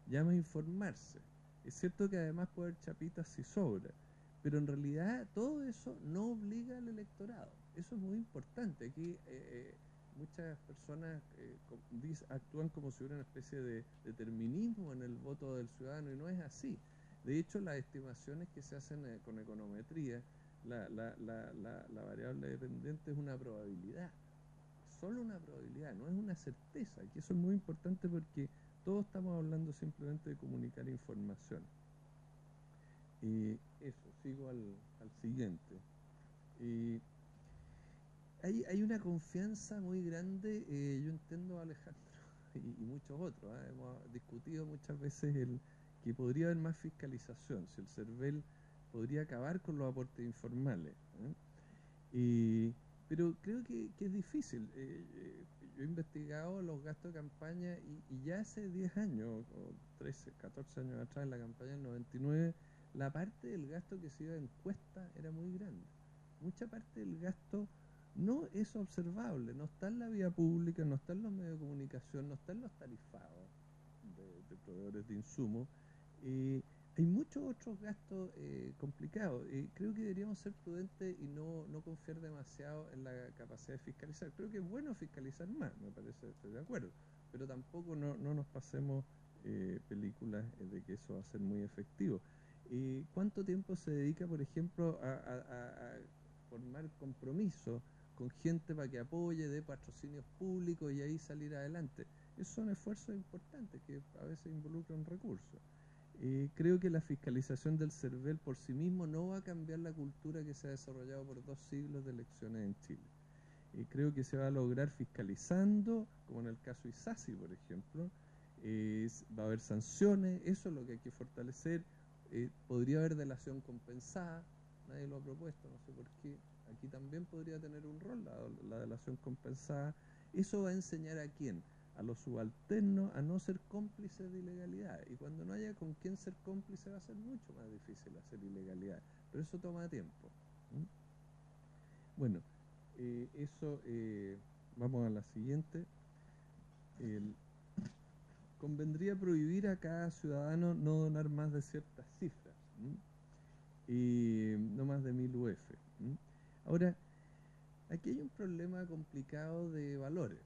llama a informarse. Es cierto que además puede haber chapitas si sobra, pero en realidad todo eso no obliga al electorado. Eso es muy importante. Aquí muchas personas actúan como si hubiera una especie de determinismo en el voto del ciudadano, y no es así. De hecho, las estimaciones que se hacen con econometría, la variable dependiente es una probabilidad, solo una probabilidad, no es una certeza. Y eso es muy importante porque todos estamos hablando simplemente de comunicar información. Eso, sigo al siguiente. Hay una confianza muy grande, yo entiendo a Alejandro y muchos otros, hemos discutido muchas veces que podría haber más fiscalización, si el CERVEL podría acabar con los aportes informales. Pero creo que es difícil. Yo he investigado los gastos de campaña y ya hace 10 años, o 13, 14 años atrás, en la campaña del 99, la parte del gasto que se iba a encuesta era muy grande. Mucha parte del gasto no es observable, no está en la vía pública, no está en los medios de comunicación, no está en los tarifados de proveedores de insumos. Hay muchos otros gastos complicados. Creo que deberíamos ser prudentes y no confiar demasiado en la capacidad de fiscalizar. Creo que es bueno fiscalizar más, me parece, estoy de acuerdo, pero tampoco no nos pasemos películas de que eso va a ser muy efectivo. ¿Cuánto tiempo se dedica, por ejemplo, a formar compromisos con gente para que apoye, dé patrocinios públicos y ahí salir adelante? Esos son esfuerzos importantes que a veces involucran recursos. Creo que la fiscalización del CERVEL por sí mismo no va a cambiar la cultura que se ha desarrollado por 2 siglos de elecciones en Chile. Creo que se va a lograr fiscalizando, como en el caso ISASI, por ejemplo. Va a haber sanciones, eso es lo que hay que fortalecer. Podría haber delación compensada, nadie lo ha propuesto, no sé por qué. Aquí también podría tener un rol la delación compensada. Eso va a enseñar a quién, a los subalternos, a no ser cómplices de ilegalidades. Y cuando no haya con quién ser cómplice va a ser mucho más difícil hacer ilegalidades. Pero eso toma tiempo. Bueno, eso, vamos a la siguiente. Convendría prohibir a cada ciudadano no donar más de ciertas cifras, y no más de 1000 UF. Ahora, aquí hay un problema complicado de valores.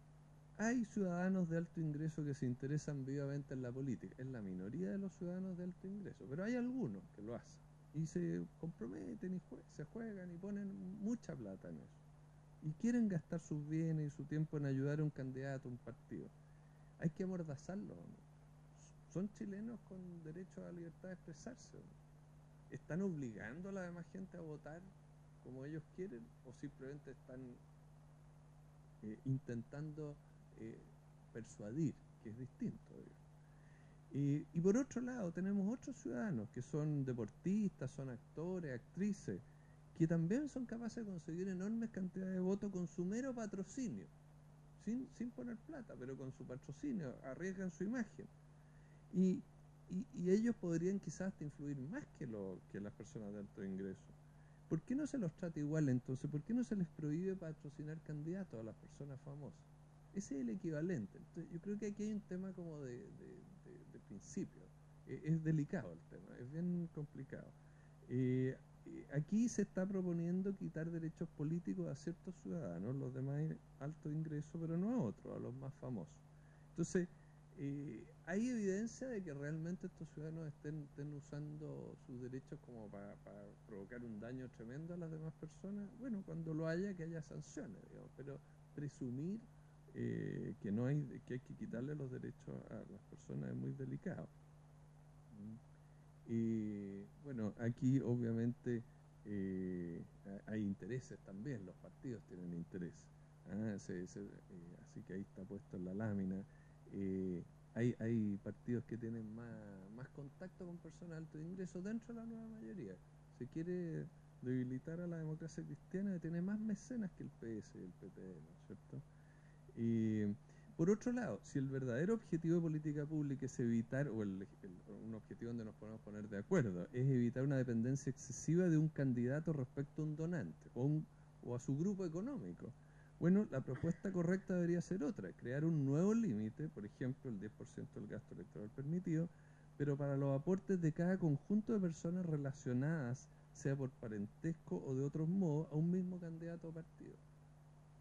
Hay ciudadanos de alto ingreso que se interesan vivamente en la política. Es la minoría de los ciudadanos de alto ingreso, pero hay algunos que lo hacen y se comprometen y se juegan y ponen mucha plata en eso. Y quieren gastar sus bienes y su tiempo en ayudar a un candidato, a un partido. Hay que amordazarlo, ¿no? Son chilenos con derecho a la libertad de expresarse, ¿no? ¿Están obligando a la demás gente a votar como ellos quieren o simplemente están intentando persuadir, que es distinto? Y por otro lado tenemos otros ciudadanos que son deportistas, son actores, actrices, que también son capaces de conseguir enormes cantidades de votos con su mero patrocinio, sin poner plata, pero con su patrocinio, arriesgan su imagen. Y ellos podrían quizás hasta influir más que las personas de alto ingreso. ¿Por qué no se los trata igual entonces? ¿Por qué no se les prohíbe patrocinar candidatos a las personas famosas? Ese es el equivalente. Entonces, yo creo que aquí hay un tema como de principio. Es delicado el tema, es bien complicado. Aquí se está proponiendo quitar derechos políticos a ciertos ciudadanos, los de más alto ingreso, pero no a otros, a los más famosos. Entonces, hay evidencia de que realmente estos ciudadanos estén usando sus derechos como para provocar un daño tremendo a las demás personas. Bueno, cuando lo haya, que haya sanciones, digamos, pero presumir que hay que quitarle los derechos a las personas es muy delicado. Y bueno, aquí obviamente hay intereses también, los partidos tienen intereses. Así que ahí está puesto en la lámina. Hay partidos que tienen más contacto con personas de alto ingreso dentro de la nueva mayoría. Se quiere debilitar a la democracia cristiana, que tiene más mecenas que el PS y el PP, ¿no es cierto? Y por otro lado, si el verdadero objetivo de política pública es evitar, un objetivo donde nos podemos poner de acuerdo, es evitar una dependencia excesiva de un candidato respecto a un donante o a su grupo económico, bueno, la propuesta correcta debería ser otra, crear un nuevo límite, por ejemplo, el 10% del gasto electoral permitido, pero para los aportes de cada conjunto de personas relacionadas, sea por parentesco o de otros modos, a un mismo candidato o partido.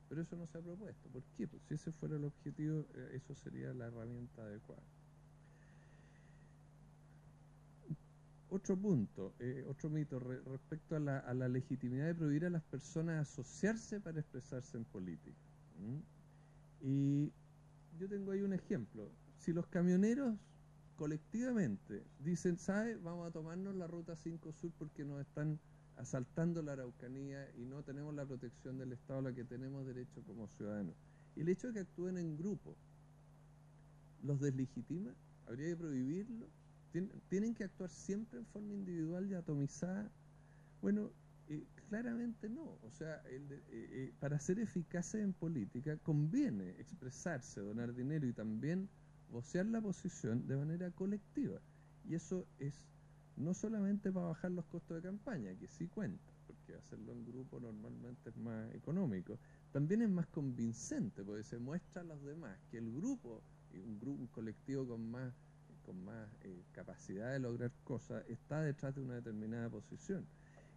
Pero eso no se ha propuesto. ¿Por qué? Pues si ese fuera el objetivo, eso sería la herramienta adecuada. Otro punto, otro mito respecto a la legitimidad de prohibir a las personas asociarse para expresarse en política. Y yo tengo ahí un ejemplo. Si los camioneros colectivamente dicen, ¿sabe? Vamos a tomarnos la ruta 5 Sur porque nos están asaltando la Araucanía y no tenemos la protección del Estado a la que tenemos derecho como ciudadanos. Y el hecho de que actúen en grupo, ¿los deslegitima? ¿Habría que prohibirlo? ¿Tienen que actuar siempre en forma individual y atomizada? Bueno, claramente no. O sea, para ser eficaces en política conviene expresarse, donar dinero y también vocear la posición de manera colectiva. Y eso es no solamente para bajar los costos de campaña, que sí cuenta, porque hacerlo en grupo normalmente es más económico. También es más convincente, porque se muestra a los demás que el grupo, un colectivo con más capacidad de lograr cosas, está detrás de una determinada posición.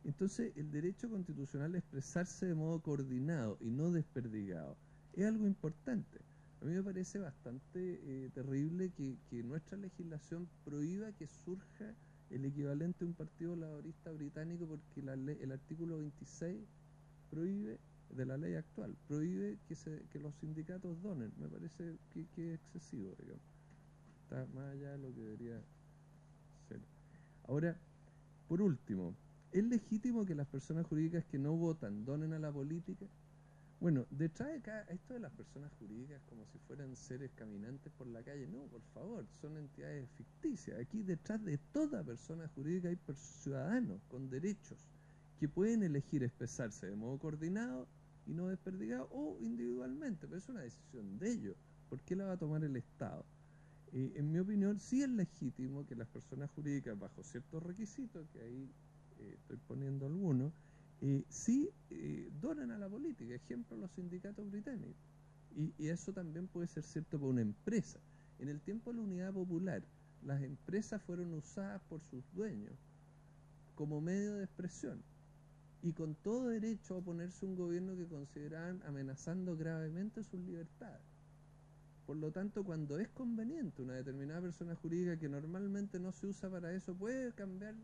Entonces, el derecho constitucional a expresarse de modo coordinado y no desperdigado es algo importante. A mí me parece bastante terrible que nuestra legislación prohíba que surja el equivalente a un partido laborista británico, porque el artículo 26 prohíbe, de la ley actual, prohíbe que los sindicatos donen. Me parece que es excesivo, digamos. Está más allá de lo que debería ser. Ahora, por último, ¿es legítimo que las personas jurídicas que no votan donen a la política? Bueno, detrás de acá, esto de las personas jurídicas como si fueran seres caminantes por la calle, no, por favor, son entidades ficticias. Aquí detrás de toda persona jurídica hay ciudadanos con derechos que pueden elegir expresarse de modo coordinado y no desperdigado, o individualmente, pero es una decisión de ellos. ¿Por qué la va a tomar el Estado? En mi opinión, sí es legítimo que las personas jurídicas, bajo ciertos requisitos, que ahí estoy poniendo algunos, sí donan a la política. Ejemplo, los sindicatos británicos. Y eso también puede ser cierto para una empresa. En el tiempo de la Unidad Popular, las empresas fueron usadas por sus dueños como medio de expresión, y con todo derecho a oponerse a un gobierno que consideraban amenazando gravemente sus libertades. Por lo tanto, cuando es conveniente, una determinada persona jurídica que normalmente no se usa para eso puede cambiar,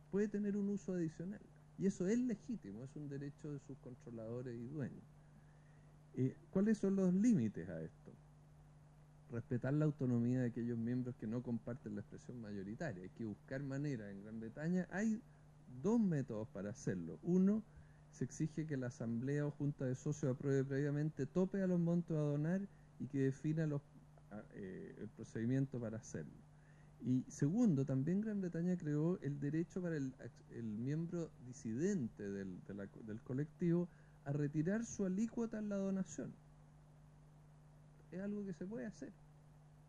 puede tener un uso adicional. Y eso es legítimo, es un derecho de sus controladores y dueños. ¿Cuáles son los límites a esto? Respetar la autonomía de aquellos miembros que no comparten la expresión mayoritaria. Hay que buscar maneras. En Gran Bretaña hay dos métodos para hacerlo. Uno, se exige que la asamblea o junta de socios apruebe previamente tope a los montos a donar y que defina el procedimiento para hacerlo. Y segundo, también Gran Bretaña creó el derecho para el miembro disidente del colectivo a retirar su alícuota en la donación. Es algo que se puede hacer.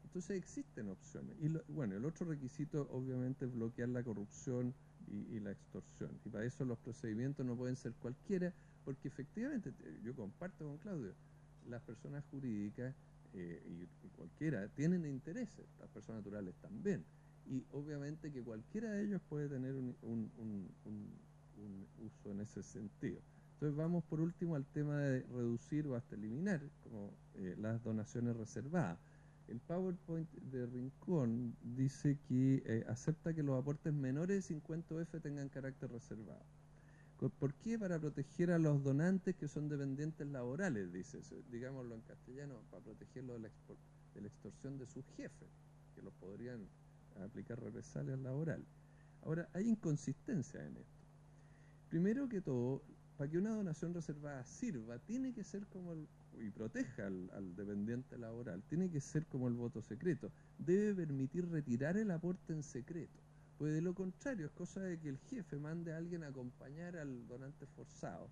Entonces existen opciones. Y bueno, el otro requisito obviamente es bloquear la corrupción y la extorsión. Y para eso los procedimientos no pueden ser cualquiera, porque efectivamente, yo comparto con Claudio, las personas jurídicas y cualquiera tienen intereses, las personas naturales también. Y obviamente que cualquiera de ellos puede tener un uso en ese sentido. Entonces vamos por último al tema de reducir o hasta eliminar como las donaciones reservadas. El PowerPoint de Rincón dice que acepta que los aportes menores de 50 UF tengan carácter reservado. ¿Por qué? Para proteger a los donantes que son dependientes laborales, dice, digámoslo en castellano, para protegerlos de la extorsión de sus jefes, que los podrían aplicar represalias laborales. Ahora, hay inconsistencia en esto. Primero que todo, para que una donación reservada sirva, tiene que ser como y proteja al dependiente laboral, tiene que ser como el voto secreto. Debe permitir retirar el aporte en secreto. Pues de lo contrario, es cosa de que el jefe mande a alguien a acompañar al donante forzado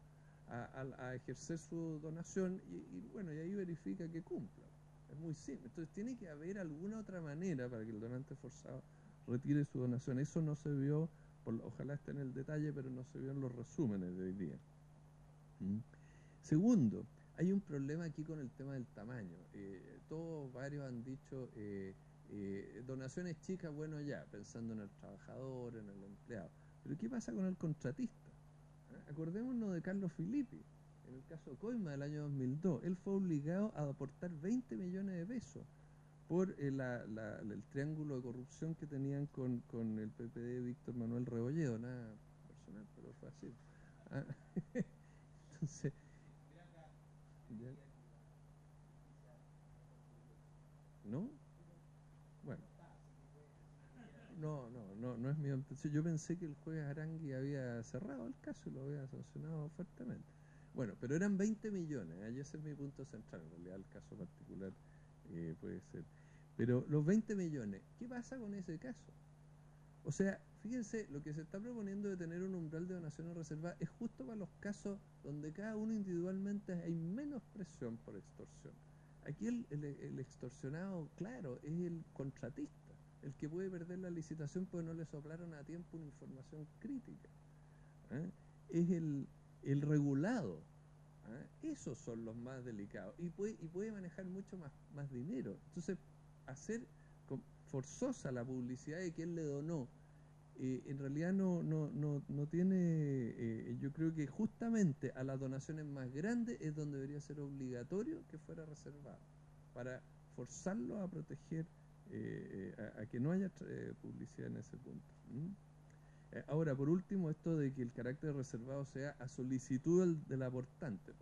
a ejercer su donación y bueno, y ahí verifica que cumpla. Es muy simple. Entonces tiene que haber alguna otra manera para que el donante forzado retire su donación. Eso no se vio, ojalá esté en el detalle, pero no se vio en los resúmenes de hoy día. Segundo, hay un problema aquí con el tema del tamaño. Varios han dicho donaciones chicas, bueno ya, pensando en el trabajador, en el empleado. Pero ¿qué pasa con el contratista? Acordémonos de Carlos Filippi, en el caso Coima del año 2002. Él fue obligado a aportar 20 millones de pesos por el triángulo de corrupción que tenían con el PPD Víctor Manuel Rebolledo. Nada personal, pero fue así. Entonces, ¿no? Bueno. No es mi intención. Yo pensé que el juez Arangui había cerrado el caso y lo había sancionado fuertemente. Bueno, pero eran 20 millones, y ese es mi punto central. En realidad el caso particular puede ser. Pero los 20 millones, ¿qué pasa con ese caso? O sea, fíjense, lo que se está proponiendo de tener un umbral de donaciones reservadas es justo para los casos donde cada uno individualmente hay menos presión por extorsión. Aquí el extorsionado, claro, es el contratista, el que puede perder la licitación porque no le soplaron a tiempo una información crítica. es el regulado. ¿Ah? Esos son los más delicados y puede manejar mucho más dinero. Entonces, hacer forzosa la publicidad de quién le donó, en realidad no tiene, yo creo que justamente a las donaciones más grandes es donde debería ser obligatorio que fuera reservado, para forzarlo a proteger, a que no haya publicidad en ese punto. Ahora, por último, esto de que el carácter reservado sea a solicitud del aportante,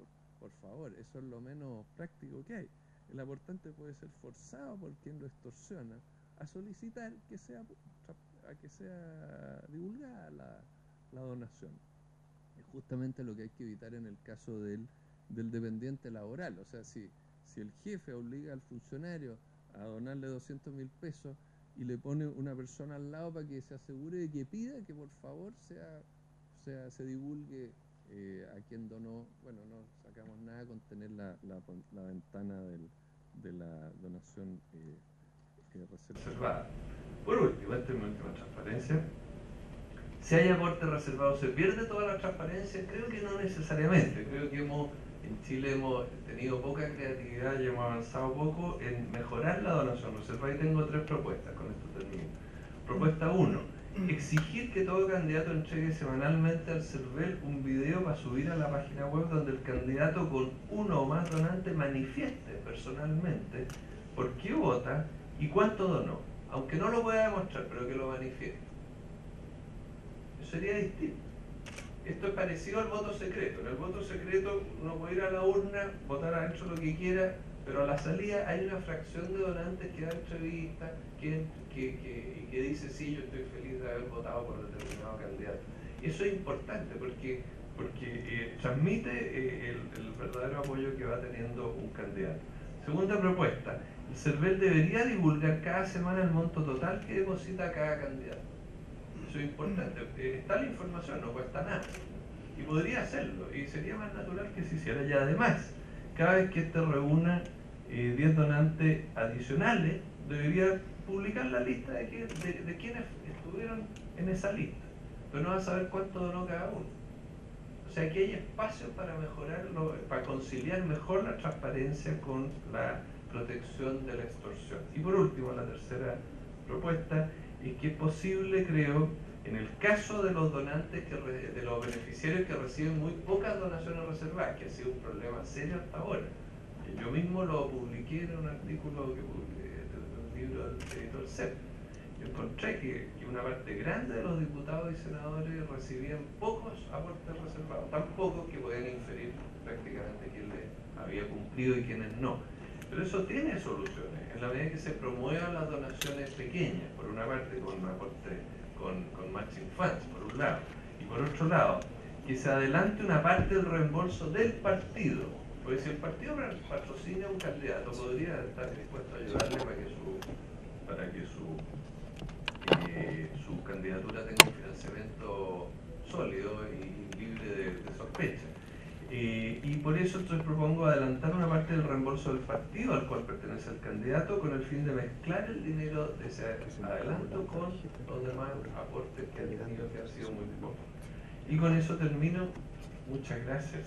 por favor, eso es lo menos práctico que hay. El aportante puede ser forzado por quien lo extorsiona a solicitar que sea divulgada la donación. Es justamente lo que hay que evitar en el caso del dependiente laboral. O sea, si el jefe obliga al funcionario a donarle 200.000 pesos y le pone una persona al lado para que se asegure de que pida que por favor se divulgue a quien donó, bueno, no sacamos nada con tener la ventana de la donación reservada. Por último, en términos de transparencia, si hay aporte reservado, ¿se pierde toda la transparencia? Creo que no necesariamente. Creo que en Chile hemos tenido poca creatividad y hemos avanzado poco en mejorar la donación reservada, y tengo 3 propuestas, con esto termino. Propuesta 1, exigir que todo candidato entregue semanalmente al CERVEL un video para subir a la página web donde el candidato con uno o más donantes manifieste personalmente por qué vota y cuánto donó, aunque no lo pueda demostrar, pero que lo manifieste. Eso sería distinto. Esto es parecido al voto secreto. En el voto secreto uno puede ir a la urna, votar adentro lo que quiera, pero a la salida hay una fracción de donantes que da entrevistas, que dice sí, yo estoy feliz de haber votado por determinado candidato. Eso es importante porque transmite el verdadero apoyo que va teniendo un candidato. Segunda propuesta, el CERVEL debería divulgar cada semana el monto total que deposita cada candidato. Eso es importante. Está la información, no cuesta nada. Y podría hacerlo, y sería más natural que se hiciera. Y además, cada vez que este reúna 10 donantes adicionales, debería publicar la lista de quienes estuvieron en esa lista. Pero no va a saber cuánto donó cada uno. O sea, que hay espacio para mejorarlo, para conciliar mejor la transparencia con la protección de la extorsión. Y por último, la tercera propuesta es que es posible, creo, en el caso de los donantes, de los beneficiarios que reciben muy pocas donaciones reservadas, que ha sido un problema serio hasta ahora. Yo mismo lo publiqué en un artículo que publiqué en un libro del editor CEP. Yo encontré que una parte grande de los diputados y senadores recibían pocos aportes reservados, tan pocos que podían inferir prácticamente quién les había cumplido y quiénes no. Pero eso tiene soluciones, en la medida que se promuevan las donaciones pequeñas, por una parte con aporte con matching funds, por un lado, y por otro lado, que se adelante una parte del reembolso del partido, porque si el partido patrocina a un candidato, podría estar dispuesto a ayudarle para que su candidatura tenga un financiamiento sólido y libre de sospecha. Y por eso entonces propongo adelantar una parte del reembolso del partido al cual pertenece el candidato, con el fin de mezclar el dinero de ese adelanto con los demás aportes que han tenido, que han sido muy pocos. Y con eso termino. Muchas gracias.